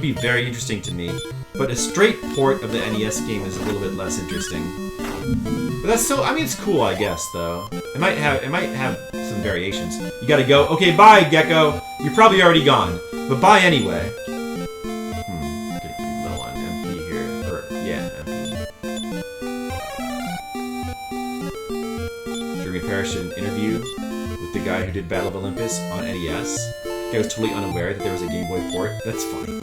be very interesting to me. But a straight port of the NES game is a little bit less interesting. But that's still, I mean, it's cool, I guess, though. It might have some variations. You gotta go, okay, bye, Gecko. You're probably already gone, but bye anyway. Getting pretty low on MP here. Or, yeah, MP. Jeremy Parrish did an interview with the guy who did Battle of Olympus on NES. I was totally unaware that there was a Game Boy port. That's funny.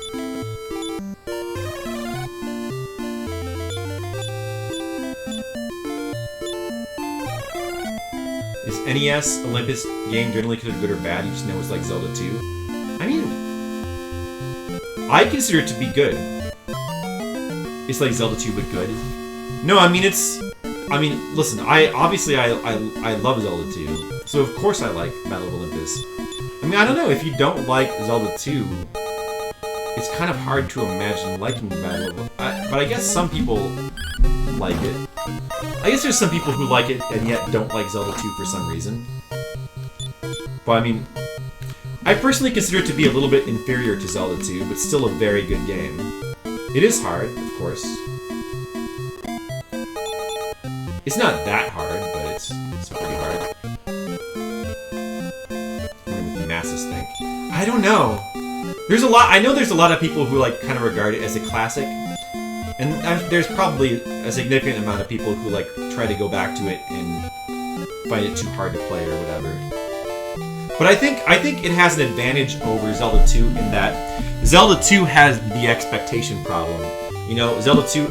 Is NES Olympus game generally considered good or bad? You just know it's like Zelda 2. I mean, I consider it to be good. It's like Zelda 2 but good. No, I mean listen, I love Zelda 2, so of course I like Battle of Olympus. I mean, I don't know, if you don't like Zelda 2, it's kind of hard to imagine liking Battle of Olympus. But I guess some people like it. I guess there's some people who like it and yet don't like Zelda 2 for some reason. But I mean, I personally consider it to be a little bit inferior to Zelda 2, but still a very good game. It is hard, of course. It's not that hard, but it's pretty hard. What do the masses think? I don't know. I know there's a lot of people who like kind of regard it as a classic. And there's probably a significant amount of people who like try to go back to it and find it too hard to play or whatever. But I think it has an advantage over Zelda 2 in that Zelda 2 has the expectation problem. You know, Zelda 2,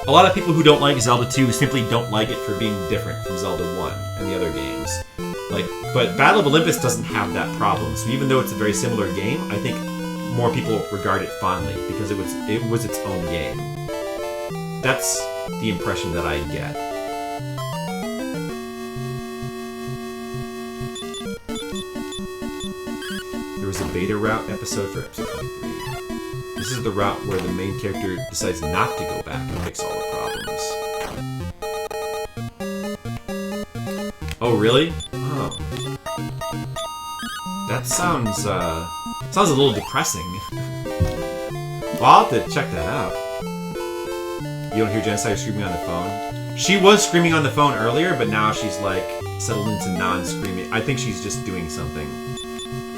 a lot of people who don't like Zelda 2 simply don't like it for being different from Zelda 1 and the other games. But Battle of Olympus doesn't have that problem. So even though it's a very similar game, I think more people regard it fondly because it was its own game. That's the impression that I get. There was a beta route episode for episode 23. This is the route where the main character decides not to go back and fix all the problems. Oh, really? Oh. That sounds a little depressing. Well, I'll have to check that out. You don't hear Genocide screaming on the phone? She was screaming on the phone earlier, but now she's like settled into non-screaming. I think she's just doing something.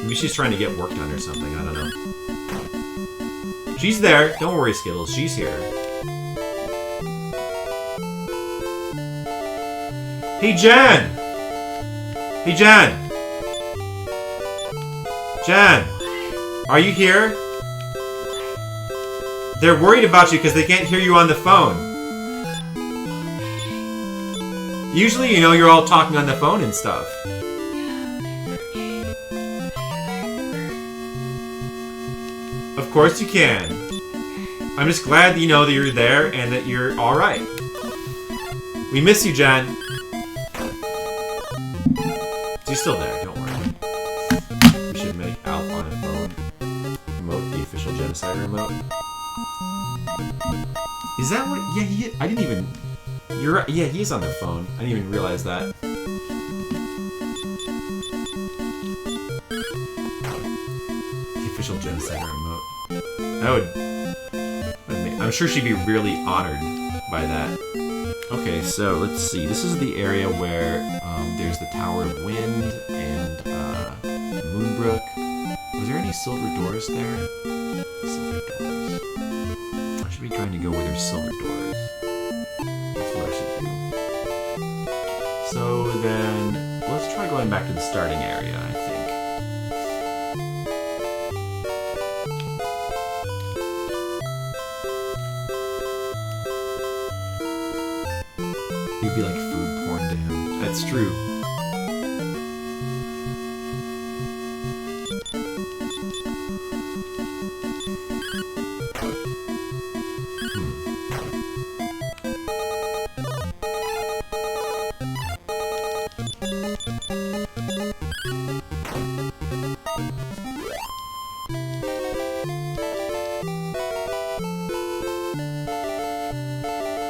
Maybe she's trying to get work done or something, I don't know. She's there. Don't worry, Skittles. She's here. Hey, Jen! Hey, Jen! Jen! Are you here? They're worried about you because they can't hear you on the phone. Usually, you know, you're all talking on the phone and stuff. Of course you can. I'm just glad that you know that you're there and that you're alright. We miss you, Jen. She's still there, don't worry. We should make Alf on a phone remote the official Genocide remote. Is that what? Yeah, I didn't even... You're right. Yeah, he's on the phone. I didn't even realize that. The official Genocide remote. I'm sure she'd be really honored by that. Okay, so let's see. This is the area where there's the Tower of Wind and Moonbrook. Was there any silver doors there? Silver doors. I should be trying to go where there's silver doors. That's what I should do. So then, let's try going back to the starting area, I think. It'd be like food porn to him. That's true.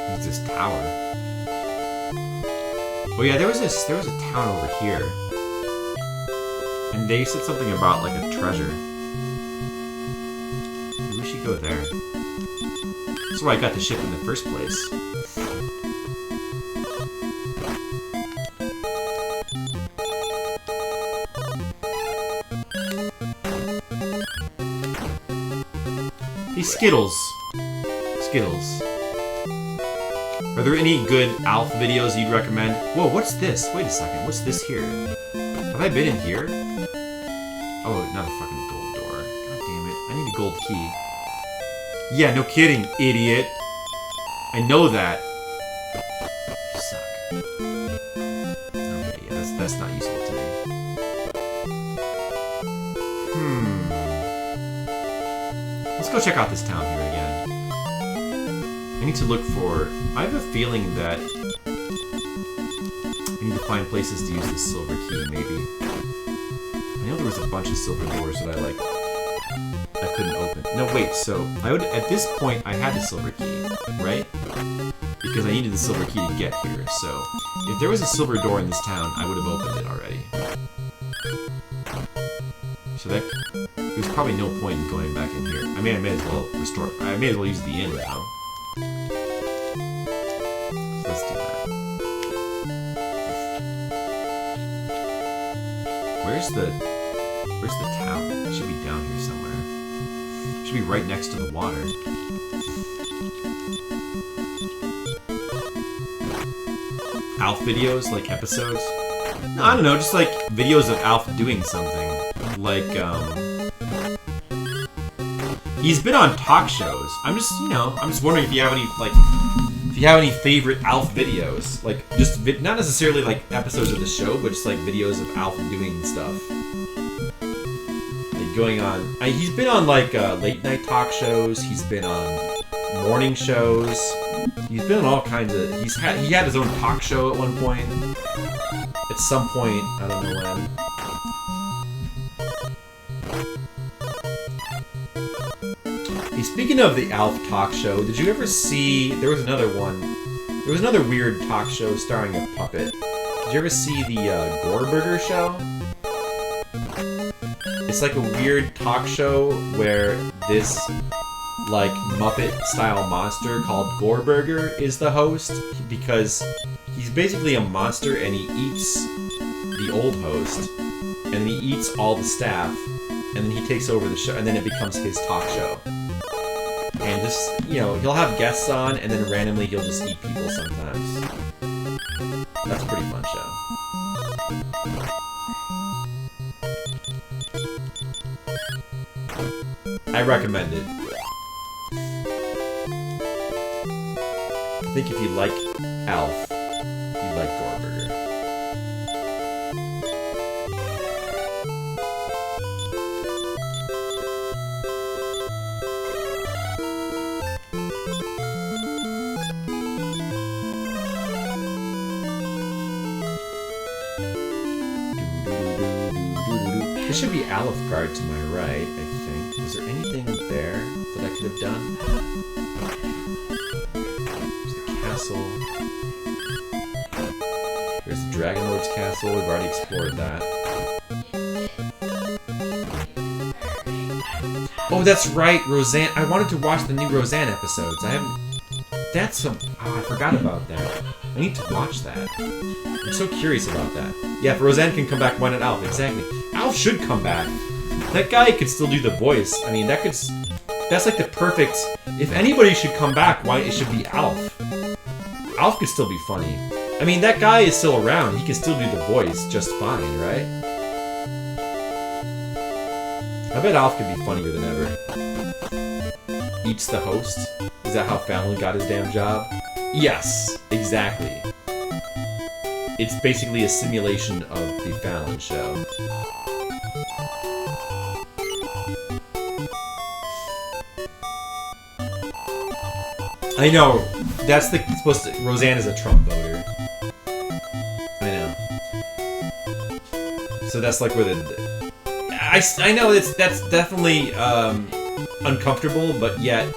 There's this tower. Oh yeah, there was a town over here, and they said something about like a treasure. Maybe we should go there. That's where I got the ship in the first place. Hey, Skittles. Skittles. Are there any good Alf videos you'd recommend? Whoa, what's this? Wait a second, what's this here? Have I been in here? Oh, not a fucking gold door. God damn it, I need a gold key. Yeah, no kidding, idiot. I know that. You suck. Okay, yeah, that's not useful to me. Let's go check out this town here again. I need to look for... I have a feeling that I need to find places to use this silver key, maybe. I know there was a bunch of silver doors that I couldn't open. No, wait, so at this point I had the silver key, right? Because I needed the silver key to get here, so if there was a silver door in this town, I would have opened it already. So there's probably no point in going back in here. I mean, I may as well use the inn now. Let's do that. Where's the town? It should be down here somewhere. It should be right next to the water. Alf videos, like episodes? No, I don't know, just like videos of Alf doing something. Like, he's been on talk shows. I'm just wondering if you have any, like, favorite Alf videos, like not necessarily like episodes of the show, but just like videos of Alf doing stuff, like going on. He's been on like late night talk shows. He's been on morning shows. He's been on all kinds of. He had his own talk show at one point. At some point, I don't know when. Hey, speaking of the Alf talk show, did you ever see... There was another one. There was another weird talk show starring a puppet. Did you ever see the Gorburger show? It's like a weird talk show where this, like, Muppet-style monster called Gorburger is the host, because he's basically a monster and he eats the old host, and then he eats all the staff, and then he takes over the show, and then it becomes his talk show. And just, he'll have guests on, and then randomly he'll just eat people sometimes. That's a pretty fun show. I recommend it. I think if you like Alf, you like Gorburger. There should be Aleph Guard to my right, I think. Is there anything there that I could have done? There's the castle. There's the Dragon Lord's castle. We've already explored that. Oh Oh, that's right, Roseanne. I wanted to watch the new Roseanne episodes. I haven't... That's some... Oh, I forgot about that. I need to watch that. I'm so curious about that. Yeah, if Roseanne can come back, why not Alf? Exactly. Alf should come back. That guy could still do the voice. I mean, that could... That's like the perfect... If anybody should come back, why it should be Alf. Alf could still be funny. I mean, that guy is still around. He can still do the voice just fine, right? I bet Alf could be funnier than ever. Eats the host? Is that how Fallon got his damn job? Yes, exactly. It's basically a simulation of the Fallon show. I know. That's supposed to... Roseanne is a Trump voter. I know. So that's like where the... I know that's definitely uncomfortable, but yet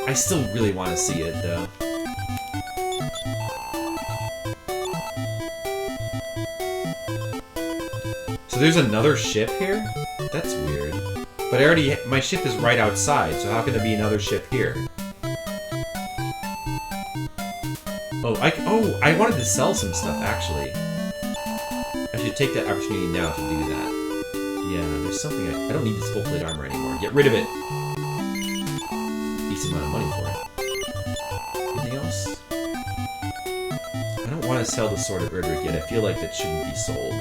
I still really want to see it, though. So there's another ship here? That's weird. But my ship is right outside, so how can there be another ship here? Oh, I wanted to sell some stuff, actually. I should take that opportunity now to do that. Yeah, there's something I don't need this full plate armor anymore. Get rid of it! Decent amount of money for it. Anything else? I don't want to sell the Sword of Erdrick yet. I feel like that shouldn't be sold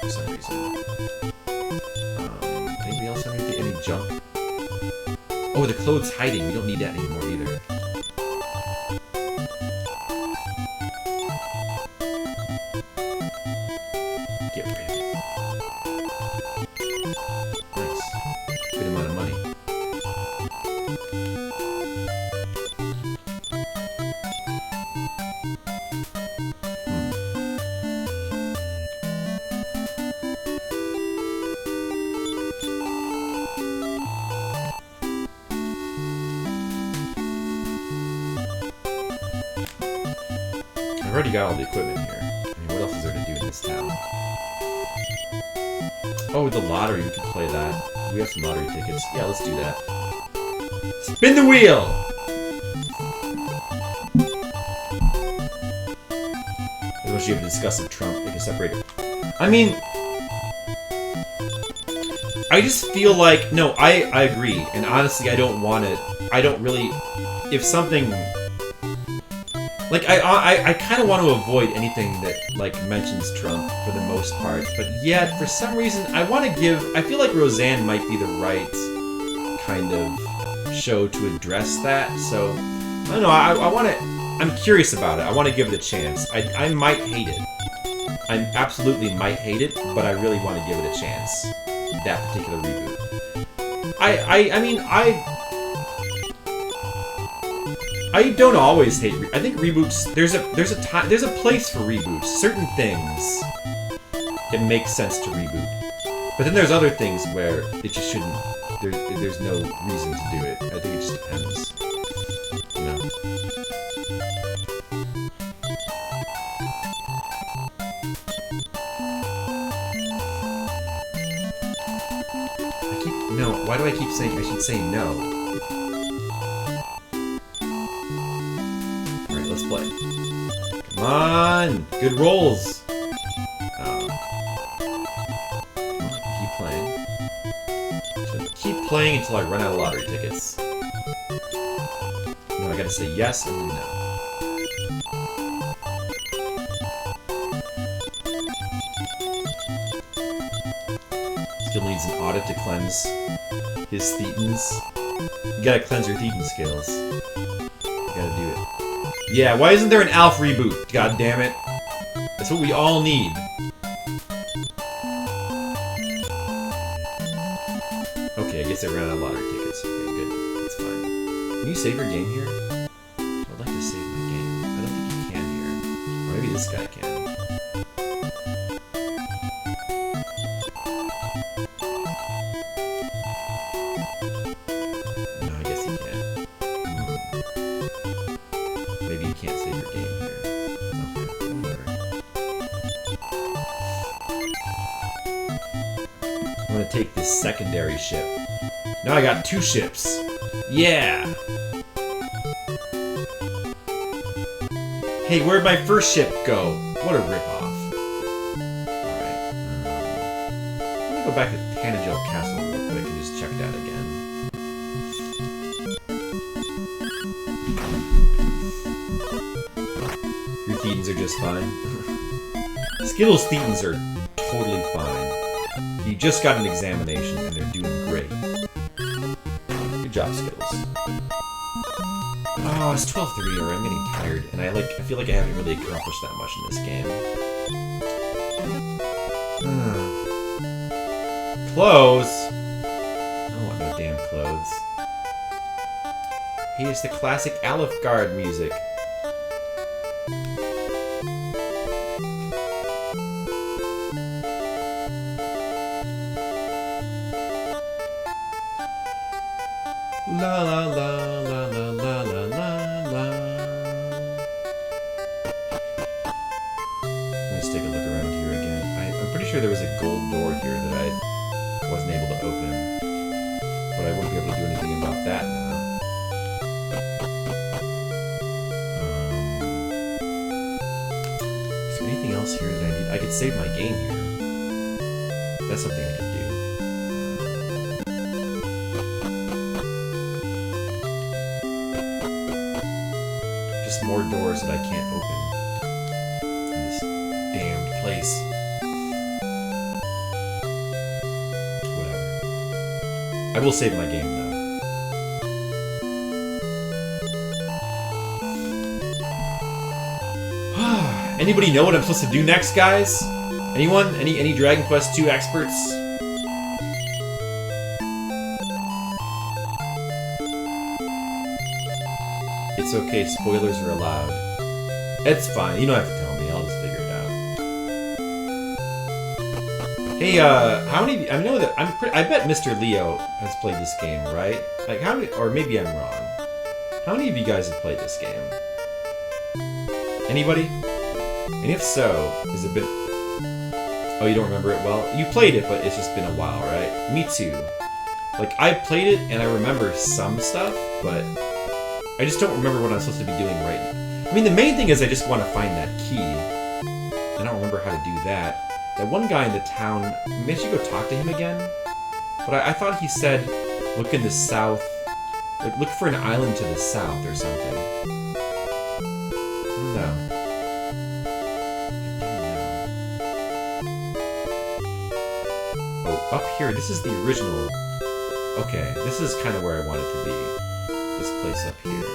for some reason. Anybody else have any junk? Oh, the clothes hiding. We don't need that anymore either. Get rid of it. Nice. Good amount of money. I've already got all the equipment here. I mean, what else is there to do in this town? Oh, the lottery. We can play that. We have some lottery tickets. Yeah, let's do that. Spin the wheel! Unless you have a disgusting Trump, they can separate it. I mean... I just feel like... No, I agree. And honestly, I don't want it. I don't really... If something... Like, I kind of want to avoid anything that, like, mentions Trump for the most part, but yet, for some reason, I want to give... I feel like Roseanne might be the right kind of show to address that, so... I don't know, I want to... I'm curious about it. I want to give it a chance. I might hate it. I absolutely might hate it, but I really want to give it a chance. That particular reboot. I mean, I don't always hate. I think reboots. There's a place for reboots. Certain things, it makes sense to reboot. But then there's other things where it just shouldn't. There's no reason to do it. I think it just depends. You know. No. Why do I keep saying I should say no? Let's play. Come on! Good rolls! Keep playing. Keep playing until I run out of lottery tickets. No, I gotta say yes and then no. Still needs an audit to cleanse his thetans. You gotta cleanse your thetan skills. You gotta do it. Yeah, why isn't there an Alf reboot? God damn it. That's what we all need. Okay, I guess I ran out of lottery tickets. Okay, good. That's fine. Can you save your game here? I'd like to save my game. I don't think you can here. Or maybe this guy can. No, I guess he can. Maybe you can't save your game here. Okay, whatever. I'm gonna take this secondary ship Now I got 2 ships. Yeah! Hey, where'd my first ship go? What a ripoff. Alright. Let me go back to Tanagel Castle real quick and just check that again. Your Thetans are just fine. Skittles' Thetans are totally fine. You just got an examination and they're doing great. Good job, Skittles. Oh, it's 12:30 already. I'm getting tired, and I feel like I haven't really accomplished that much in this game. Clothes? I don't want no damn clothes. Here's the classic Aleph Guard music. La la la la la la la la la. Let's take a look around here again. I'm pretty sure there was a gold door here that I wasn't able to open, but I wouldn't be able to do anything about that now. Is there anything else here that I need? I could save my game here. That's something I could do. More doors that I can't open in this damned place. Whatever. I will save my game though. Anybody know what I'm supposed to do next, guys? Anyone? Any Dragon Quest II experts? It's okay, spoilers are allowed. It's fine, you don't have to tell me, I'll just figure it out. Hey, how many, I know that, I bet Mr. Leo has played this game, right? Like, how many, or maybe I'm wrong. How many of you guys have played this game? Anybody? And if so, is it been, oh, you don't remember it well? You played it, but it's just been a while, right? Me too. Like, I played it, and I remember some stuff, but I just don't remember what I'm supposed to be doing right now. I mean, the main thing is I just want to find that key. I don't remember how to do that. That one guy in the town, maybe I should go talk to him again? But I thought he said, look in the south. Like, look for an island to the south or something. No. Oh, up here, this is the original. Okay, this is kind of where I want it to be. This place up here.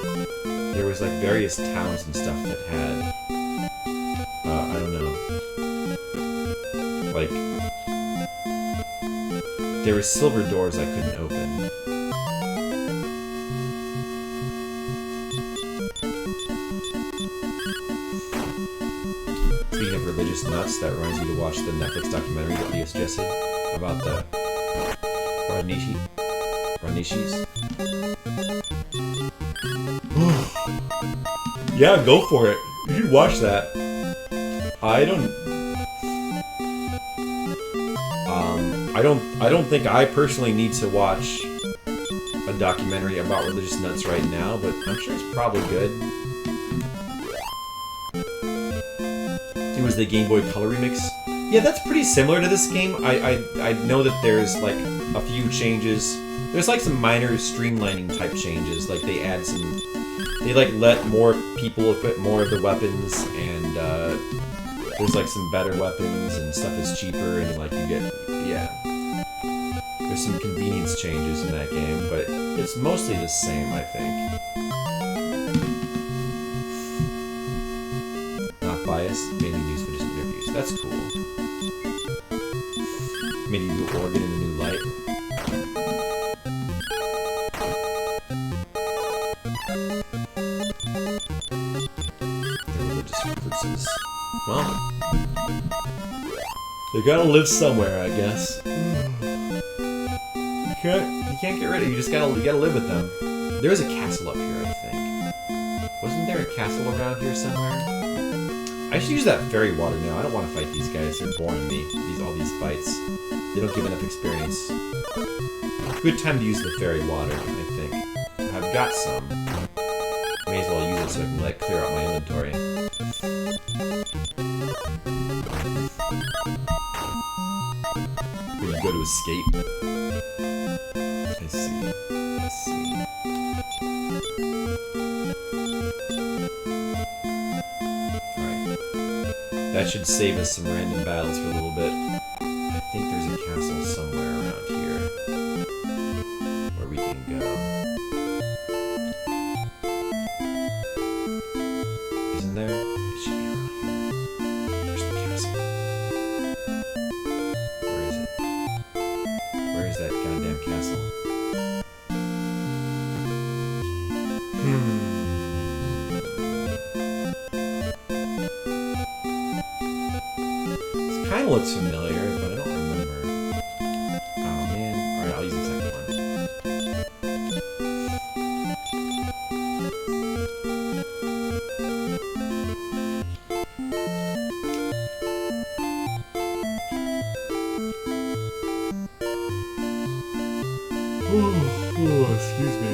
There was like various towns and stuff that had, I don't know, like, there were silver doors I couldn't open. Speaking of religious nuts, that reminds me to watch the Netflix documentary that Leo suggested about the Ranishis. Yeah, go for it. You should watch that. I don't think I personally need to watch a documentary about religious nuts right now, but I'm sure it's probably good. It was the Game Boy Color remix. Yeah, that's pretty similar to this game. I know that there's like a few changes. There's like some minor streamlining type changes. Like they add some, they like let more people equip more of the weapons, and there's like some better weapons and stuff is cheaper, and like you get, yeah. There's some convenience changes in that game, but it's mostly the same, I think. Not biased, mainly news for just interviews. That's cool. Made a new organ in a new light. The religious recluses. Well, they gotta live somewhere, I guess. You can't get rid of it. You gotta live with them. There is a castle up here, I think. Wasn't there a castle around here somewhere? I should use that fairy water now. I don't want to fight these guys. They're boring me. All these fights. They don't give enough experience. Good time to use the fairy water, I think. I've got some. May as well use it so I can like clear out my inventory. Where you go to escape. I see. I see. Alright. That should save us some random battles for a little bit. I think there's a castle somewhere around here where we can go. Isn't there? It should be around here. Where's the castle? Where is it? Where is that goddamn castle? This kind of looks familiar, but I don't remember. Oh man. Alright, I'll use the second one. Oh, excuse me.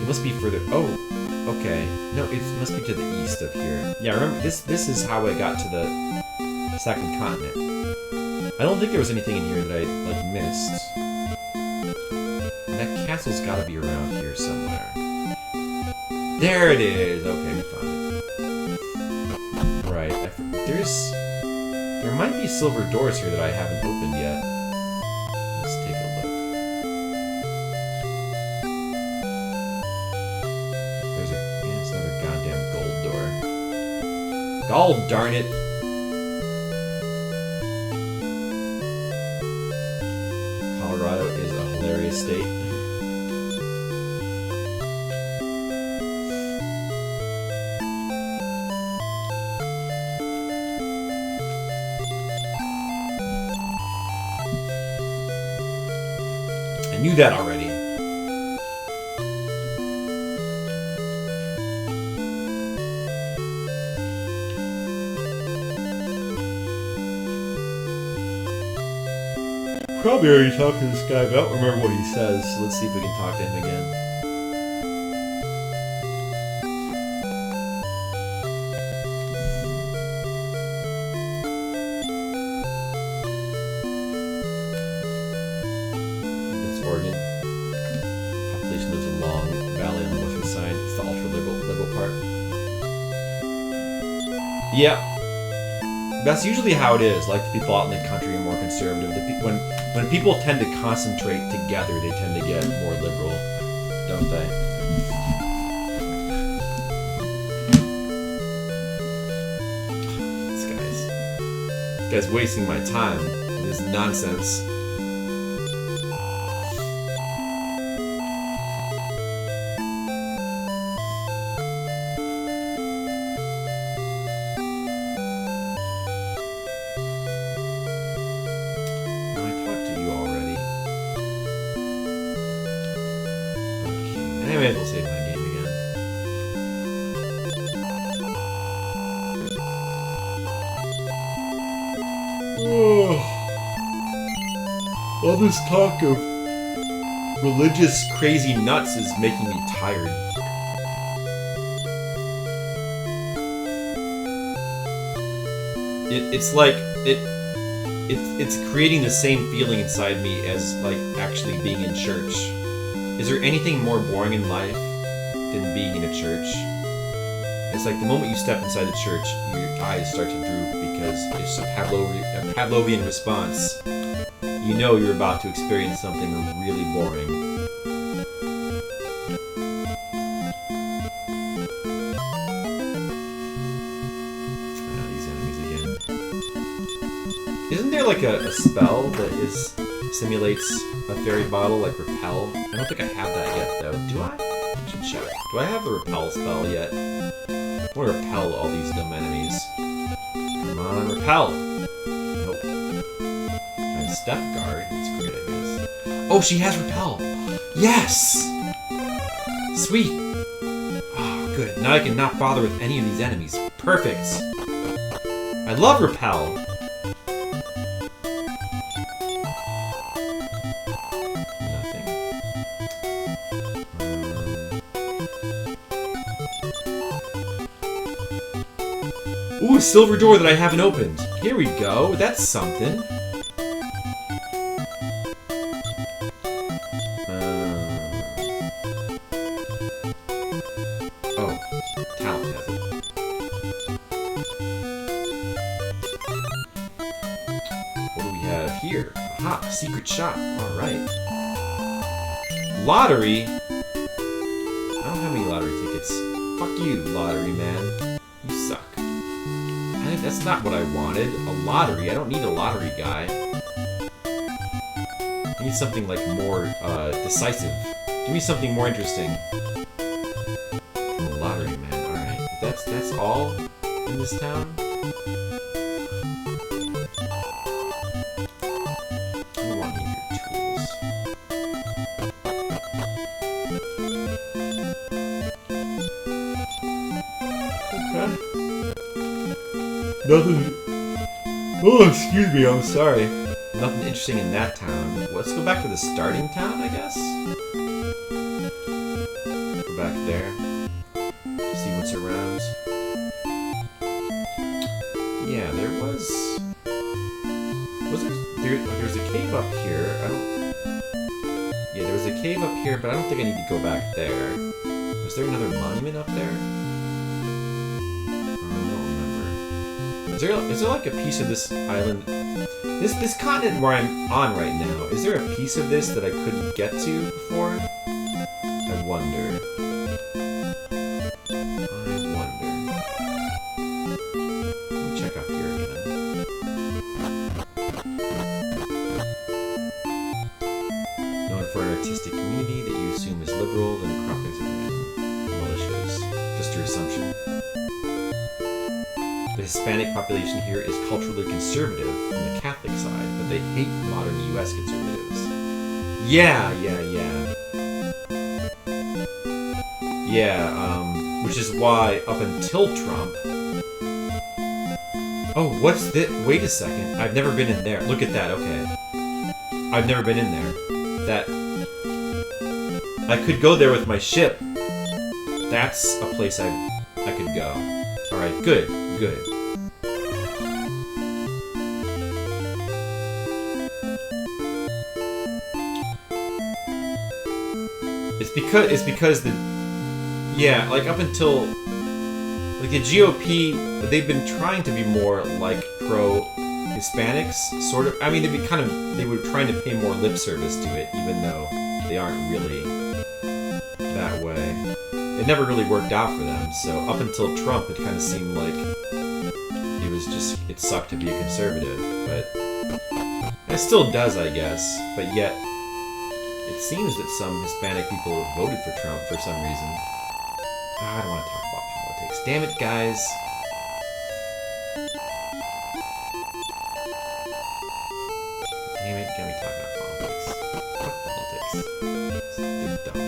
It must be further. Oh, okay. No, it must be to the east of here. Yeah, remember this. This is how I got to the second continent. I don't think there was anything in here that I like missed. And that castle's got to be around here somewhere. There it is. Okay, we found it. Right. There might be silver doors here that I haven't opened yet. Let's take a look. There's another goddamn gold door. Gall darn it! Colorado is a hilarious state. I knew that already. Probably already talked to this guy, but I don't remember what he says, so let's see if we can talk to him again. That's Oregon. Population lives a long valley on the western side. It's the ultra-liberal part. Yeah. That's usually how it is. Like, the people out in the country are more conservative. When people tend to concentrate together, they tend to get more liberal, don't they? This guy's wasting my time with this nonsense. I may as well save my game again. All this talk of religious crazy nuts is making me tired. It's like it's creating the same feeling inside me as like actually being in church. Is there anything more boring in life than being in a church? It's like the moment you step inside the church, your eyes start to droop because it's a Pavlovian response. You know you're about to experience something really boring. These enemies again. Isn't there like a spell that simulates a fairy bottle, like Repel? I don't think I have that yet, though. Do I? I should check. Do I have the Repel spell yet? I want to repel all these dumb enemies. Come on, Repel! Nope. And Step Guard. That's great, I guess. Oh, she has Repel! Yes! Sweet! Oh, good. Now I can not bother with any of these enemies. Perfect! I love Repel. Nothing. Ooh, a silver door that I haven't opened. Here we go. That's something. Oh, Talent has it. What do we have here? Aha, secret shop. Alright. Lottery? I don't have any lottery tickets. Fuck you, lottery man. You suck. That's not what I wanted. A lottery? I don't need a lottery guy. I need something like more decisive. Give me something more interesting. A lottery man. Alright. That's all in this town? I don't want any of your tools. Okay. Nothing. Oh, excuse me, I'm sorry. Nothing interesting in that town. Well, let's go back to the starting town, I guess? Go back there. See what's around. Yeah, there was... Was there's a cave up here. Yeah, there was a cave up here, but I don't think I need to go back there. Was there another monument up there? Is there like a piece of this island, this continent where I'm on right now, is there a piece of this that I couldn't get to before? I wonder. Let me check up here again. Known for an artistic community that you assume is liberal, then croppings are malicious. Just your assumption. The Hispanic population here is culturally conservative from the Catholic side, but they hate modern U.S. conservatives. Yeah. Which is why up until Trump... Oh, what's this? Wait a second. I've never been in there. Look at that, okay. I've never been in there. I could go there with my ship. That's a place I could go. Alright, good. It's because the... Yeah, like up until... Like the GOP, they've been trying to be more like pro-Hispanics, sort of. I mean, they were trying to pay more lip service to it, even though they aren't really that way. It never really worked out for them, so up until Trump, it kind of seemed like it sucked to be a conservative, but it still does, I guess, but yet it seems that some Hispanic people have voted for Trump for some reason. I don't want to talk about politics. Damn it, guys. Damn it, get me talking about politics. Fuck politics. They're dumb.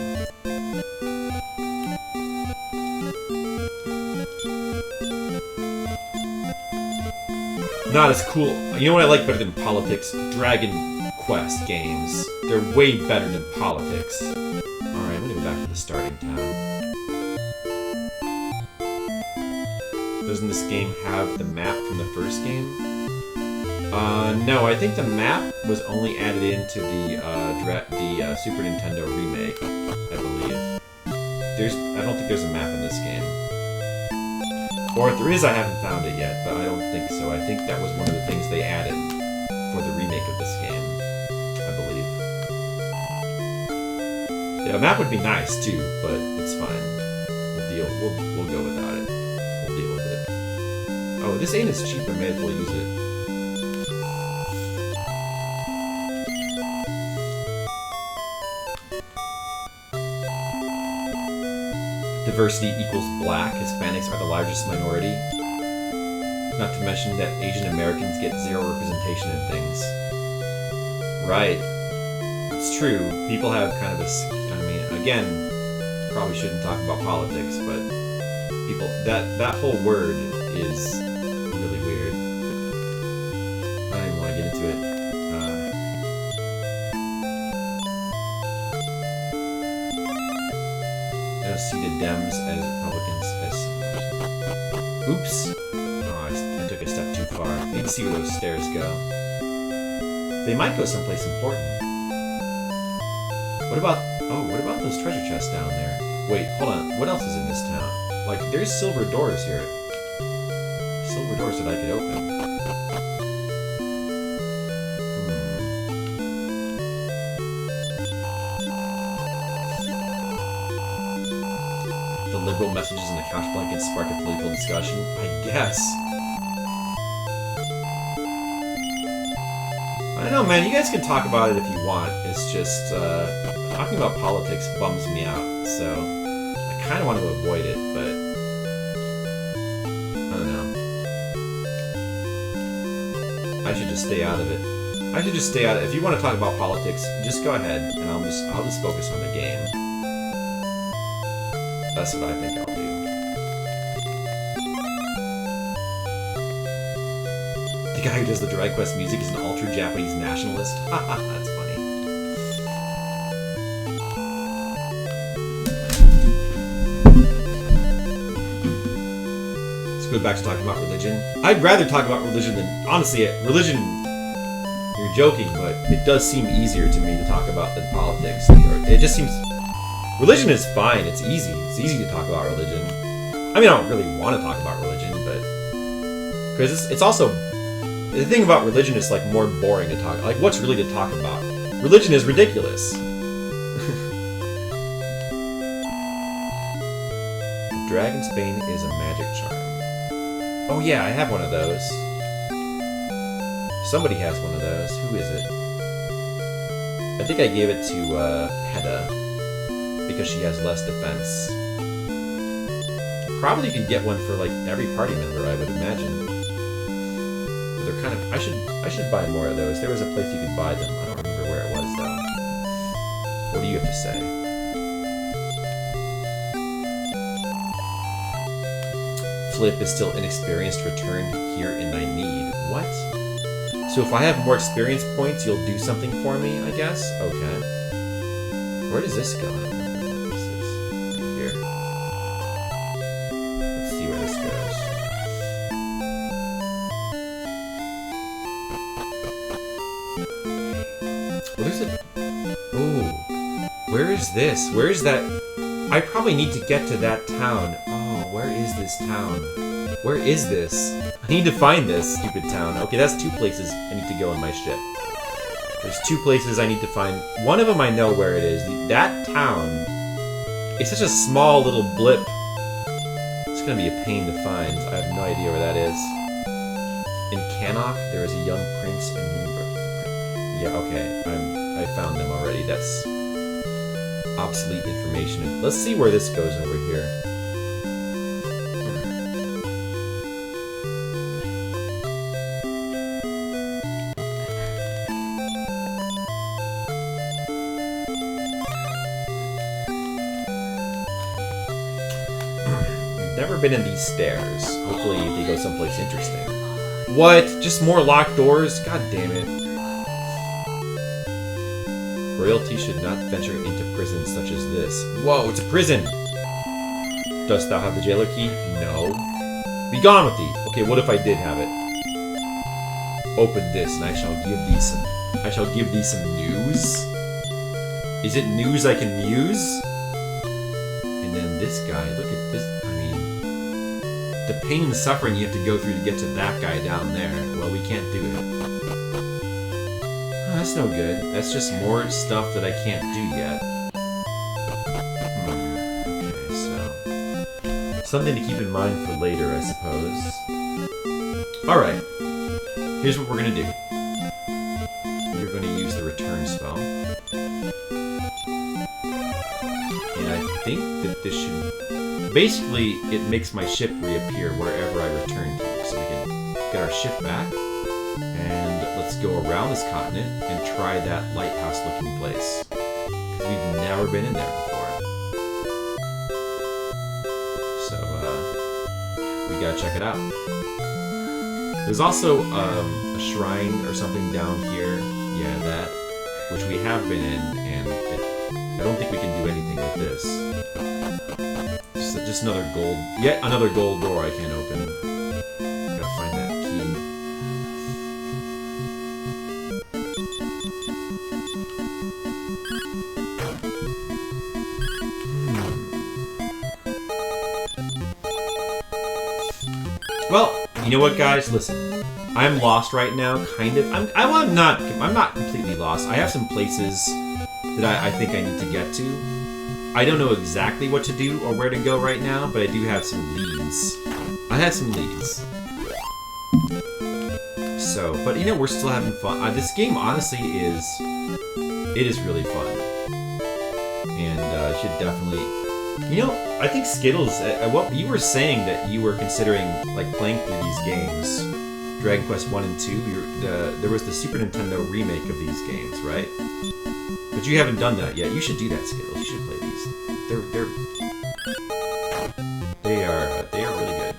Not as cool. You know what I like better than politics? Dragon Quest games. They're way better than politics. Alright, I'm gonna go back to the starting town. Doesn't this game have the map from the first game? No, I think the map was only added into the Super Nintendo remake, I believe. I don't think there's a map in this game. Or if there is, I haven't found it yet, but I don't think so. I think that was one of the things they added for the remake of this game, I believe. Yeah, a map would be nice too, but it's fine. We'll go without it. We'll deal with it. Oh, this ain't as cheap, I may as well use it. Diversity equals black. Hispanics are the largest minority. Not to mention that Asian Americans get zero representation in things. Right. It's true. People have kind of a... I mean, again, probably shouldn't talk about politics, but people... That whole word is really weird. Dems as Republicans as... Oops! Oh, I took a step too far. I need to see where those stairs go. They might go someplace important. What about... Oh, what about those treasure chests down there? Wait, hold on. What else is in this town? Like, there's silver doors here. Silver doors that I could open. The liberal messages in the couch blanket spark a political discussion? I guess. I don't know, man. You guys can talk about it if you want. It's just, talking about politics bums me out, so I kind of want to avoid it, but I don't know. I should just stay out of it. I should just stay out of it. If you want to talk about politics, just go ahead, and I'll just focus on the game. That's what I think I'll do. The guy who does the Drag Quest music is an ultra-Japanese nationalist? Haha, that's funny. Let's go back to talking about religion. I'd rather talk about religion than... Honestly, religion... You're joking, but it does seem easier to me to talk about than politics. It just seems... Religion is fine. It's easy. It's easy to talk about religion. I mean, I don't really want to talk about religion, but... Because it's also... The thing about religion is, like, more boring to talk... Like, what's really to talk about? Religion is ridiculous. The Dragon's Bane is a magic charm. Oh yeah, I have one of those. Somebody has one of those. Who is it? I think I gave it to, Hedda. Because she has less defense. Probably you can get one for, like, every party member, I would imagine. But they're kind of... I should buy more of those. There was a place you could buy them. I don't remember where it was, though. What do you have to say? Flip is still inexperienced. Return here in thy need. What? So if I have more experience points, you'll do something for me, I guess? Okay. Where does this go? This is right here. Let's see where this goes. Well, there's a... Oh. Where is this? Where is that... I probably need to get to that town. Oh, where is this town? Where is this? I need to find this stupid town. Okay, that's two places I need to go in my ship. There's two places I need to find. One of them I know where it is. That town is such a small little blip. It's gonna be a pain to find. I have no idea where that is. In Cannock, there is a young prince and Moonbrook. Yeah, okay. I found them already. That's obsolete information. Let's see where this goes over here. Never been in these stairs. Hopefully they go someplace interesting. What? Just more locked doors? God damn it. Royalty should not venture into prisons such as this. Whoa, it's a prison! Dost thou have the jailer key? No. Be gone with thee! Okay, what if I did have it? Open this, and I shall give thee some news? Is it news I can use? And then this guy, look at this. I mean, the pain and suffering you have to go through to get to that guy down there. Well, we can't do it. Oh, that's no good. That's just more stuff that I can't do yet. Okay, so... something to keep in mind for later, I suppose. Alright. Here's what we're gonna do. We're gonna use the return spell. And I think that this should... Basically, it makes my ship reappear wherever I return to. So we can get our ship back. And let's go around this continent and try that lighthouse-looking place. Because we've never been in there before. So, we gotta check it out. There's also a shrine or something down here. Yeah, that. which we have been in, and I don't think we can do anything with this. Just another gold, yet another gold door I can't open. Gotta find that key. Well, you know what, guys? Listen, I'm lost right now, kind of. I'm not completely lost. I have some places that I think I need to get to. I don't know exactly what to do or where to go right now, but I do have some leads. I have some leads. So, but you know, we're still having fun. This game, honestly, is really fun, and should definitely. You know, I think Skittles. What you were saying that you were considering like playing through these games, Dragon Quest 1 and 2. There was the Super Nintendo remake of these games, right? But you haven't done that yet. You should do that, Skittles. You should play these. They are really good.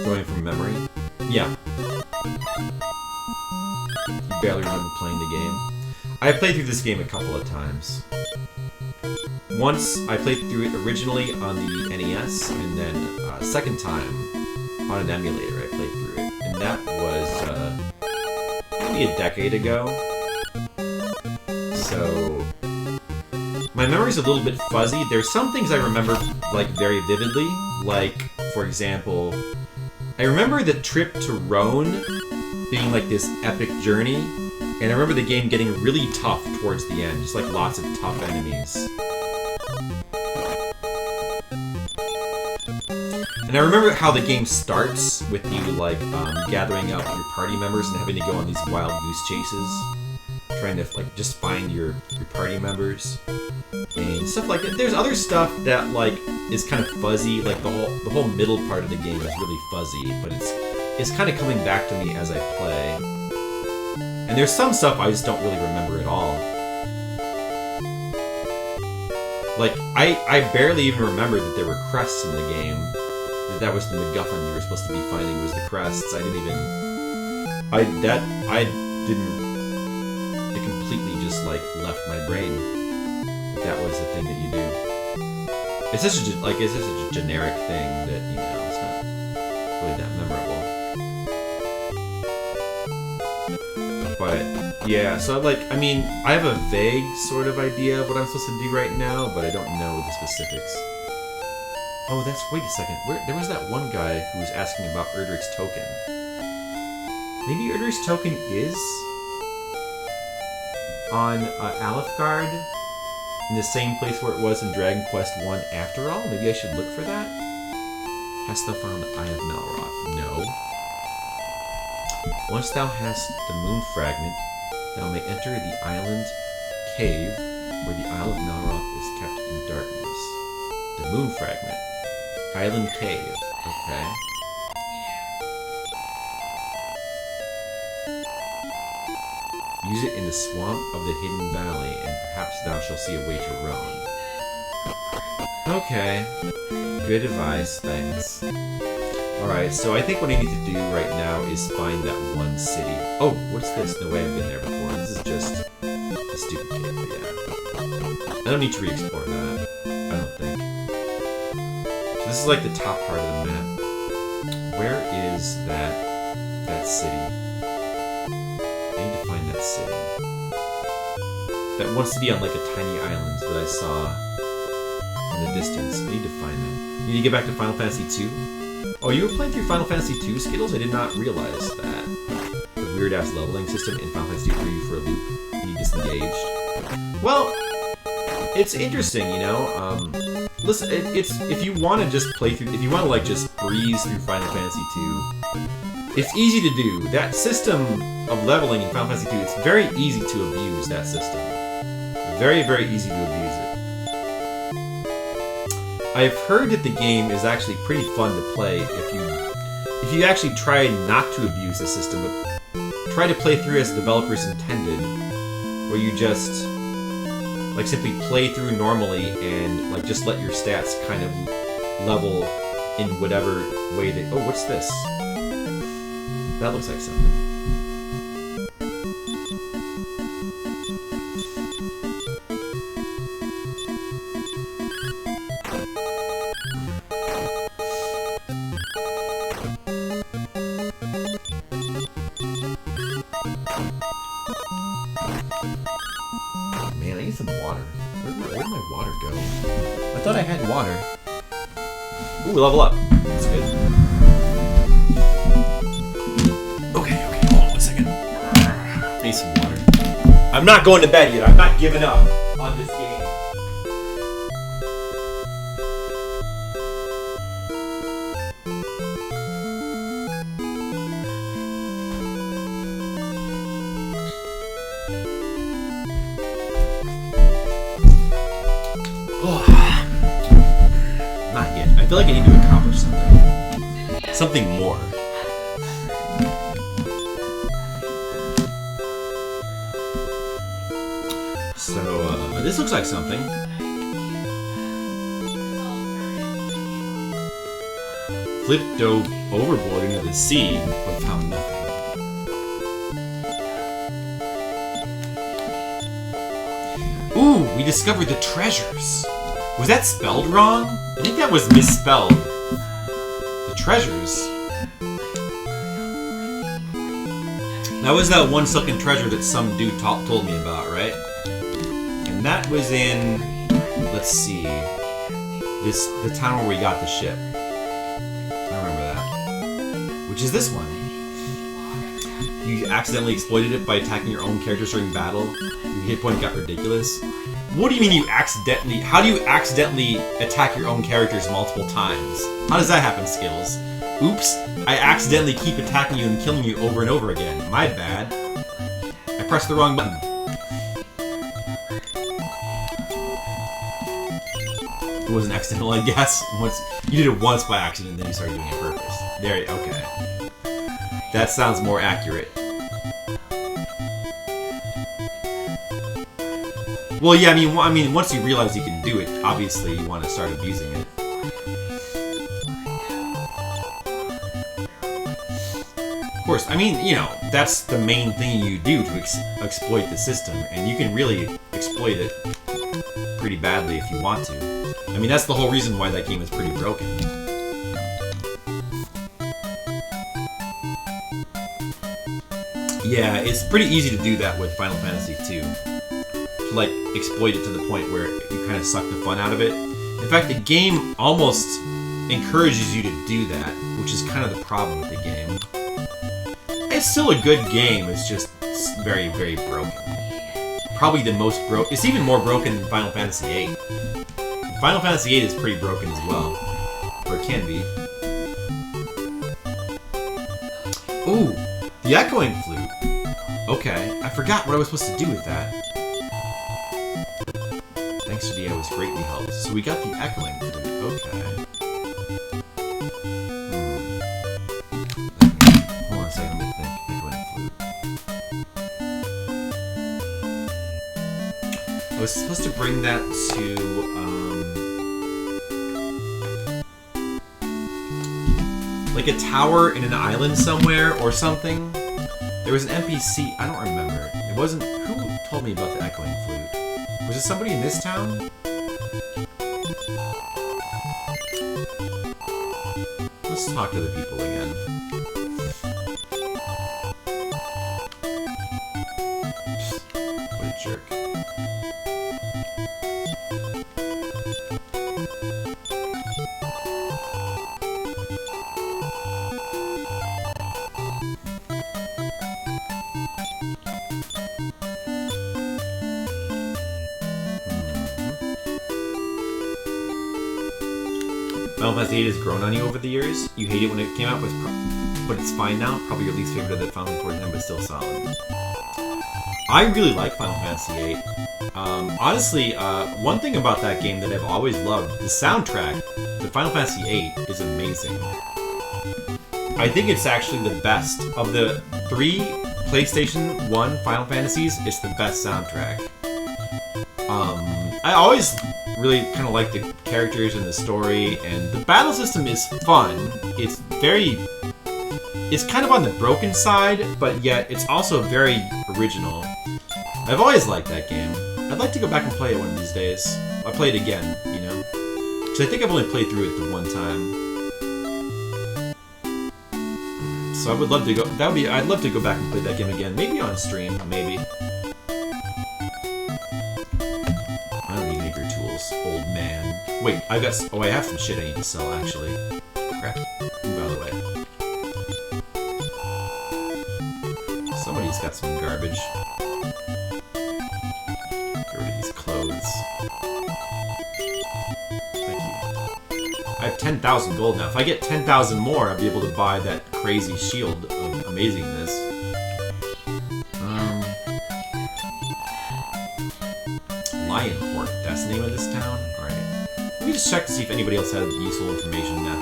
Going from memory, yeah. You barely remember playing the game. I played through this game a couple of times. Once I played through it originally on the NES, and then second time on an emulator I played through it, and that was maybe a decade ago. So my memory's a little bit fuzzy. There's some things I remember like very vividly, like for example, I remember the trip to Rhone being like this epic journey, and I remember the game getting really tough towards the end, just like lots of tough enemies. And I remember how the game starts with you like gathering up your party members and having to go on these wild goose chases, trying to like just find your party members and stuff like that. There's other stuff that like is kind of fuzzy, like the whole middle part of the game is really fuzzy, but it's kind of coming back to me as I play. And there's some stuff I just don't really remember at all. Like I barely even remember that there were crests in the game. That was the MacGuffin you were supposed to be finding, was the crests. It completely just like left my brain. That was the thing that you do. It's such a generic thing that, you know, it's not really that memorable. But yeah, so like, I mean, I have a vague sort of idea of what I'm supposed to do right now, but I don't know the specifics. Oh, wait a second. There was that one guy who was asking about Erdrick's token. Maybe Erdrick's token is on Alefgard, in the same place where it was in Dragon Quest 1 after all? Maybe I should look for that? Hast thou found the Eye of Malroth? No. Once thou hast the moon fragment, thou may enter the island cave where the Isle of Malroth is kept in darkness. The moon fragment. Island cave. Okay. Use it in the swamp of the hidden valley, and perhaps thou shalt see a way to Rhone. Okay. Good advice, thanks. Alright, so I think what I need to do right now is find that one city. Oh, what's this? No way I've been there before. This is just a stupid cave, yeah. I don't need to re-explore that. I don't think. So this is like the top part of the map. Where is that city? I need to find that city. That one city on like a tiny island that I saw in the distance. I need to find that. You need to get back to Final Fantasy II? Oh, you were playing through Final Fantasy II, Skittles? I did not realize that. The weird-ass leveling system in Final Fantasy II threw you for a loop and you disengaged. Well, it's interesting, you know? Listen, if you want to just play through, if you want to like just breeze through Final Fantasy II, it's easy to do. That system of leveling in Final Fantasy II, it's very easy to abuse that system. Very, very easy to abuse it. I've heard that the game is actually pretty fun to play if you actually try not to abuse the system, but try to play through as the developers intended, where you just like simply play through normally and like just let your stats kind of level in whatever way they. Oh, what's this? That looks like something. need some water. Where'd my water go? I thought I had water. Ooh, level up. That's good. Okay, hold on a second. I need some water. I'm not going to bed yet. I'm not giving up on this game. Not yet. I feel like I need to accomplish something. Something more. So, this looks like something. Flip dove overboard into the sea, but found nothing. Ooh, we discovered the treasures. Was that spelled wrong? I think that was misspelled. The treasures. That was that one sunken treasure that some dude told me about, right? And that was in, let's see, the town where we got the ship. I remember that. Which is this one. You accidentally exploited it by attacking your own characters during battle. Your hit point got ridiculous. What do you mean you accidentally... How do you accidentally attack your own characters multiple times? How does that happen, Skills? Oops, I accidentally keep attacking you and killing you over and over again. My bad. I pressed the wrong button. It wasn't accidental, I guess. You did it once by accident, then you started doing it on purpose. There, okay. That sounds more accurate. Well, yeah, I mean, once you realize you can do it, obviously you want to start abusing it. Of course, I mean, you know, that's the main thing you do to exploit the system, and you can really exploit it pretty badly if you want to. I mean, that's the whole reason why that game is pretty broken. Yeah, it's pretty easy to do that with Final Fantasy II. To, like, exploit it to the point where you kind of suck the fun out of it. In fact, the game almost encourages you to do that, which is kind of the problem with the game. It's still a good game, it's just very, very broken. Probably the most broken. It's even more broken than Final Fantasy VIII. Final Fantasy VIII is pretty broken as well. Or it can be. Ooh, the echoing flute. Okay, I forgot what I was supposed to do with that. Thanks to the I was greatly helped. So we got the echoing flute. Okay. Hold on a second, let me think. Echoing flute. I was supposed to bring that to, like a tower in an island somewhere or something. There was an NPC, I don't remember. It wasn't, who told me about the echoing flute? Was it somebody in this town? Let's talk to the people again. What a jerk. Final Fantasy VIII has grown on you over the years. You hate it when it came out, but it's fine now. Probably your least favorite of the Final Fantasy time, but still solid. I really like Final Fantasy VIII. Honestly, one thing about that game that I've always loved, the soundtrack to Final Fantasy VIII is amazing. I think it's actually the best. Of the 3 PlayStation 1 Final Fantasies, it's the best soundtrack. I always really kind of like the characters and the story, and the battle system is fun. It's kind of on the broken side, but yet it's also very original. I've always liked that game. I'd like to go back and play it one of these days. I'll play it again, you know? Because I think I've only played through it the one time. So I would love to go, I'd love to go back and play that game again. Maybe on stream, maybe. Wait, I got. Oh, I have some shit I need to sell actually. Crap. Move out of the way. Somebody's got some garbage. Get rid of these clothes. Thank you. I have 10,000 gold now. If I get 10,000 more, I'll be able to buy that crazy shield of amazingness. Lionport, that's the name of this town? Alright. Let me just check to see if anybody else has useful information now.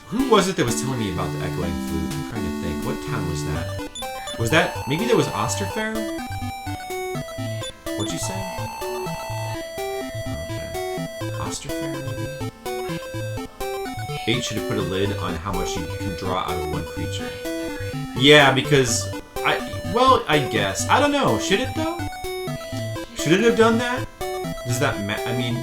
Who was it that was telling me about the echoing flute? I'm trying to think. What town was that? Was that... Maybe there was Osterfair? What'd you say? Okay. Osterfair, maybe? 8 should have put a lid on how much you can draw out of one creature. Yeah, because... Well, I guess. I don't know. Should it, though? Should it have done that? Does that I mean...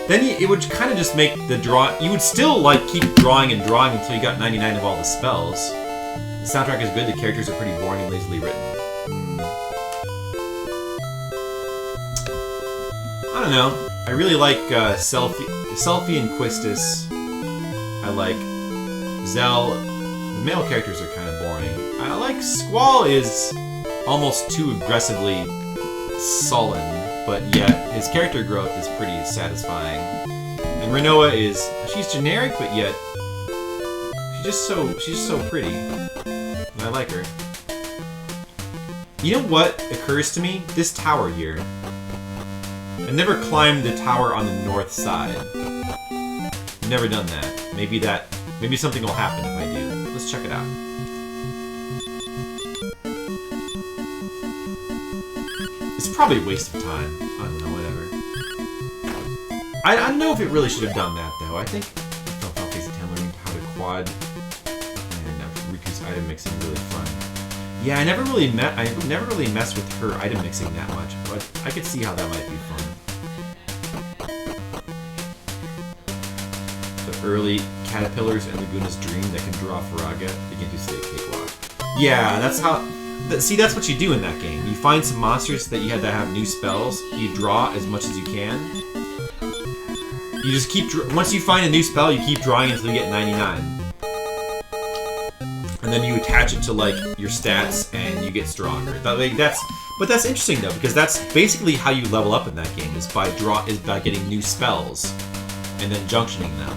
Then it would kind of just make the draw... You would still, like, keep drawing and drawing until you got 99 of all the spells. The soundtrack is good. The characters are pretty boring and lazily written. I don't know. I really like Selfie and Quistis. I like Zell. The male characters are kind of boring. I like Squall is almost too aggressively sullen, but yet his character growth is pretty satisfying. And Renoa is she's generic, but yet she's just so pretty. And I like her. You know what occurs to me? This tower here. I've never climbed the tower on the north side. I've never done that. Maybe something will happen if I do. Let's check it out. It's probably a waste of time. I don't know, whatever. I don't know if it really should have done that, though. I think Final Fantasy X learning how to quad and Riku's item mixing really fun. Yeah, I never really messed with her item mixing that much, but I could see how that might be fun. The early caterpillars and Laguna's dream that can draw Faraga begin to stay a cakewalk. Yeah, that's how... See, that's what you do in that game. You find some monsters that you have that have new spells. You draw as much as you can. You just keep... Once you find a new spell, you keep drawing until you get 99. And then you attach it to, like, your stats, and you get stronger. But that's interesting, though, because that's basically how you level up in that game, is by getting new spells, and then junctioning them.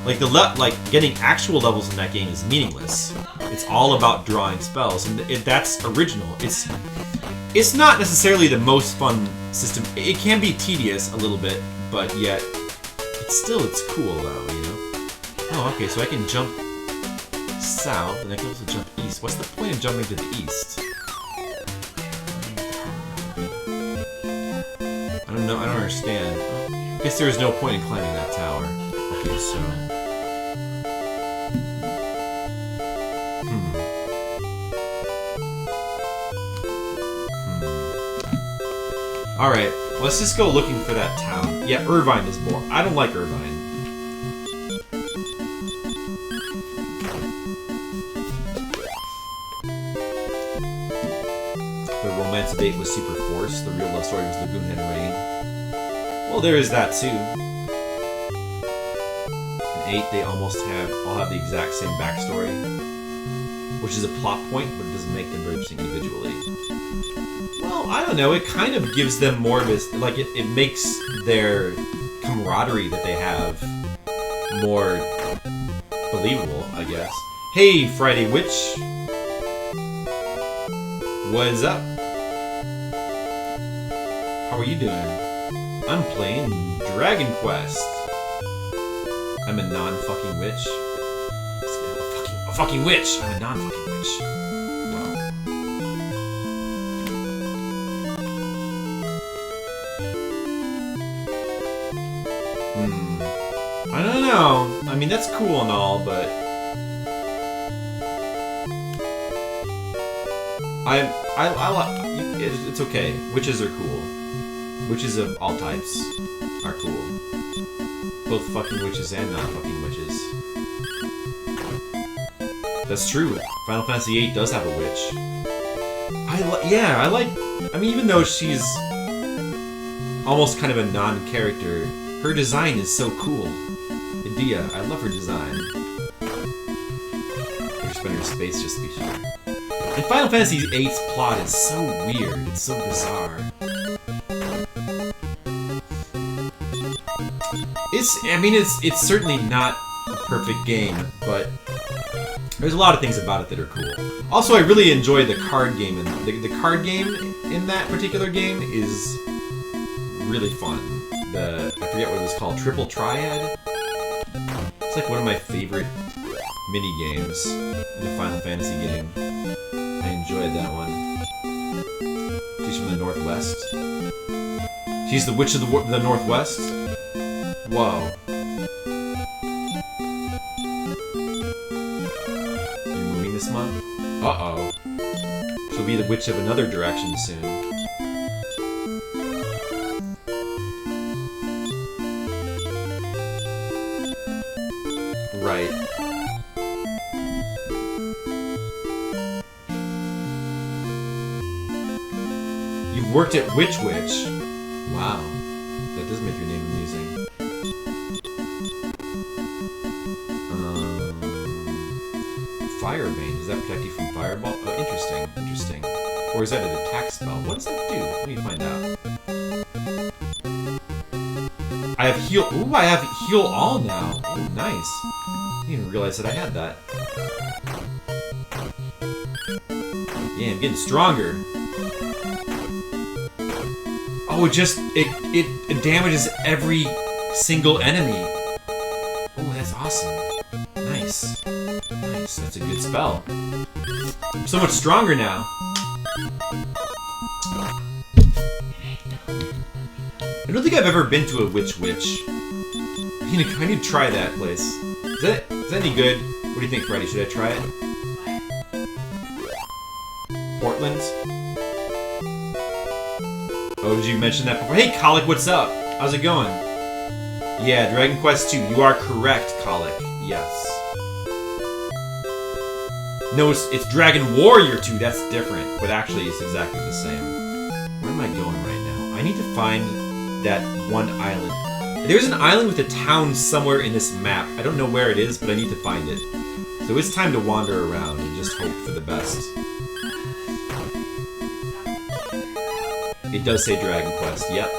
Like, getting actual levels in that game is meaningless. It's all about drawing spells, and that's original. It's not necessarily the most fun system. It can be tedious a little bit, but yet, it's cool, though, you know? Oh, okay, so I can jump south, and I can also jump east. What's the point of jumping to the east? I don't know, I don't understand. I guess there is no point in climbing that tower. Okay, so... Alright, let's just go looking for that town. Yeah, Irvine is boring. I don't like Irvine. The romance date was super forced. The real love story was Lagoon and Rain. Well, there is that too. In 8, they all have the exact same backstory, which is a plot point, but it doesn't make them very interesting individually. Well, I don't know. It kind of gives them more of a... Like, it makes their camaraderie that they have more believable, I guess. Hey, Friday Witch! What's up? How are you doing? I'm playing Dragon Quest. I'm a non-fucking witch. A fucking witch! I'm a non-fucking witch. I don't know. I mean, that's cool and all, but... It's okay. Witches are cool. Witches of all types are cool. Both fucking witches and non-fucking witches. That's true. Final Fantasy VIII does have a witch. I mean, even though she's almost kind of a non-character. Her design is so cool. Idea, I love her design. Her spender space just to be sure. And Final Fantasy VIII's plot is so weird. It's so bizarre. It's certainly not a perfect game, but there's a lot of things about it that are cool. Also, I really enjoy the card game, and the card game in that particular game is really fun. I forget what it was called, Triple Triad? It's like one of my favorite mini games in a Final Fantasy game. I enjoyed that one. She's from the Northwest. She's the Witch of the Northwest? Whoa. You're moving this month? Uh-oh. She'll be the Witch of another direction soon. Right. You've worked at Witch. Wow. That does make your name amusing. Firebane. Does that protect you from fireball? Oh, interesting. Or is that an attack spell? What does that do? Let me find out. I have heal. Ooh, I have heal all now. Oh, nice. I didn't even realize that I had that. Yeah, I'm getting stronger. Oh, it damages every single enemy. Oh, that's awesome. Nice. That's a good spell. I'm so much stronger now. I don't think I've ever been to a Witch. I need to try that place. Is that any good? What do you think, Freddy? Should I try it? Portland? Oh, did you mention that before? Hey, Colic, what's up? How's it going? Yeah, Dragon Quest II. You are correct, Colic. Yes. No, it's Dragon Warrior 2. That's different. But actually, it's exactly the same. Where am I going right now? I need to find that one island. There's an island with a town somewhere in this map. I don't know where it is, but I need to find it. So it's time to wander around and just hope for the best. It does say Dragon Quest, yep.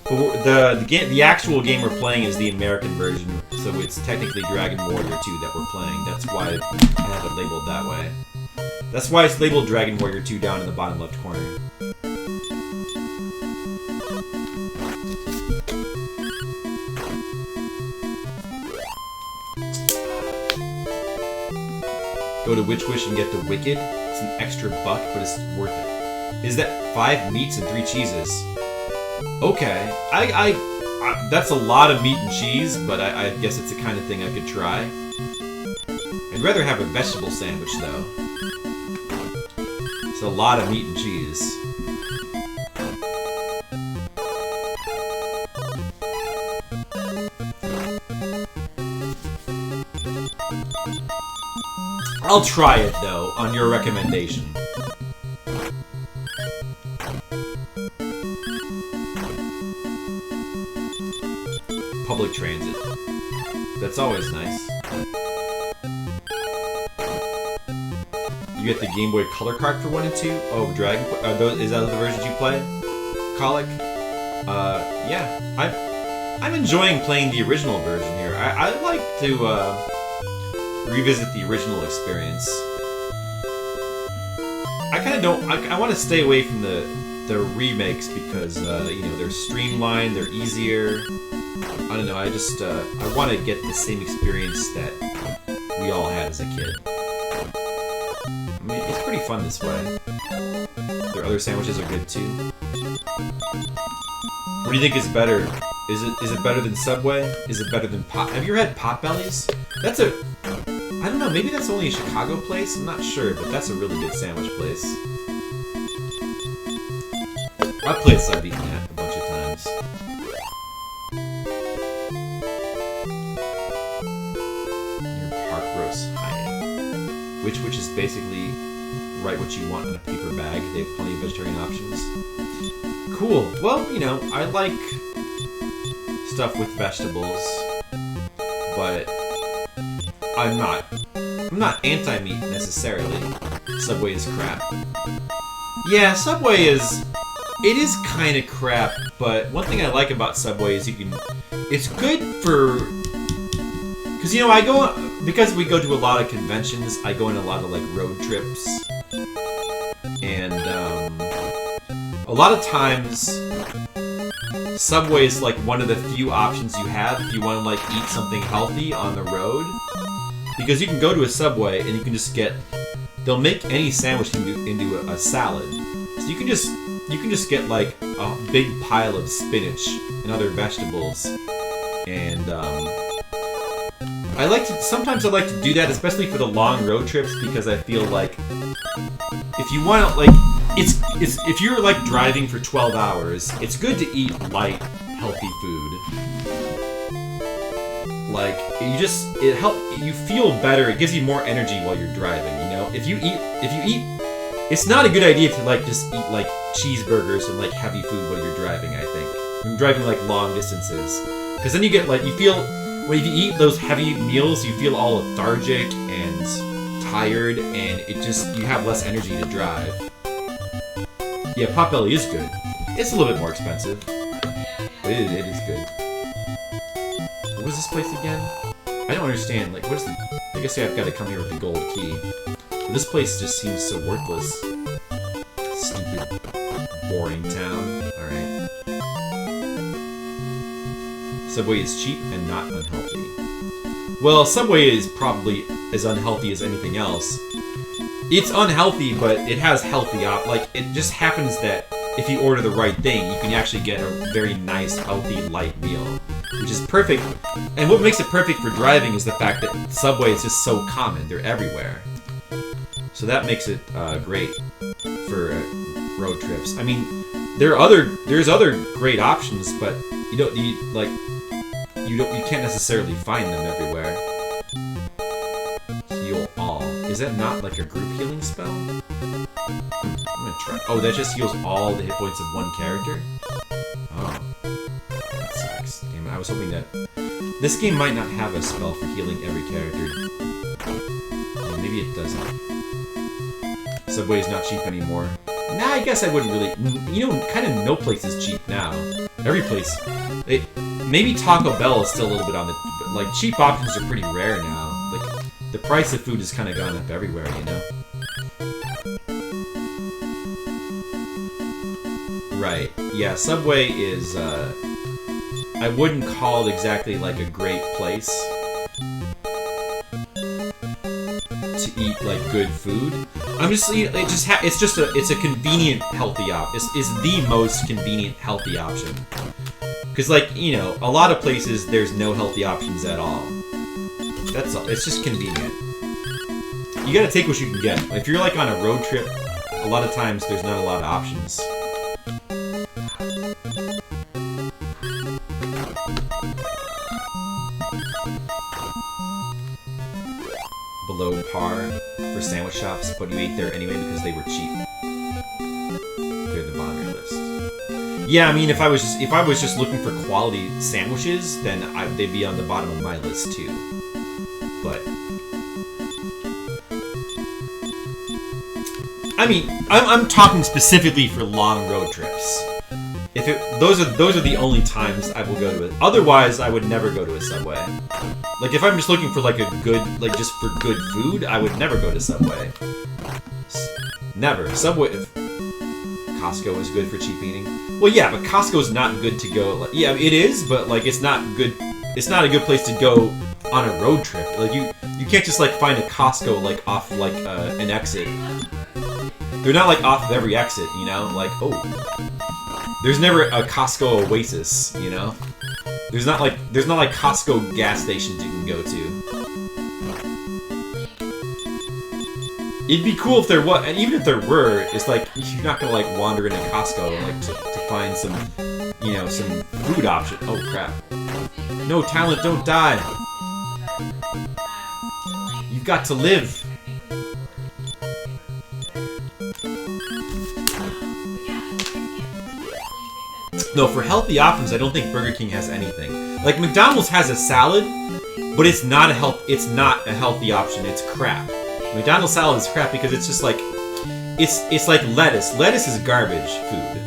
But the actual game we're playing is the American version, so it's technically Dragon Warrior 2 that we're playing. That's why I have it labeled that way. That's why it's labeled Dragon Warrior 2 down in the bottom left corner. Go to Witch and get the Wicked. It's an extra buck, but it's worth it. Is that 5 meats and 3 cheeses? Okay. That's a lot of meat and cheese, but I guess it's the kind of thing I could try. I'd rather have a vegetable sandwich, though. It's a lot of meat and cheese. I'll try it, though, on your recommendation. Public transit. That's always nice. You get the Game Boy Color card for 1 and 2? Oh, Dragon Quest. Is that the versions you play? Colic? Yeah. I'm enjoying playing the original version here. I'd like to, revisit the original experience. I kind of don't... I want to stay away from the remakes because, you know, they're streamlined, they're easier. I don't know, I just, I want to get the same experience that we all had as a kid. I mean, it's pretty fun this way. Their other sandwiches are good too. What do you think is better? Is it better than Subway? Is it better than Pot? Have you ever had Potbelly's? That's a... I don't know, maybe that's only a Chicago place? I'm not sure, but that's a really good sandwich place. That place I've eaten at a bunch of times. Your Park Roast High. Which is basically write what you want in a paper bag. They have plenty of vegetarian options. Cool. Well, you know, I like stuff with vegetables, but I'm not anti-meat necessarily. Subway is crap. Yeah, Subway is kind of crap, but one thing I like about Subway is it's good for, because you know, because we go to a lot of conventions, I go on a lot of like road trips, and a lot of times Subway is like one of the few options you have if you want to like eat something healthy on the road, because you can go to a Subway and you can just they'll make any sandwich into a salad, so you can just get like a big pile of spinach and other vegetables, and sometimes I like to do that, especially for the long road trips, because I feel like if you want to like if you're like driving for 12 hours, it's good to eat light, healthy food. Like you feel better. It gives you more energy while you're driving. You know, if you eat, it's not a good idea to like just eat like cheeseburgers and like heavy food while you're driving. I think when you're driving like long distances, because then you get like if you eat those heavy meals, you feel all lethargic and tired, and you have less energy to drive. Yeah, Potbelly is good. It's a little bit more expensive, but it is good. What was this place again? I don't understand. Like, I guess I've got to come here with the gold key. But this place just seems so worthless. Stupid, boring town. Alright. Subway is cheap and not unhealthy. Well, Subway is probably as unhealthy as anything else. It's unhealthy, but it has healthy it just happens that if you order the right thing, you can actually get a very nice, healthy, light meal, which is perfect. And what makes it perfect for driving is the fact that Subway is just so common. They're everywhere. So that makes it great for road trips. I mean, there's other great options, but you can't necessarily find them everywhere. Heal all. Is that not like a group healing spell? I'm gonna try. Oh, that just heals all the hit points of one character? Oh. That sucks. Damn it, I was hoping that... This game might not have a spell for healing every character. Yeah, maybe it doesn't. Subway is not cheap anymore. Nah, I guess I wouldn't really... kind of no place is cheap now. Every place... Maybe Taco Bell is still a little bit on the... But, like, cheap options are pretty rare now. Like, the price of food has kind of gone up everywhere, you know? Right. Yeah, Subway is, I wouldn't call it exactly like a great place to eat, like, good food. It's a convenient, healthy option. It's the most convenient, healthy option. Because, like, a lot of places, there's no healthy options at all. That's all. It's just convenient. You gotta take what you can get. If you're, like, on a road trip, a lot of times there's not a lot of options. Below par for sandwich shops, but you ate there anyway because they were cheap. They're the bottom of your list. Yeah, I mean, if I was just looking for quality sandwiches, then they'd be on the bottom of my list too. But I mean, I'm talking specifically for long road trips. Those are the only times I will go to it. Otherwise, I would never go to a Subway. Like, if I'm just looking for, like, just for good food, I would never go to Subway. Never. Subway... Costco is good for cheap eating. Well, yeah, but Costco's not good to go... Like, yeah, it is, but, like, it's not good... It's not a good place to go on a road trip. Like, you can't just, like, find a Costco, like, off, like, an exit. They're not, like, off of every exit, you know? Like, oh... There's never a Costco Oasis, you know? There's not like Costco gas stations you can go to. It'd be cool if there was, and even if there were, it's like you're not gonna like wander into Costco like to find some, some food option. Oh crap! No talent, don't die. You've got to live. No, for healthy options, I don't think Burger King has anything. Like McDonald's has a salad, but it's not a healthy option. It's crap. McDonald's salad is crap because it's just like it's like lettuce. Lettuce is garbage food.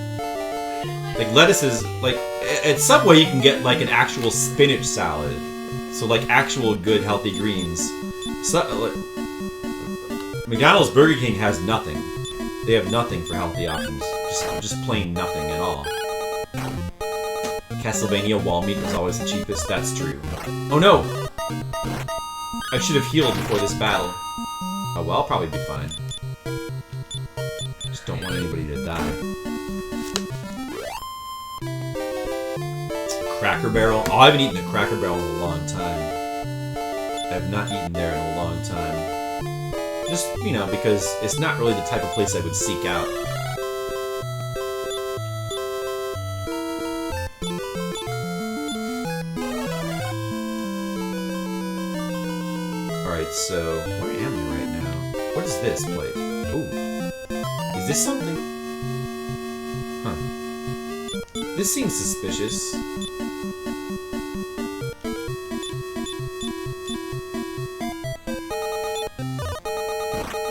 Like lettuce is like at Subway you can get like an actual spinach salad. So like actual good healthy greens. So, like, McDonald's Burger King has nothing. They have nothing for healthy options. Just plain nothing at all. Castlevania wall meat is always the cheapest. That's true. Oh no! I should have healed before this battle. Oh well, I'll probably be fine. Just don't want anybody to die. Cracker Barrel. Oh, I haven't eaten a Cracker Barrel in a long time. I have not eaten there in a long time. Just, you know, because it's not really the type of place I would seek out. Alright, so where am I right now? What is this place? Ooh. Is this something? Huh. This seems suspicious.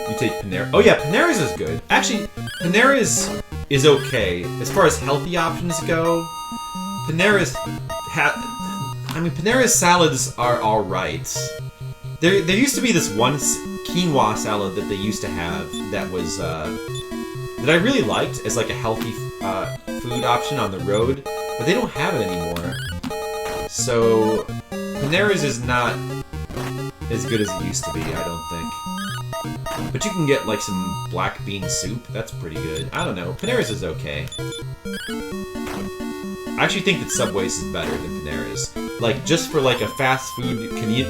You take Panera. Oh yeah, Panera's is good. Actually, Panera's is okay. As far as healthy options go, Panera's salads are alright. There used to be this one quinoa salad that they used to have that was that I really liked as like a healthy food option on the road, but they don't have it anymore. So Panera's is not as good as it used to be, I don't think. But you can get like some black bean soup. That's pretty good. I don't know. Panera's is okay. I actually think that Subway's is better than Panera's. Like, just for like a fast food,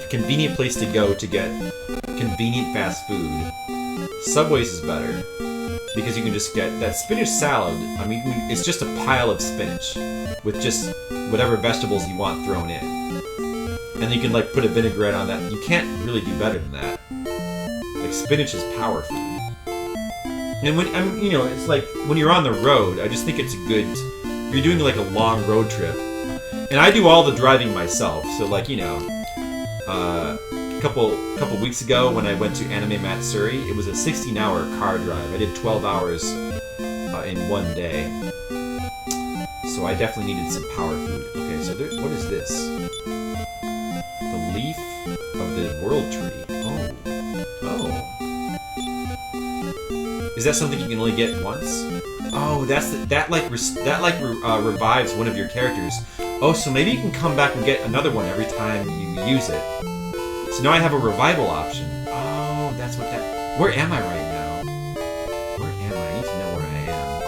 convenient place to go to get convenient fast food, Subway's is better. Because you can just get that spinach salad. I mean, it's just a pile of spinach with just whatever vegetables you want thrown in. And you can like put a vinaigrette on that. You can't really do better than that. Like, spinach is power food. And when, you know, it's like, when you're on the road, I just think it's a good, you're doing like a long road trip. And I do all the driving myself, so like, you know, a couple weeks ago when I went to Anime Matsuri, it was a 16-hour car drive. I did 12 hours in one day. So I definitely needed some power food. Okay, so what is this? The leaf of the world tree. Oh. Is that something you can only get once? Oh, that revives one of your characters. Oh, so maybe you can come back and get another one every time you use it. So now I have a revival option. Oh, that's what that... Where am I right now? Where am I? I need to know where I am.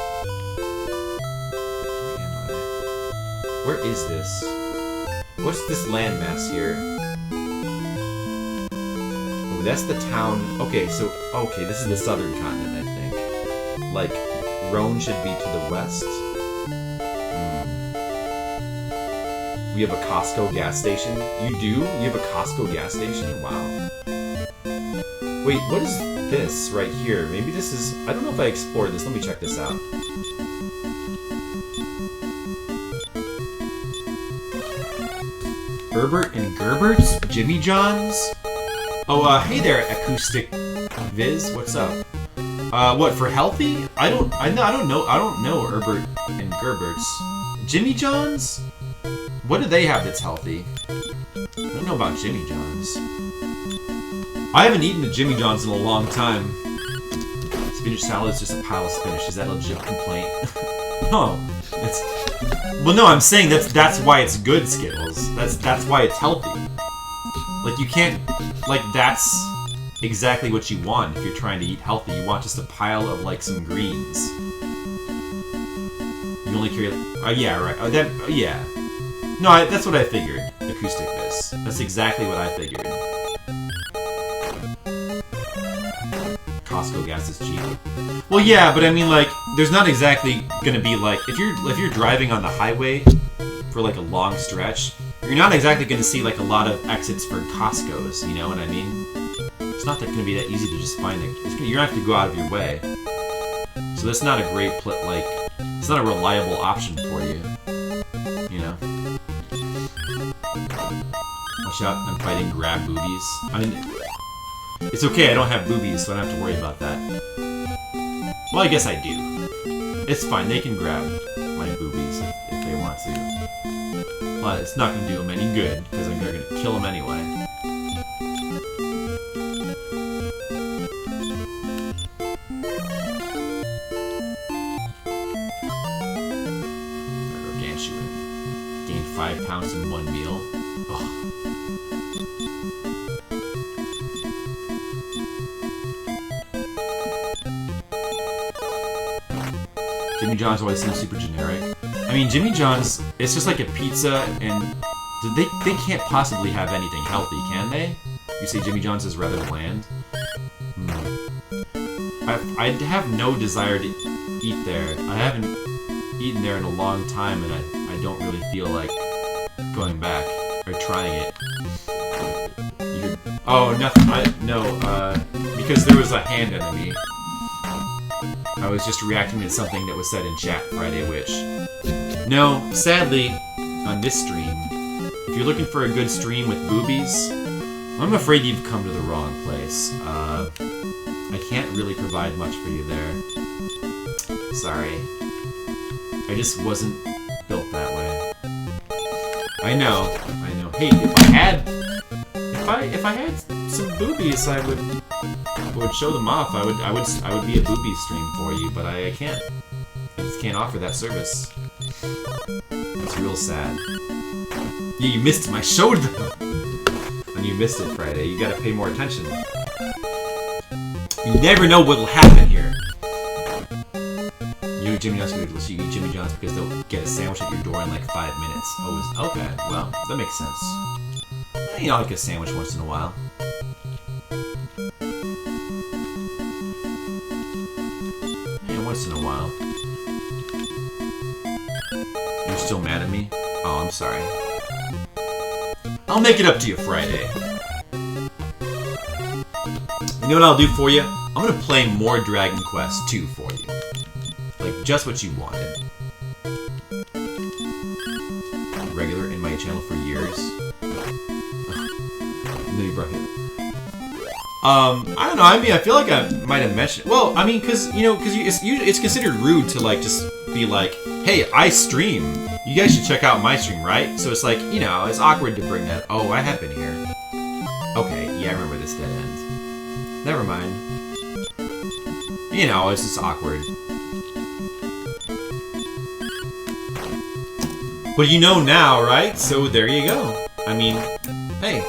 Where is this? What's this landmass here? Oh, that's the town... Okay, so... Okay, this is the southern continent, I think. Like, Rhone should be to the west. We have a Costco gas station. You do? You have a Costco gas station? Wow. Wait, what is this right here? Maybe this is... I don't know if I explored this. Let me check this out. Herbert and Gerbert's? Jimmy John's? Oh, hey there, Acoustic Viz. What's up? What, for healthy? I don't know Herbert and Gerbert's. Jimmy John's? What do they have that's healthy? I don't know about Jimmy John's. I haven't eaten a Jimmy John's in a long time. Spinach salad is just a pile of spinach. Is that a legit complaint? No. Well, no, I'm saying that's why it's good, Skittles. That's why it's healthy. Like, you can't... Like, that's exactly what you want if you're trying to eat healthy. You want just a pile of, like, some greens. You only carry... yeah, right. Yeah. No, that's what I figured. Acoustic Miss. That's exactly what I figured. Costco gas is cheap. Well, yeah, but I mean, like, there's not exactly gonna be like if you're driving on the highway for like a long stretch, you're not exactly gonna see like a lot of exits for Costco's. You know what I mean? It's not gonna be that easy to just find it. You're gonna have to go out of your way. So that's not a great it's not a reliable option for you. You know? Watch out, I'm fighting grab boobies. I mean, it's okay, I don't have boobies, so I don't have to worry about that. Well, I guess I do. It's fine, they can grab my boobies if they want to. But it's not going to do them any good, because I'm going to kill them anyway. Gargantuan. Gained 5 pounds in 1 meal. Ugh. Jimmy John's always seems super generic. I mean, Jimmy John's, it's just like a pizza, and they can't possibly have anything healthy, can they? You say Jimmy John's is rather bland? I have no desire to eat there. I haven't eaten there in a long time, and I don't really feel like going back or trying it. Oh, nothing. Because there was a hand enemy. I was just reacting to something that was said in chat Friday, which... No, sadly, on this stream, if you're looking for a good stream with boobies, I'm afraid you've come to the wrong place. I can't really provide much for you there. Sorry. I just wasn't built that way. I know. Hey, if I had some boobies, I would show them off. I would be a booby stream for you, but I can't. I just can't offer that service. It's real sad. Yeah, you missed my show though. And you missed it Friday. You gotta pay more attention. You never know what'll happen here. You eat Jimmy John's because you eat Jimmy John's because they'll get a sandwich at your door in like 5 minutes. Oh, okay. Well, that makes sense. You know, I like a sandwich once in a while. Yeah, once in a while. You're still mad at me? Oh, I'm sorry. I'll make it up to you Friday. You know what I'll do for you? I'm gonna play more Dragon Quest 2 for you. Like, just what you wanted. Regular in my channel for years. I don't know. I mean, I feel like I might have mentioned. Well, I mean, because it's considered rude to like just be like, "Hey, I stream. You guys should check out my stream, right?" So it's like, it's awkward to bring that. Oh, I have been here. Okay, yeah, I remember this dead end. Never mind. It's just awkward. But you know now, right? So there you go. I mean, hey.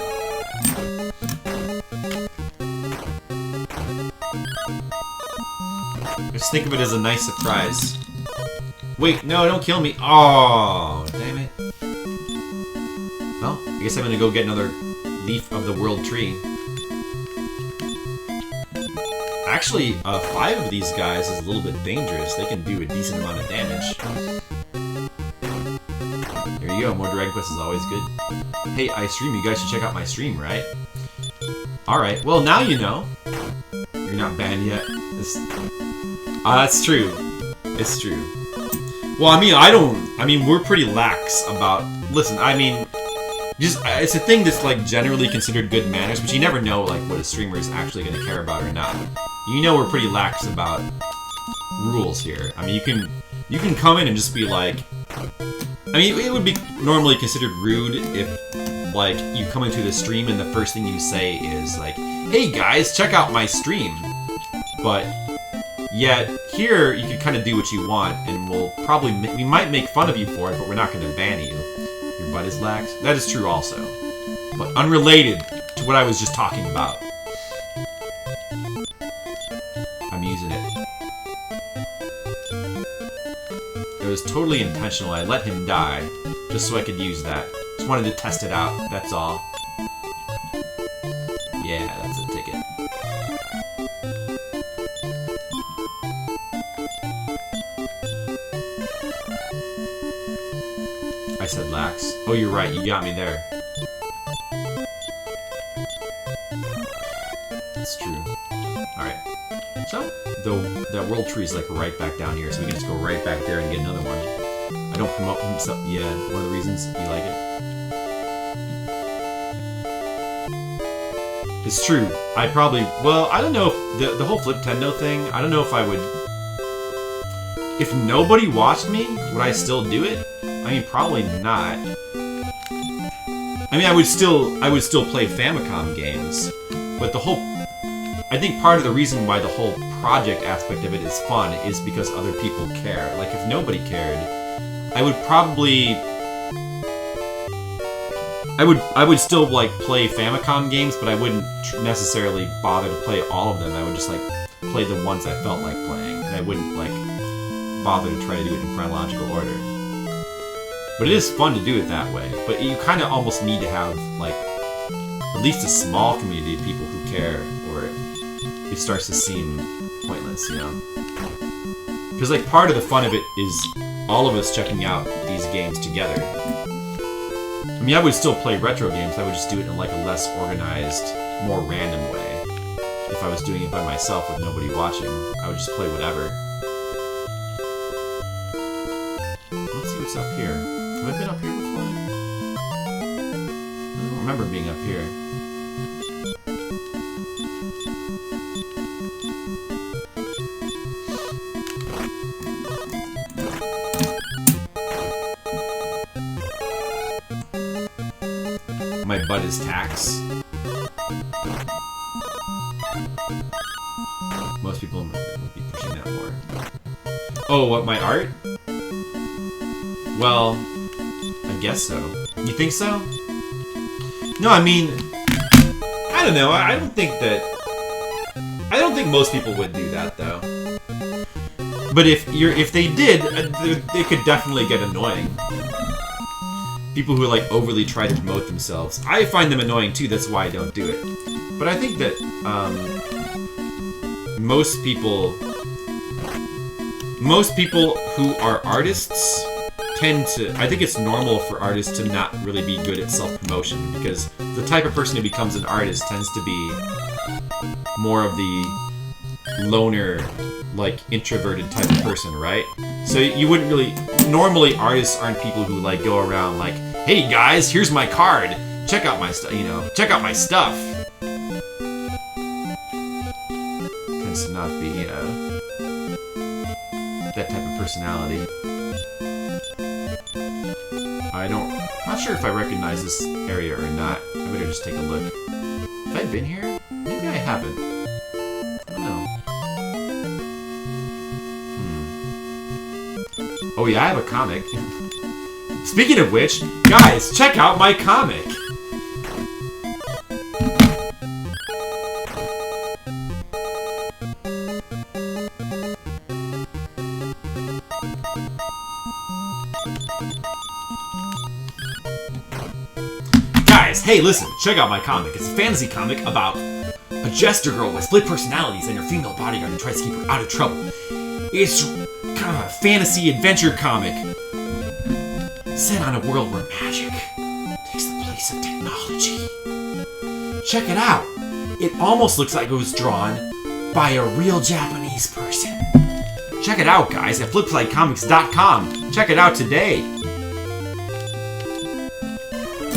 Just think of it as a nice surprise. Wait, no, don't kill me. Oh, damn it. Well, I guess I'm gonna go get another leaf of the world tree. Actually, 5 of these guys is a little bit dangerous. They can do a decent amount of damage. There you go, more Dragon Quest is always good. Hey, I stream, you guys should check out my stream, right? Alright, well now you know. You're not banned yet. That's true. It's true. Well, I mean, we're pretty lax about... Listen, I mean... it's a thing that's, like, generally considered good manners, but you never know, like, what a streamer is actually going to care about or not. We're pretty lax about rules here. I mean, you can come in and just be like... I mean, it would be normally considered rude if, like, you come into the stream and the first thing you say is, like, "Hey guys, check out my stream." But... yet, here, you can kind of do what you want, and we might make fun of you for it, but we're not going to ban you. Your butt is lax? That is true also. But unrelated to what I was just talking about. I'm using it. It was totally intentional. I let him die, just so I could use that. Just wanted to test it out, that's all. Yeah, that's a ticket. I said lax. Oh, you're right. You got me there. That's true. Alright. So, that world tree is like right back down here, so we can just go right back there and get another one. I don't promote himself. Yeah, one of the reasons you like it. It's true. I probably... Well, I don't know if... The whole Fliptendo thing, I don't know if I would... If nobody watched me, would I still do it? I mean, probably not. I mean, I would still play Famicom games, but the whole... I think part of the reason why the whole project aspect of it is fun is because other people care. Like, if nobody cared, I would probably... I would still, like, play Famicom games, but I wouldn't necessarily bother to play all of them. I would just, like, play the ones I felt like playing, and I wouldn't, like, bother to try to do it in chronological order. But it is fun to do it that way. But you kind of almost need to have, like, at least a small community of people who care, or it starts to seem pointless, you know? Because, like, part of the fun of it is all of us checking out these games together. I mean, I would still play retro games, I would just do it in, like, a less organized, more random way. If I was doing it by myself with nobody watching, I would just play whatever. Let's see what's up here. Have I been up here before? I don't remember being up here. My butt is tax. Most people would be pushing that more. Oh, what, my art? Well, I guess so. You think so? No, I mean, I don't know. I don't think most people would do that, though. But if they did, it could definitely get annoying. People who, like, overly try to promote themselves. I find them annoying, too. That's why I don't do it. But I think that, most people who are artists tend to... I think it's normal for artists to not really be good at self-promotion, because the type of person who becomes an artist tends to be more of the loner, like, introverted type of person, right? So you wouldn't really... Normally, artists aren't people who, like, go around like, hey guys, here's my card! Check out my stuff, you know, check out my stuff! Tends to not be, that type of personality. I'm not sure if I recognize this area or not. I better just take a look. Have I been here? Maybe I haven't. I don't know. Oh yeah, I have a comic. Speaking of which, guys, check out my comic! Guys, hey, listen, check out my comic. It's a fantasy comic about a jester girl with split personalities and her female bodyguard who tries to keep her out of trouble. It's kind of a fantasy adventure comic set on a world where magic takes the place of technology. Check it out. It almost looks like it was drawn by a real Japanese person. Check it out, guys, at flipsidecomics.com. Check it out today.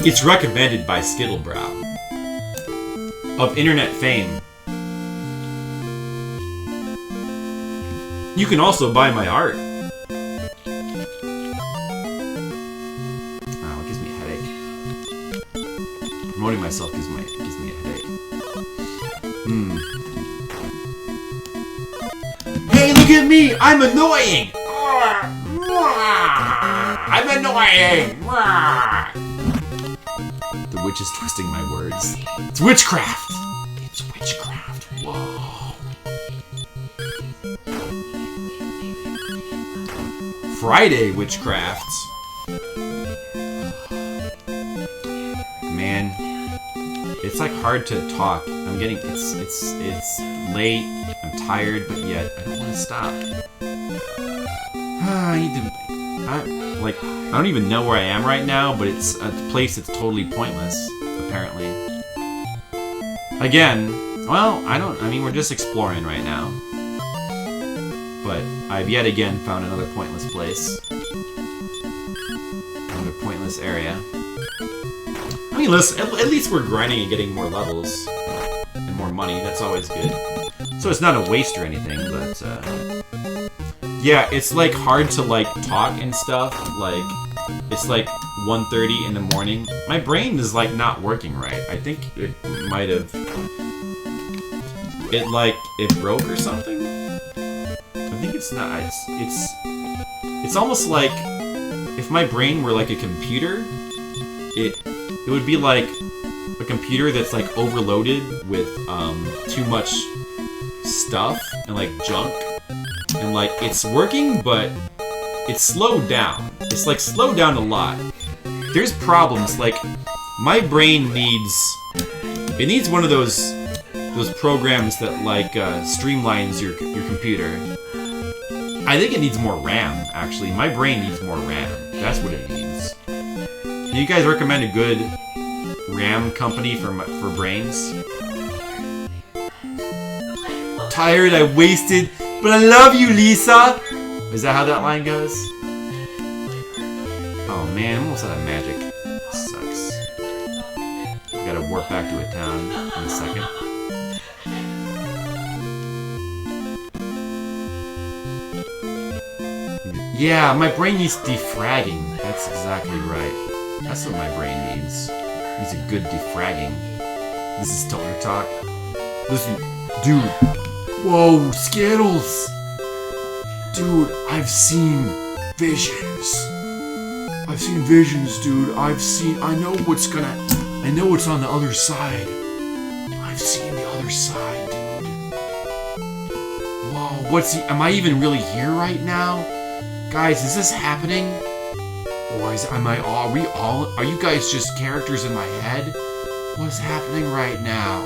It's recommended by Skittlebrow of internet fame. You can also buy my art. Oh, it gives me a headache. Promoting myself gives me a headache. Hey, look at me! I'm annoying! I'm annoying! The witch is twisting my words. It's witchcraft! It's witchcraft. Whoa. Friday witchcraft. Man, it's like hard to talk. I'm getting it's late. I'm tired, but yet I don't want to stop. I need to. I don't even know where I am right now, but it's a place that's totally pointless, apparently. Again, well, I mean, we're just exploring right now. but I've yet again found another pointless place. Another pointless area. I mean, listen, at least we're grinding and getting more levels and more money. That's always good. So it's not a waste or anything, but yeah, it's like hard to like talk and stuff. Like it's like 1:30 in the morning. My brain is like not working right. I think it might have it broke or something. I think it's not. It's almost like if my brain were like a computer, it would be like a computer that's like overloaded with too much stuff and like junk, and like it's working but it's slowed down. It's like slowed down a lot. There's problems, like my brain needs one of those programs that like streamlines your computer. I think it needs more RAM, actually. My brain needs more RAM. That's what it needs. Do you guys recommend a good RAM company for brains? Tired, I wasted, but I love you, Lisa! Is that how that line goes? Oh man, I'm almost out of magic. Sucks. I gotta warp back to a town in a second. Yeah, my brain needs defragging. That's exactly right. That's what my brain needs. It needs a good defragging. This is Stoner Talk. Listen, dude. Whoa, Skittles! Dude, I've seen visions. I've seen visions, dude. I know what's on the other side. I've seen the other side, dude. Whoa, am I even really here right now? Guys, is this happening? Or are you guys just characters in my head? What's happening right now?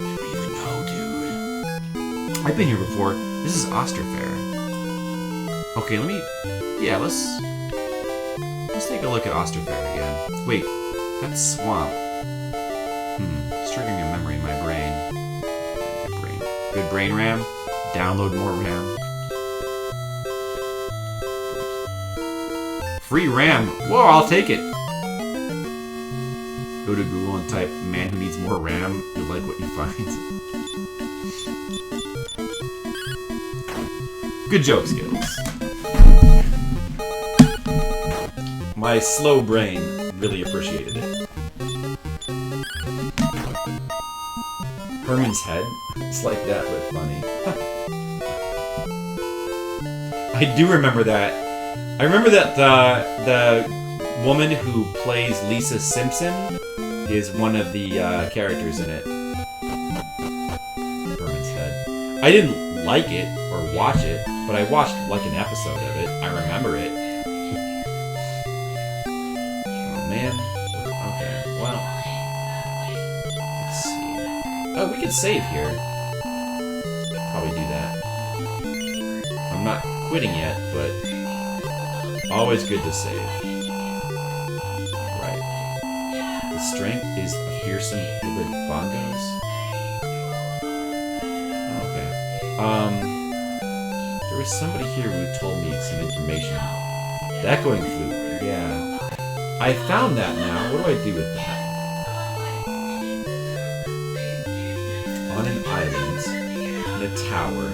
I don't even know, dude. I've been here before. This is Osterfair. Okay, let's take a look at Osterfair again. Wait, that's Swamp. It's triggering a memory in my brain. Good brain RAM. Download more RAM. Free RAM. Whoa, I'll take it. Go to Google and type "man who needs more RAM." You'll like what you find. Good joke, Skittles. My slow brain really appreciated it. Herman's head. It's like that, but funny. I do remember that. I remember that the woman who plays Lisa Simpson is one of the characters in it. Herman's head. I didn't like it or watch it, but I watched like an episode of it. I remember it. Oh man. Okay, well. Let's see. Oh, we can save here. Probably do that. I'm not quitting yet, but always good to save. Right. The strength is a fearsome hybrid bongos. Oh, okay. There was somebody here who told me some information. The echoing flute. Yeah. I found that now. What do I do with that? On an island, in a tower,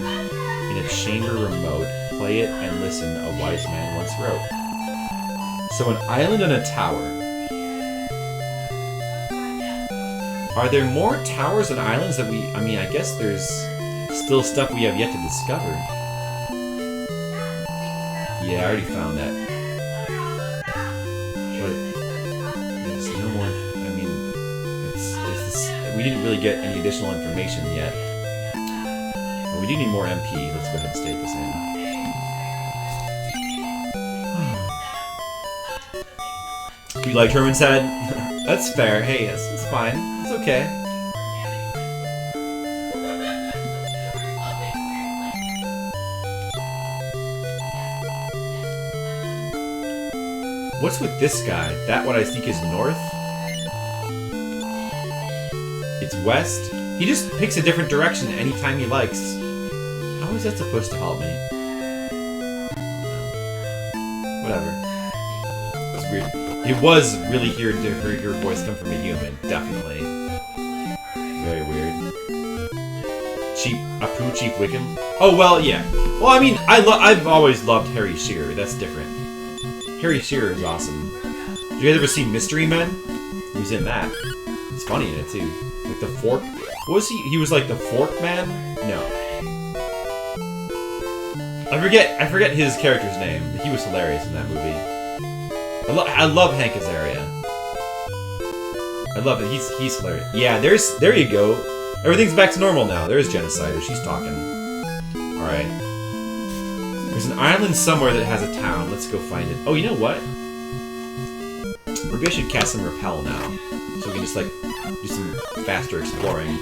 in a chamber remote, play it and listen, a wise man once wrote. So an island on a tower. Are there more towers and islands that I guess there's still stuff we have yet to discover. Yeah, I already found that. But there's no more, we didn't really get any additional information yet. But we do need more MP. Let's go ahead and state this in. You like Herman's head? That's fair. Hey, it's fine. It's okay. What's with this guy? That what I think is north? It's west? He just picks a different direction anytime he likes. How is that supposed to help me? whatever. It's weird. It was really weird to hear your voice come from a human. Definitely. Very weird. Apu Chief Wickham? Oh, well, yeah. Well, I mean, I've always loved Harry Shearer. That's different. Harry Shearer is awesome. Did you guys ever see Mystery Men? He was in that. He's funny in it, too. Like the fork... What was he? He was like the fork man? No. I forget his character's name, but he was hilarious in that movie. I love Hank Azaria. I love it. He's hilarious. Yeah, there you go. Everything's back to normal now. There's Genocider. She's talking. Alright. There's an island somewhere that has a town. Let's go find it. Oh, you know what? Maybe I should cast some Repel now. So we can just, like, do some faster exploring. I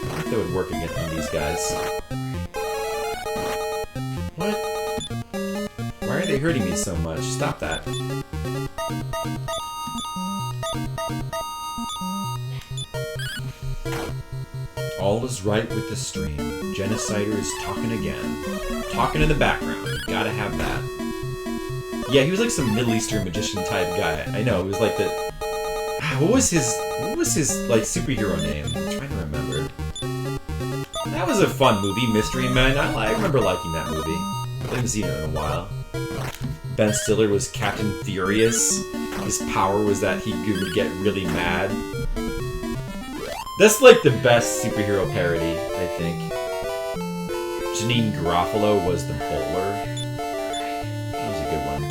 wonder if that would work against these guys. What? Why are they hurting me so much? Stop that. All is right with the stream. Genocider is talking again. Talking in the background. You gotta have that. Yeah, he was like some Middle Eastern magician type guy. I know, it was like the... What was his like superhero name? I'm trying to remember. That was a fun movie, Mystery Men. I remember liking that movie. I haven't seen it in a while. Ben Stiller was Captain Furious. His power was that he would get really mad. That's like the best superhero parody, I think. Janine Garofalo was the bowler. That was a good one.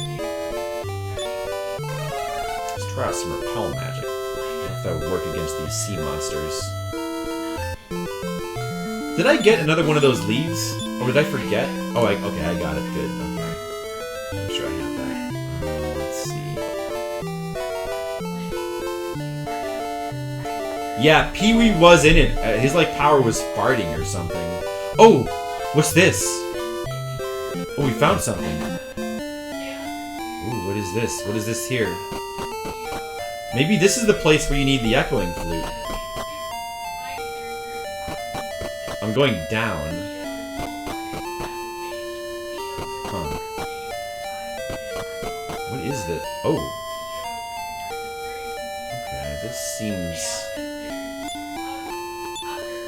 Let's try out some Repel magic. I don't know if that would work against these sea monsters. Did I get another one of those leaves? Or did I forget? Oh, okay, I got it. Good. Okay. I'm sure I have that. Let's see. Yeah, Pee-wee was in it. His, like, power was farting or something. Oh! What's this? Oh, we found something. Ooh, what is this? What is this here? Maybe this is the place where you need the echoing flute. I'm going down. Huh. What is this? Oh. Okay, this seems...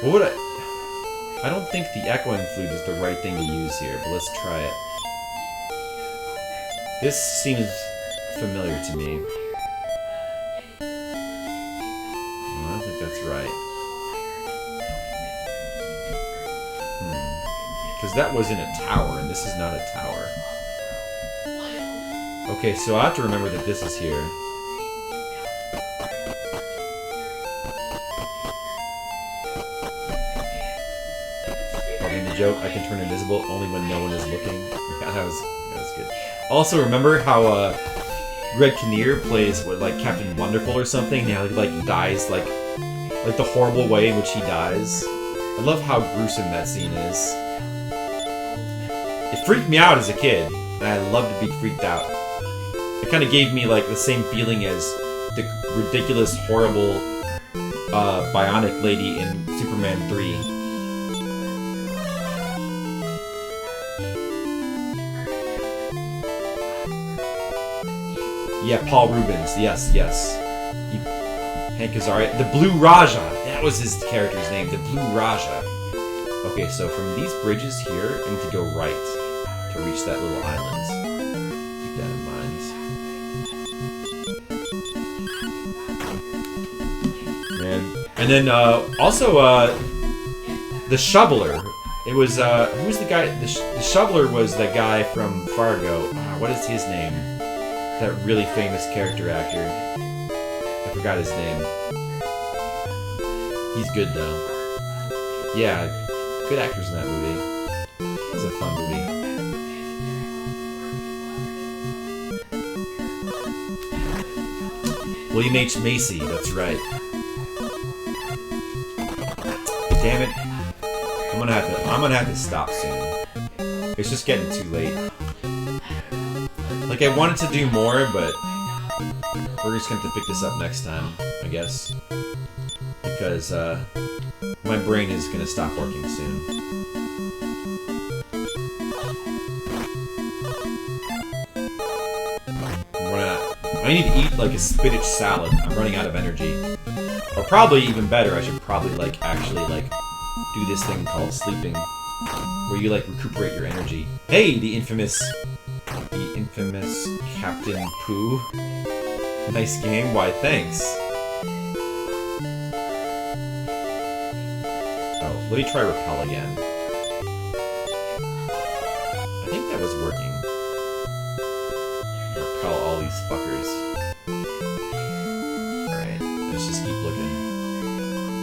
What would I don't think the echoing flute is the right thing to use here, but let's try it. This seems familiar to me. I don't think that's right. Because that was in a tower, and this is not a tower. Okay, so I have to remember that this is here. Joke, I can turn invisible only when no one is looking. Yeah, that was good. Also, remember how Greg Kinnear plays what, like Captain Wonderful or something? Now he like dies like the horrible way in which he dies. I love how gruesome that scene is. It freaked me out as a kid, and I love to be freaked out. It kind of gave me like the same feeling as the ridiculous, horrible bionic lady in Superman 3. Yeah, Paul Rubens. Yes. Hank Azaria. The Blue Raja. That was his character's name. The Blue Raja. Okay, so from these bridges here, I need to go right to reach that little island. Keep that in mind. Man. And then, also, the Shoveler. It was, who was the guy? The Shoveler was the guy from Fargo. What is his name? That really famous character actor. I forgot his name. He's good though. Yeah, good actors in that movie. It was a fun movie. William H. Macy, that's right. Damn it. I'm gonna have to stop soon. It's just getting too late. Like, I wanted to do more, but we're just going to pick this up next time, I guess. Because, my brain is going to stop working soon. I need to eat like a spinach salad. I'm running out of energy. Or probably even better, I should probably like actually like do this thing called sleeping, where you like recuperate your energy. Hey, the infamous Captain Pooh. Nice game. Why, thanks. Oh, let me try repel again. I think that was working. Repel all these fuckers. Alright, let's just keep looking.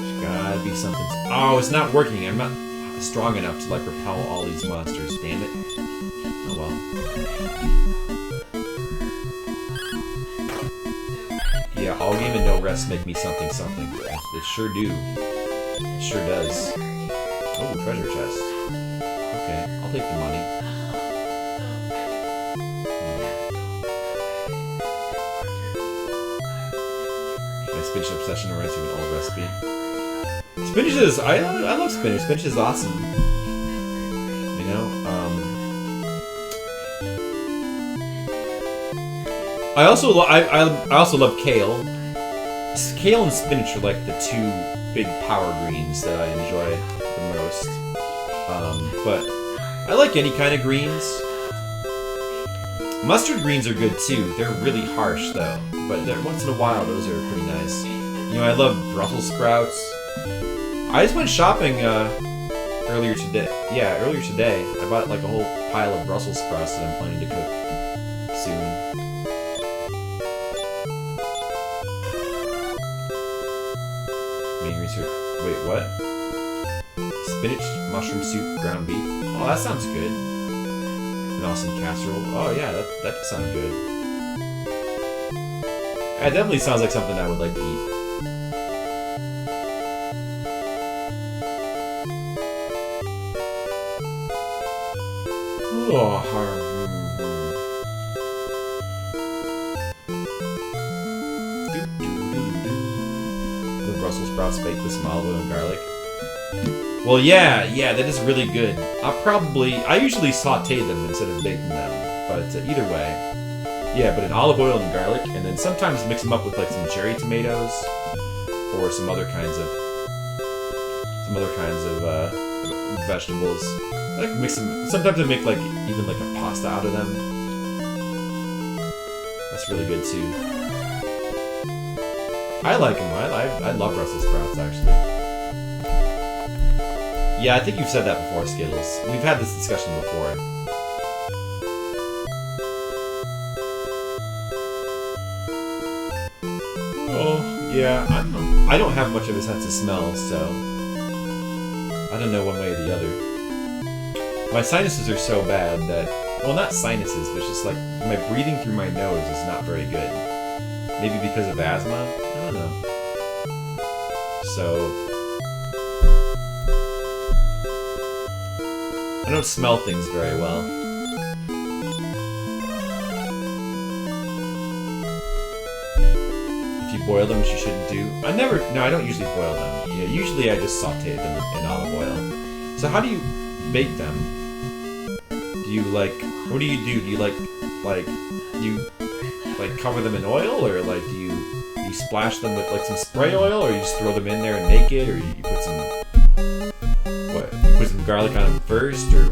There's gotta be something. Oh, it's not working. I'm not strong enough to like repel all these monsters. Damn it. Oh well. Yeah, all game and no rest make me something. It sure do. It sure does. Oh, treasure chest. Okay, I'll take the money. My spinach obsession reminds me of an old recipe. Spinach is... I love spinach. Spinach is awesome. You know? I also love kale. Kale and spinach are like the two big power greens that I enjoy the most. But I like any kind of greens. Mustard greens are good too. They're really harsh though, but once in a while those are pretty nice. You know, I love Brussels sprouts. I just went shopping earlier today. Yeah, earlier today. I bought like a whole pile of Brussels sprouts that I'm planning to cook soon. Wait, what? Spinach, mushroom soup, ground beef. Oh, that sounds good. An awesome casserole. Oh yeah, that does sound good. It definitely sounds like something I would like to eat. Oh, Brussels sprouts baked with some olive oil and garlic. Well, yeah, that is really good. I usually saute them instead of baking them, but either way. Yeah, but in olive oil and garlic, and then sometimes mix them up with like some cherry tomatoes, or some other kinds of vegetables. I like mix them. Sometimes I make like even like a pasta out of them. That's really good too. I like them. I love Brussels sprouts, actually. Yeah, I think you've said that before, Skittles. We've had this discussion before. Oh, yeah. I don't have much of a sense of smell, so I don't know one way or the other. My sinuses are so bad that, well, not sinuses, but just like my breathing through my nose is not very good. Maybe because of asthma? I don't know. So, I don't smell things very well. If you boil them, which you shouldn't do. I don't usually boil them. Yeah, usually I just saute them in olive oil. So how do you bake them? Do you what do you do? Do you cover them in oil, or like do you splash them with like some spray oil, or you just throw them in there and bake it, or you put some garlic on them first, or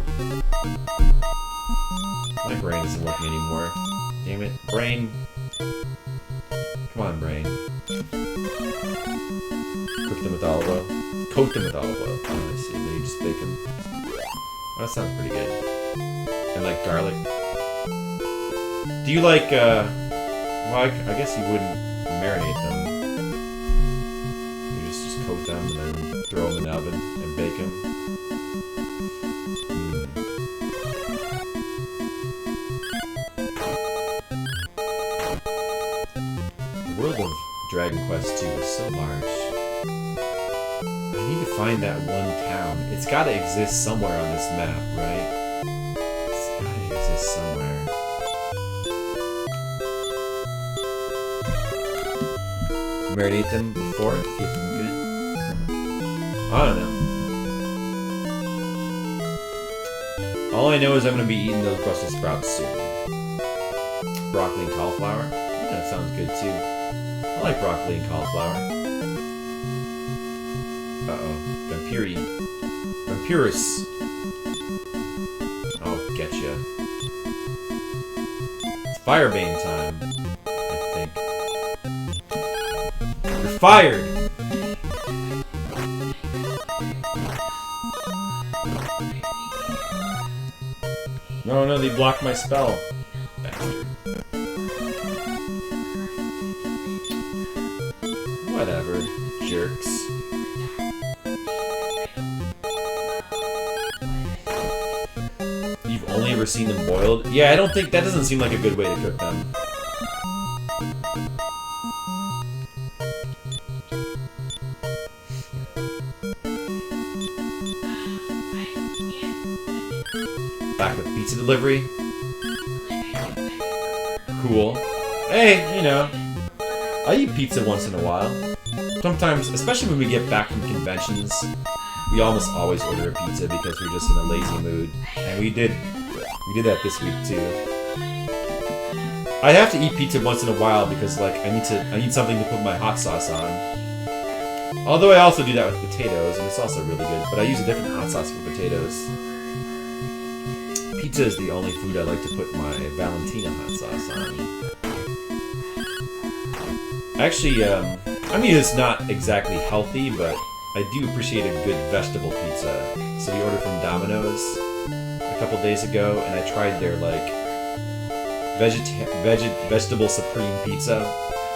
my brain isn't working anymore. Damn it, brain! Come on, brain. Cook them with olive oil. Coat them with olive oil. Oh, I see. Then you just bake them. Oh, that sounds pretty good. And like garlic. Do you like? Well, I guess you wouldn't marinate them. You just coat them and then throw them in the oven and bake them. The world of Dragon Quest II is so large. I need to find that one town. It's gotta exist somewhere on this map, right? It's gotta exist somewhere. Marinate them before, keep them good. I don't know. All I know is I'm gonna be eating those Brussels sprouts soon. Broccoli and cauliflower. That sounds good too. I like broccoli and cauliflower. Uh-oh. Vampirus. I'll get ya. It's Firebane time, I think. You're fired! No, they blocked my spell. Bastard. Whatever, jerks. You've only ever seen them boiled? Yeah, I don't think that doesn't seem like a good way to cook them. Back with pizza delivery. Cool. Hey, you know, I eat pizza once in a while. Sometimes, especially when we get back from conventions, we almost always order a pizza because we're just in a lazy mood. And we did that this week too. I have to eat pizza once in a while because like I need something to put my hot sauce on. Although I also do that with potatoes, and it's also really good, but I use a different hot sauce for potatoes. Pizza is the only food I like to put my Valentina hot sauce on. Actually, I mean, it's not exactly healthy, but I do appreciate a good vegetable pizza. So we ordered from Domino's a couple days ago, and I tried their, like, vegetable supreme pizza.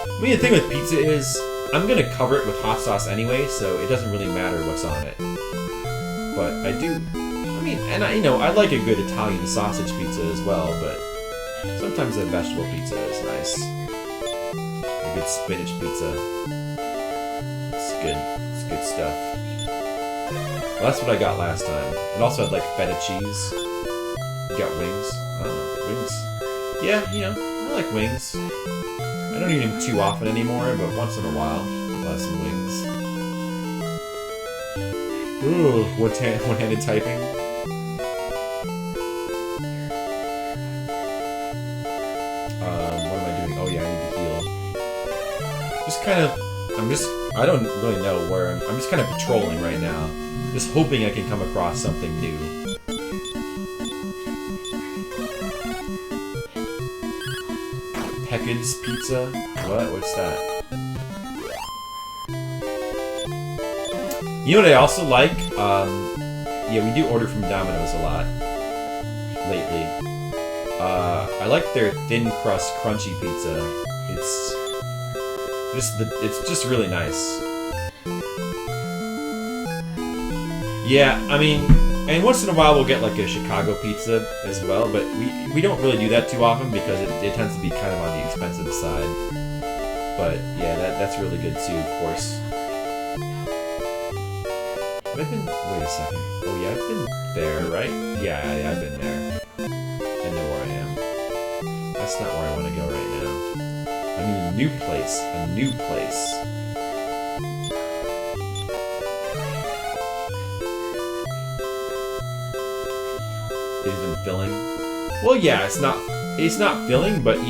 I mean, the thing with pizza is, I'm gonna cover it with hot sauce anyway, so it doesn't really matter what's on it. But I do... I mean, and I like a good Italian sausage pizza as well, but sometimes a vegetable pizza is nice. A good spinach pizza. It's good. It's good stuff. Well, that's what I got last time. It also had like feta cheese. You got wings. I don't know. Wings. Yeah, I like wings. I don't eat them too often anymore, but once in a while, I'll have some wings. Ooh, one-handed typing. What am I doing? Oh yeah, I need to heal. I don't really know where I'm just kind of patrolling right now. Just hoping I can come across something new. Peckin's Pizza? What? What's that? You know what I also like? Yeah, we do order from Domino's a lot lately. I like their thin crust crunchy pizza. It's just really nice. Yeah, I mean, and once in a while we'll get like a Chicago pizza as well, but we don't really do that too often because it tends to be kind of on the expensive side. But yeah, that's really good too, of course. Wait a second. Oh yeah, I've been there, right? Yeah, I've been there. I know where I am. That's not where I want to go right now. I need a new place. A new place. It's been filling. Well, yeah, it's not filling, but I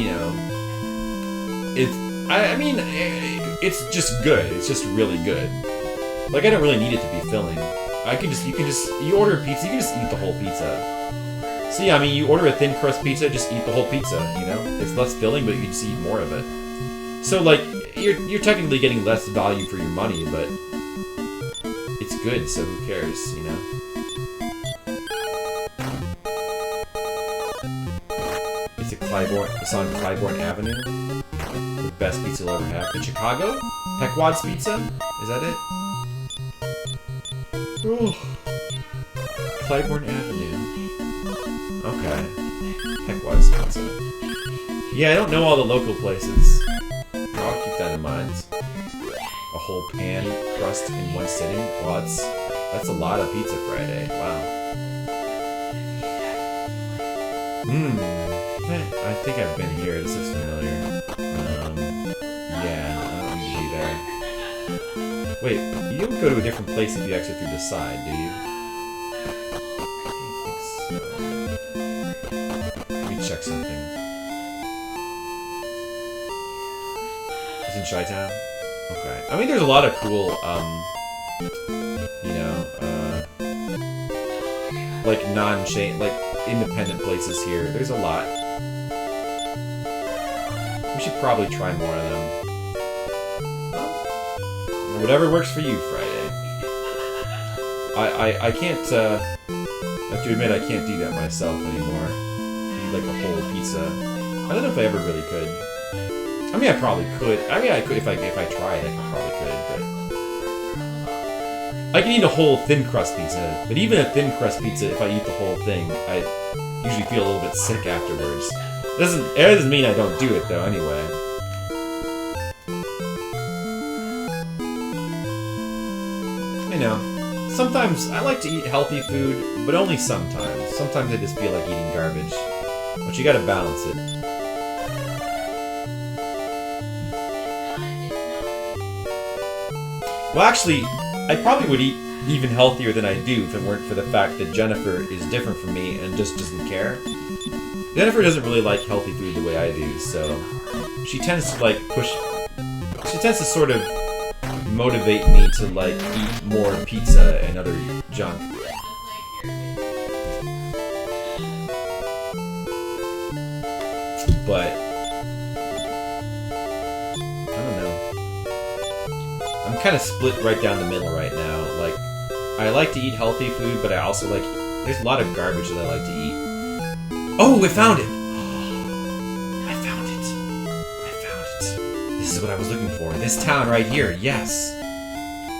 mean, it's just good. It's just really good. Like, I don't really need it to be filling. You order a pizza, you can just eat the whole pizza. So yeah, I mean, you order a thin crust pizza, just eat the whole pizza, It's less filling, but you can just eat more of it. So, like, you're technically getting less value for your money, but it's good, so who cares, It's on Clybourne Avenue. The best pizza you'll ever have. In Chicago? Pequod's Pizza? Is that it? Oh. Clybourne Avenue. Okay. Pequod's Pizza. Yeah, I don't know all the local places. I'll keep that in mind. A whole pan crust in one sitting? Well, that's a lot of Pizza Friday. Wow. I think I've been here. This looks familiar. Yeah, I don't need to be there. Wait, you don't go to a different place if you exit through the side, do you? I think so. Let me check something. It's in Chi-Town? Okay. I mean, there's a lot of cool, you know, like non-chain, like independent places here. There's a lot. We should probably try more of them. Whatever works for you, Friday. I can't, I have to admit, I can't do that myself anymore. Eat like a whole pizza. I don't know if I ever really could. I mean, I probably could. I mean, I could if I tried. I probably could, but I can eat a whole thin crust pizza. But even a thin crust pizza, if I eat the whole thing, I usually feel a little bit sick afterwards. It doesn't mean I don't do it though. Anyway. You know, sometimes I like to eat healthy food, but only sometimes. Sometimes I just feel like eating garbage. But you gotta balance it. Well, actually, I probably would eat even healthier than I do if it weren't for the fact that Jennifer is different from me and just doesn't care. Jennifer doesn't really like healthy food the way I do, so she tends to like she tends to sort of motivate me to like eat more pizza and other junk. But I don't know. I'm kind of split right down the middle right now. Like, I like to eat healthy food, but I also like, there's a lot of garbage that I like to eat. Oh, I found it! I found it. I found it. This is what I was looking for. This town right here, yes.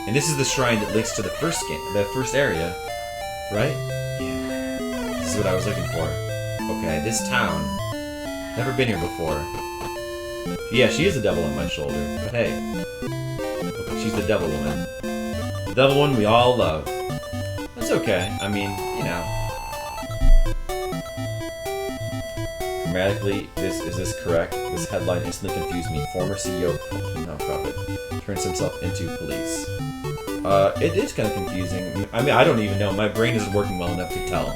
And this is the shrine that links to the first game, the first area, right? Yeah. This is what I was looking for. Okay, this town. Never been here before. Yeah, she is a devil on my shoulder, but hey. She's the devil woman. The devil one we all love. That's okay. I mean, you know. Grammatically, is this correct? This headline instantly confused me. Former CEO nonprofit turns himself into police. It is kind of confusing. I mean, I don't even know. My brain isn't working well enough to tell.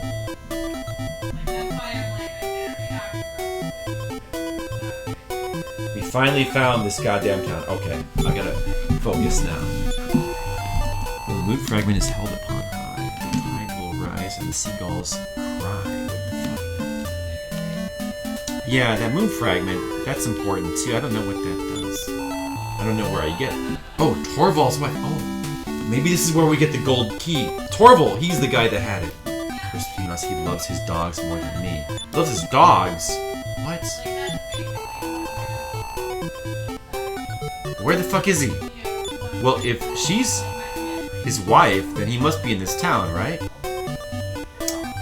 We finally found this goddamn town. Okay, I gotta focus now. The moon fragment is held upon high. The tide will rise and the seagulls cry. Yeah, that moon fragment, that's important too. I don't know what that does. I don't know where I get it. Oh, Torval's wife. Oh, maybe this is where we get the gold key. Torval, he's the guy that had it. First between us, he loves his dogs more than me. Loves his dogs? What? Where the fuck is he? Well, if she's his wife, then he must be in this town, right?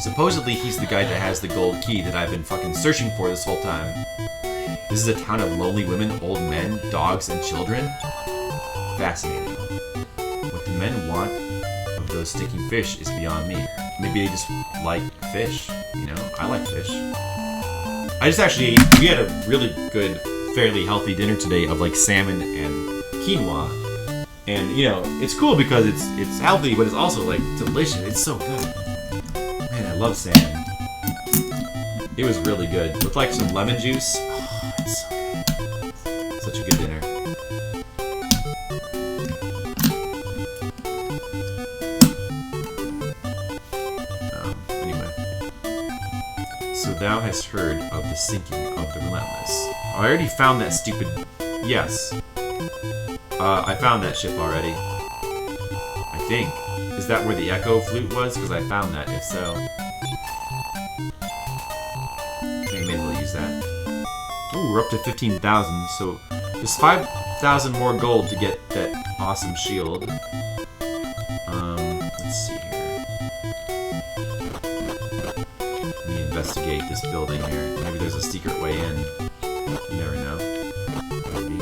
Supposedly, he's the guy that has the gold key that I've been fucking searching for this whole time. This is a town of lonely women, old men, dogs, and children? Fascinating. What the men want of those stinking fish is beyond me. Maybe they just like fish, you know? I like fish. I just actually ate, we had a really good, fairly healthy dinner today of like salmon and quinoa. And, you know, it's cool because it's healthy, but it's also like delicious. It's so good. Man, I love salmon. It was really good. With like some lemon juice. Oh, it's so good. Such a good dinner. Anyway. So thou hast heard of the sinking of the Relentless. I already found that stupid... Yes. I found that ship already. I think. Is that where the Echo Flute was? Because I found that, if so. Okay, maybe we'll use that. Ooh, we're up to 15,000, so there's 5,000 more gold to get that awesome shield. Let's see here. Let me investigate this building here. Maybe there's a secret way in. You never know. Maybe.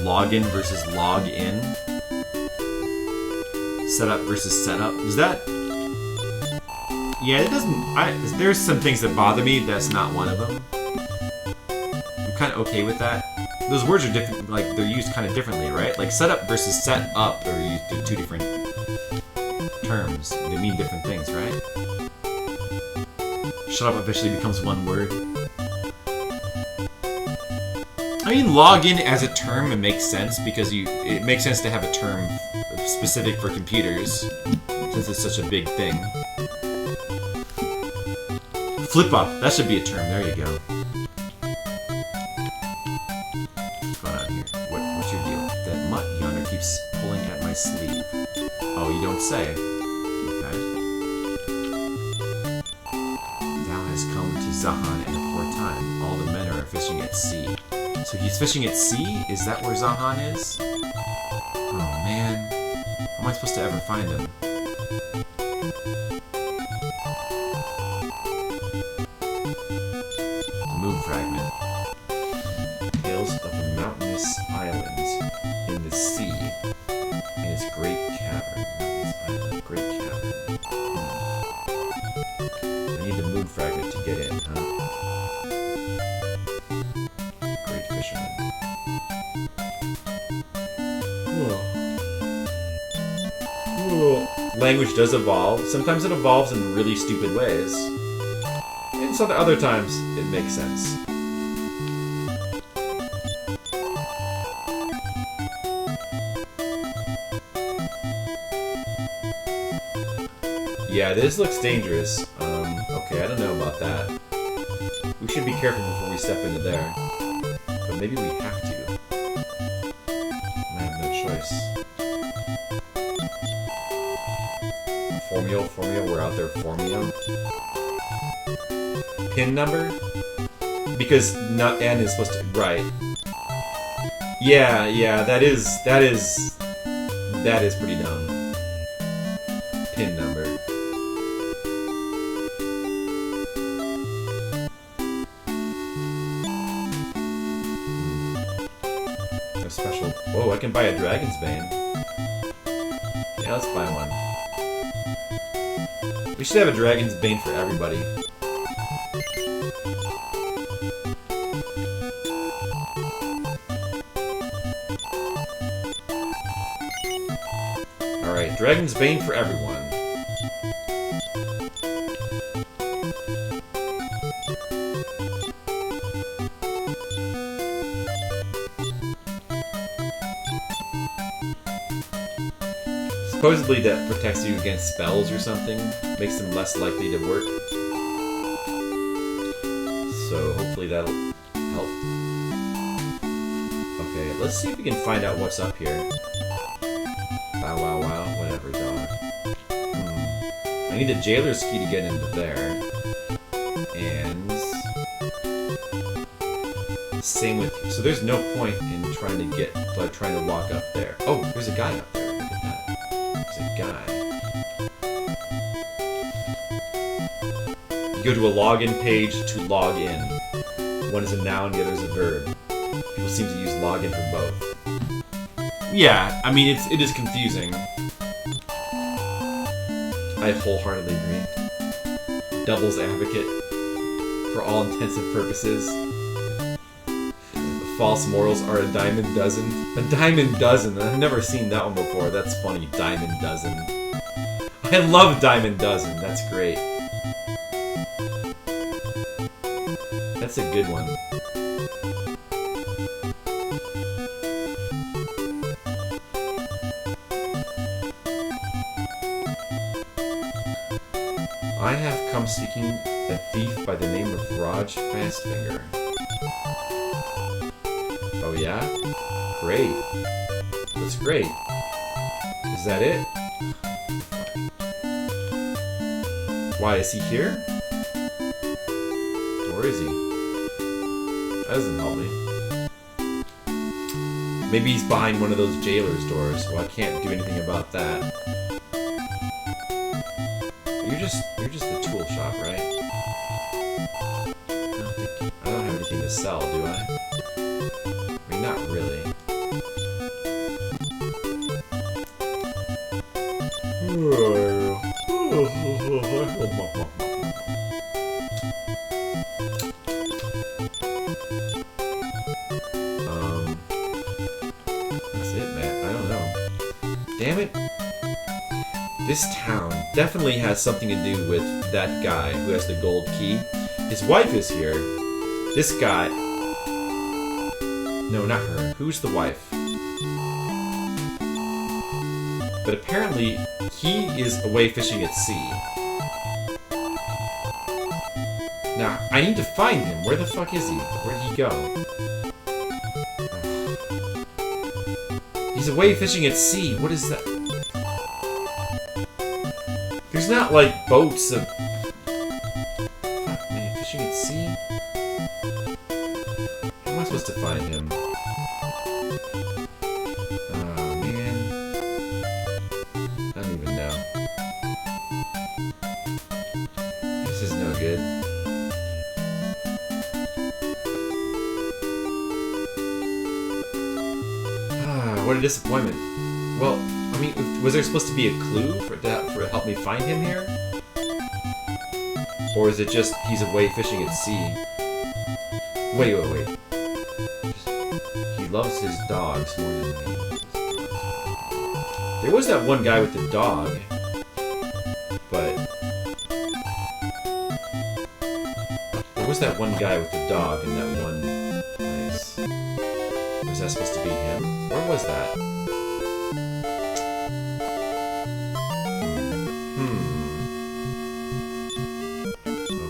Login versus log in. Setup versus setup. Is that... Yeah, it doesn't. There's some things that bother me. That's not one of them. I'm kind of okay with that. Those words are different. Like they're used kind of differently, right? Like setup versus set up are used. They're two different terms. They mean different things, right? Shut up officially becomes one word. I mean, login as a term, it makes sense because it makes sense to have a term specific for computers since it's such a big thing. Flip up, that should be a term. There you go. What's going on here? What's your deal? That mutt yonder keeps pulling at my sleeve. Oh, you don't say. Okay. Thou hast come to Zahan in a poor time. All the men are fishing at sea. So he's fishing at sea? Is that where Zahan is? Oh man. How am I supposed to ever find him? Moon fragment. Tales of a mountainous island in the sea in its great cavern. Mountainous island, great cavern. I need the moon fragment to get in, huh? Great fisherman. Language does evolve. Sometimes it evolves in really stupid ways. And so other times it makes sense. Yeah, this looks dangerous. Okay, I don't know about that. We should be careful before we step into there. But maybe we have to. I have no choice. Formio, we're out there, Formio. Pin number? Because not N is supposed to... Right. Yeah, that is pretty dumb. Pin number. No special... Whoa, I can buy a Dragon's Bane. Yeah, let's buy one. We should have a Dragon's Bane for everybody. Alright, Dragon's Bane for everyone. Supposedly that protects you against spells or something, makes them less likely to work. So hopefully that'll help. Okay, let's see if we can find out what's up here. Wow, wow, wow, whatever, dog. I need a jailer's key to get into there. And... same with... So there's no point in trying to walk up there. Oh, there's a guy up there. Guy. You go to a login page to log in. One is a noun, the other is a verb. People seem to use login for both. Yeah, I mean it is confusing. I wholeheartedly agree. Devil's advocate for all intents and purposes. False morals are a dime a dozen. A dime a dozen. I've never seen that one before. That's funny. Dime a dozen. I love dime a dozen. That's great. That's a good one. I have come seeking a thief by the name of Raj Fastfinger. Oh yeah? Great. That's great. Is that it? Why, is he here? Where is he? That doesn't help me. Maybe he's behind one of those jailer's doors. Well, I can't do anything about that. You're just the tool shop, right? I don't have anything to sell, do I? I mean, not really. this town definitely has something to do with that guy who has the gold key. His wife is here. This guy... No, not her. Who's the wife? But apparently, he is away fishing at sea. Now, I need to find him. Where the fuck is he? Where'd he go? He's away fishing at sea. What is that? There's not, like, boats of... Fuck, man, fishing at sea? How am I supposed to find him? Oh, man. I don't even know. This is no good. What a disappointment. Well, I mean, was there supposed to be a clue for to help me find him here? Or is it just he's away fishing at sea? Wait. He loves his dogs more than me. There was that one guy with the dog, but... There was that one guy with the dog in that one place. Was that supposed to be him? Where was that?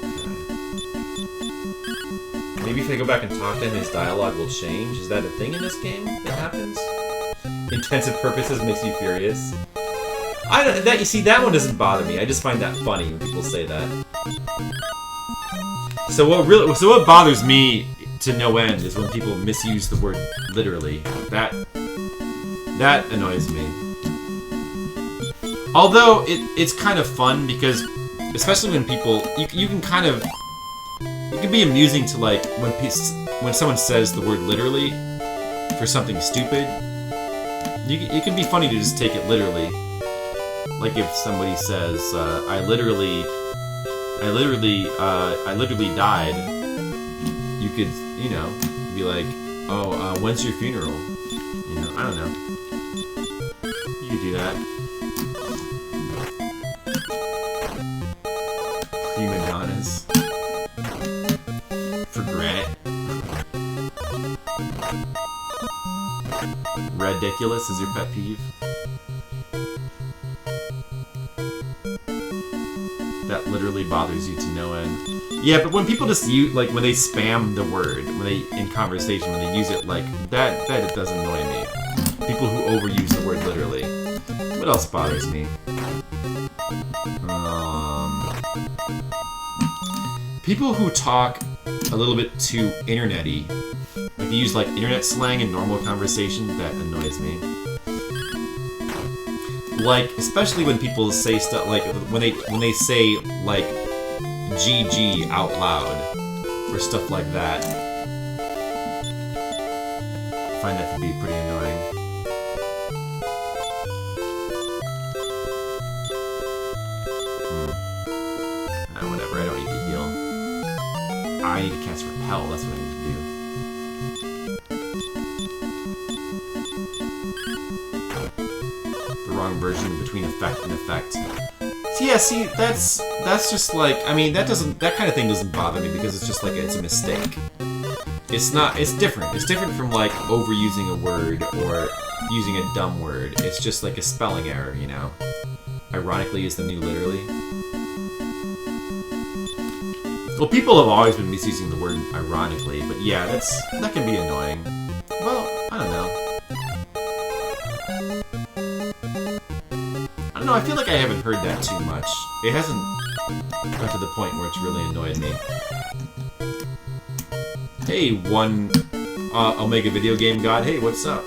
Okay. Maybe if I go back and talk to him, his dialogue will change. Is that a thing in this game that happens? Intensive purposes makes you furious. You see, that one doesn't bother me. I just find that funny when people say that. So what bothers me to no end is when people misuse the word literally. That annoys me. Although it's kind of fun because, especially when people, you can kind of, it can be amusing to like when someone says the word literally for something stupid. It can be funny to just take it literally. Like if somebody says, I literally died. You could, be like, oh, when's your funeral? I don't know. You could do that. Prima donnas. For granite. Ridiculous is your pet peeve. That literally bothers you to no end. Yeah, but when people just use, like, when they spam the word, in conversation, when they use it like that, it does annoy me. People who overuse the word literally. What else bothers me? People who talk a little bit too internet-y. Like, they use, like, internet slang in normal conversation, that annoys me. Like, especially when people say stuff, like, when they say, like, GG out loud, or stuff like that. I find that to be pretty annoying. Whatever, I don't need to heal. I need to cast Repel, that's what I need to do. The wrong version between effect and effect. Yeah, see, that's just like, I mean, that kind of thing doesn't bother me because it's just like, it's a mistake. It's different. It's different from like overusing a word or using a dumb word. It's just like a spelling error, Ironically is the new literally. Well, people have always been misusing the word ironically, but yeah, that can be annoying. Well, I don't know. I don't know, I feel like I haven't heard that too much. It hasn't got to the point where it's really annoyed me. Hey, one Omega Video Game God, hey, what's up?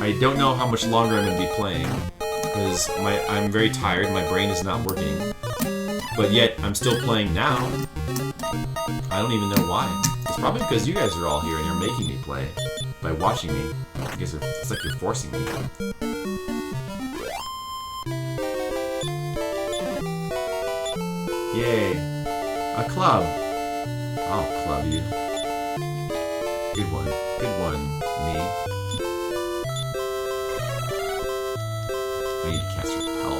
I don't know how much longer I'm going to be playing, because I'm very tired, my brain is not working. But yet, I'm still playing now. I don't even know why. It's probably because you guys are all here and you're making me play. By watching me. I guess it's like you're forcing me. Yay. A club. I'll club you. Good one. Good one, me. I need to cast Repel.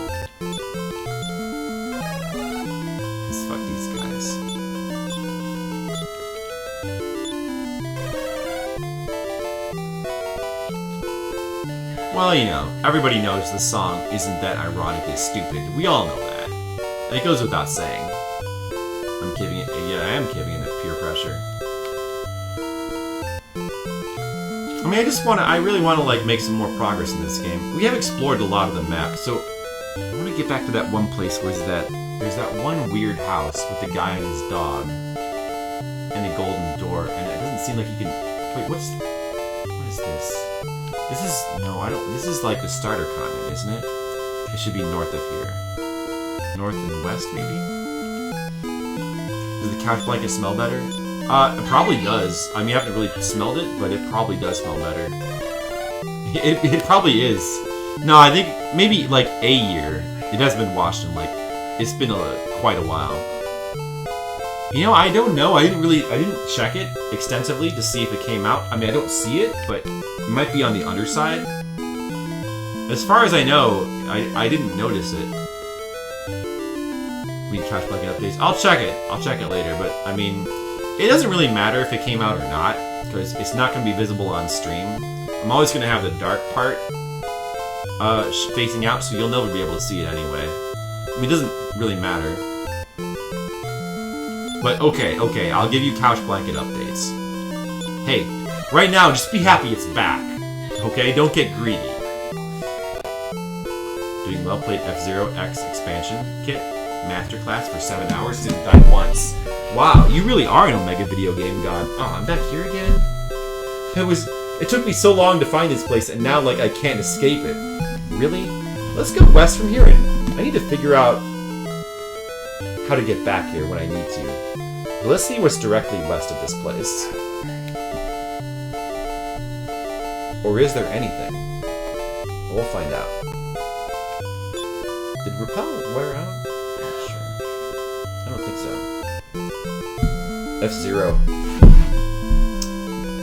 Let's fuck these guys. Well, you know, everybody knows the song isn't that ironically stupid. We all know that. And it goes without saying. I'm giving it, yeah, I am giving it peer pressure. I mean, I really want to, like, make some more progress in this game. We have explored a lot of the map, so I want to get back to that one place where there's that one weird house with the guy and his dog and a golden door, and it doesn't seem like you can... Wait, what is this? This is like the starter continent, isn't it? It should be north of here. North and west, maybe? Does the couch blanket smell better? It probably does. I mean, I haven't really smelled it, but it probably does smell better. It probably is. No, I think maybe like a year. It has been washed in like, it's been quite a while. You know, I don't know. I didn't check it extensively to see if it came out. I mean, I don't see it, but it might be on the underside. As far as I know, I didn't notice it. We couch blanket updates. I'll check it later, but I mean, it doesn't really matter if it came out or not, because it's not going to be visible on stream. I'm always going to have the dark part facing out, so you'll never be able to see it anyway. I mean, it doesn't really matter. But okay, I'll give you couch blanket updates. Hey, right now, just be happy it's back. Okay, don't get greedy. Doing well, played F-Zero X expansion kit. Masterclass for 7 hours, didn't die once. Wow, you really are an Omega video game god. Oh, I'm back here again? It took me so long to find this place, and now, like, I can't escape it. Really? Let's go west from here, and I need to figure out how to get back here when I need to. But let's see what's directly west of this place. Or is there anything? Well, we'll find out. Did Repel wear out? I don't think so. F-Zero.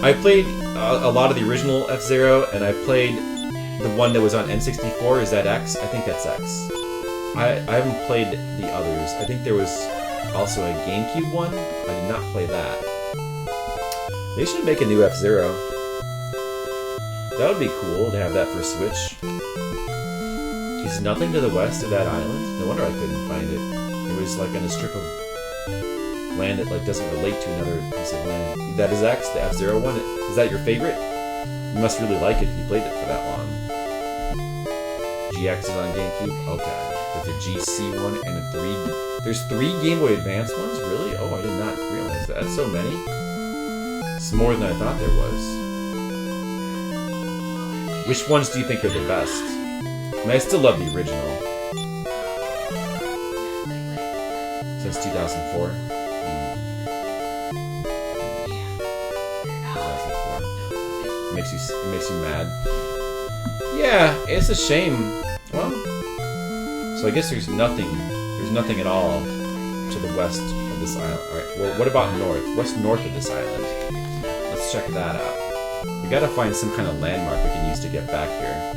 I played a lot of the original F-Zero, and I played the one that was on N64. Is that X? I think that's X. I haven't played the others. I think there was also a GameCube one. I did not play that. They should make a new F-Zero. That would be cool to have that for Switch. Is nothing to the west of that island? No wonder I couldn't find it. It was like on a strip of land that like doesn't relate to another piece of land. That is X, the F-Zero one. Is that your favorite? You must really like it if you played it for that long. GX is on GameCube? Okay. There's a GC one and a 3... There's 3 Game Boy Advance ones? Really? Oh, I did not realize that. That's so many. It's more than I thought there was. Which ones do you think are the best? I mean, I still love the original. Since 2004. 2004. It makes you mad. Yeah, it's a shame. Well, so I guess there's nothing at all to the west of this island. Alright, well, what about north? What's north of this island? Let's check that out. We gotta find some kind of landmark we can use to get back here.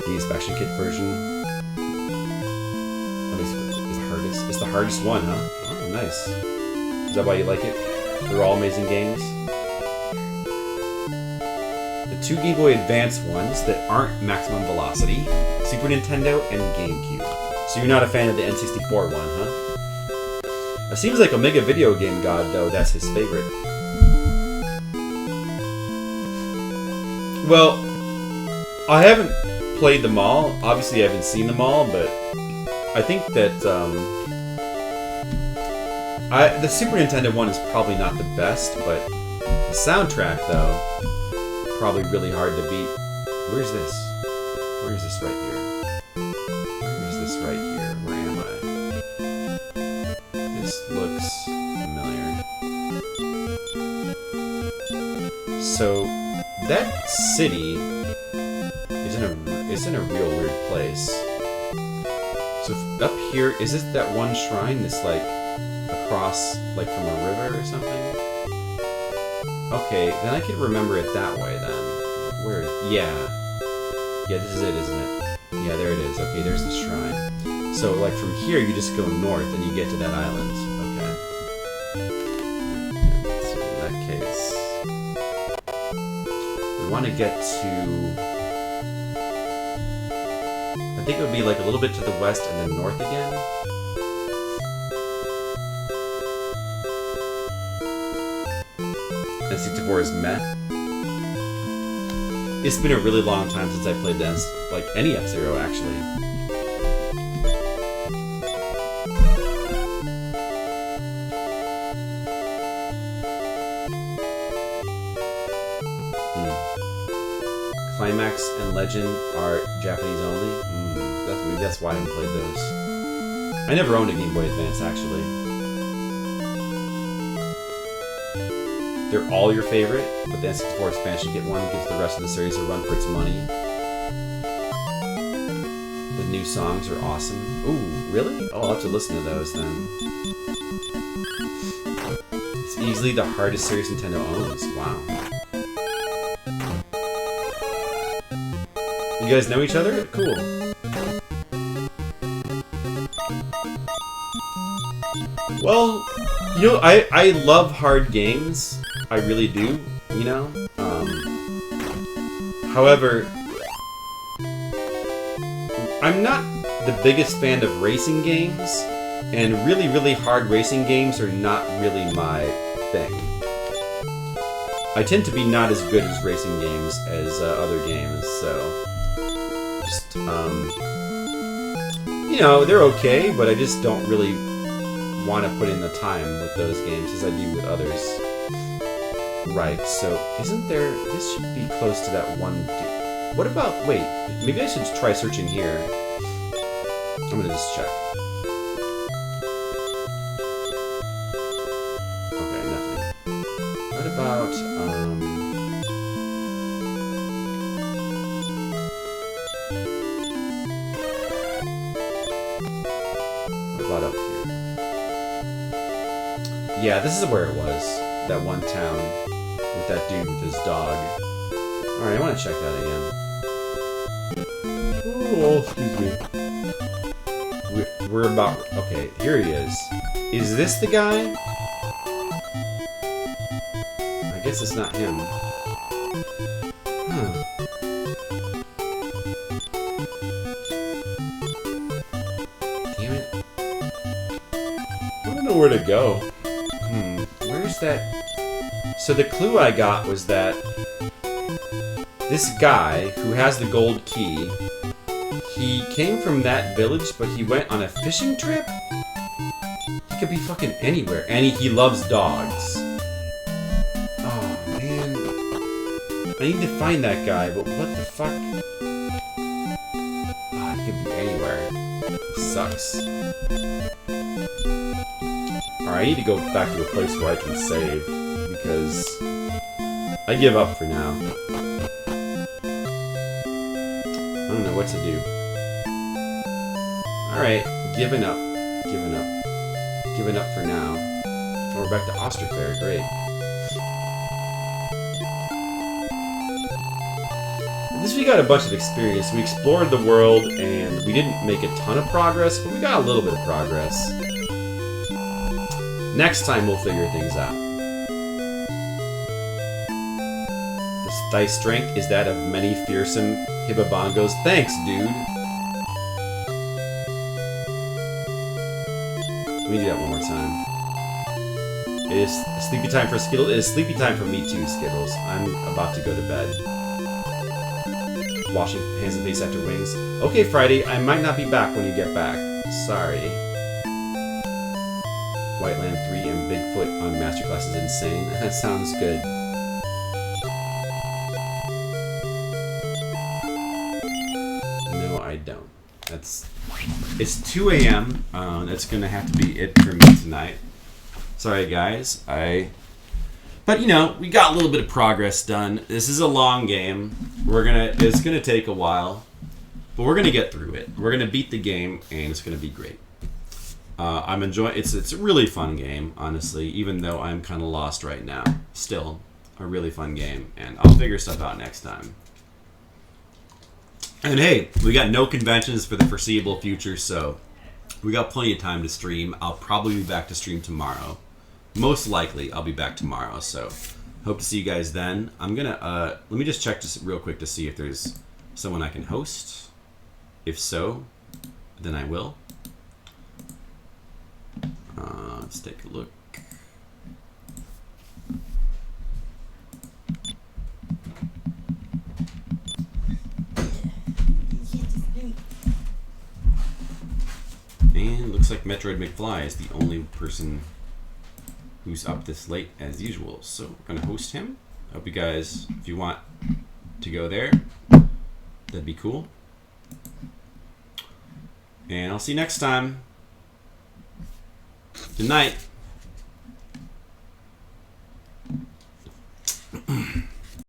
The inspection kit version. At least it's the hardest one, huh? Oh, nice. Is that why you like it? They're all amazing games. The 2 Game Boy Advance ones that aren't Maximum Velocity, Super Nintendo and GameCube. So you're not a fan of the N64 one, huh? It seems like Omega Video Game God, though, that's his favorite. Well, I haven't played them all. Obviously, I haven't seen them all, but I think that the Super Nintendo one is probably not the best, but the soundtrack, though, probably really hard to beat. Where's this? Where is this right here? Where is this right here? Where am I? This looks familiar. So, that city is in a real weird place. So up here, is this that one shrine that's like cross, like from a river or something. Okay, then I could remember it that way then. Where? Yeah. Yeah, this is it, isn't it? Yeah, there it is. Okay, there's the shrine. So, like, from here, you just go north and you get to that island. Okay. Let's see, in that case, we want to get to... I think it would be, like, a little bit to the west and then north again. N64 is meh. It's been a really long time since I played this, like any F-Zero actually. Climax and Legend are Japanese only. Maybe that's why I haven't played those. I never owned a Game Boy Advance actually. They're all your favorite, but the N64 expansion, you get one, gives the rest of the series a run for its money. The new songs are awesome. Ooh, really? Oh, I'll have to listen to those then. It's easily the hardest series Nintendo owns. Wow. You guys know each other? Cool. Well, you know, I love hard games. I really do, you know? However, I'm not the biggest fan of racing games, and really, really hard racing games are not really my thing. I tend to be not as good as racing games as other games, so... Just, you know, they're okay, but I just don't really want to put in the time with those games as I do with others. Right, so isn't there... This should be close to that one dude. What about... Wait, maybe I should try searching here. I'm gonna just check. Okay, nothing. What about, what about up here? Yeah, this is where it was. That one town with that dude with his dog. Alright, I want to check that again. Oh, excuse me. We're about... Okay, here he is. Is this the guy? I guess it's not him. Huh. Damn it. I don't know where to go. Where's that... So the clue I got was that this guy who has the gold key, he came from that village, but he went on a fishing trip? He could be fucking anywhere. And he loves dogs. Oh, man. I need to find that guy, but what the fuck? Oh, he could be anywhere. It sucks. Alright, I need to go back to a place where I can save, because I give up for now. I don't know what to do. Alright, giving up. Giving up. Giving up for now. Oh, we're back to Osterfair, great. At least we got a bunch of experience. We explored the world, and we didn't make a ton of progress, but we got a little bit of progress. Next time we'll figure things out. Thy strength is that of many fearsome hibabongos. Thanks, dude. Let me do that one more time. It is sleepy time for Skittles. It is sleepy time for me too, Skittles. I'm about to go to bed. Washing hands and face after wings. Okay, Friday, I might not be back when you get back. Sorry. Whiteland 3 and Bigfoot on Masterclass is insane. That sounds good. No, I don't. It's 2 a.m. That's gonna have to be it for me tonight. Sorry, guys. But you know, we got a little bit of progress done. This is a long game. It's gonna take a while, but we're gonna get through it. We're gonna beat the game, and it's gonna be great. I'm enjoying. It's a really fun game, honestly. Even though I'm kind of lost right now, still a really fun game, and I'll figure stuff out next time. And hey, we got no conventions for the foreseeable future, so we got plenty of time to stream. I'll probably be back to stream tomorrow. Most likely, I'll be back tomorrow. So hope to see you guys then. I'm gonna let me just check this real quick to see if there's someone I can host. If so, then I will. Let's take a look. And looks like Metroid McFly is the only person who's up this late as usual. So we're gonna host him. Hope you guys, if you want to go there, that'd be cool. And I'll see you next time. Good night.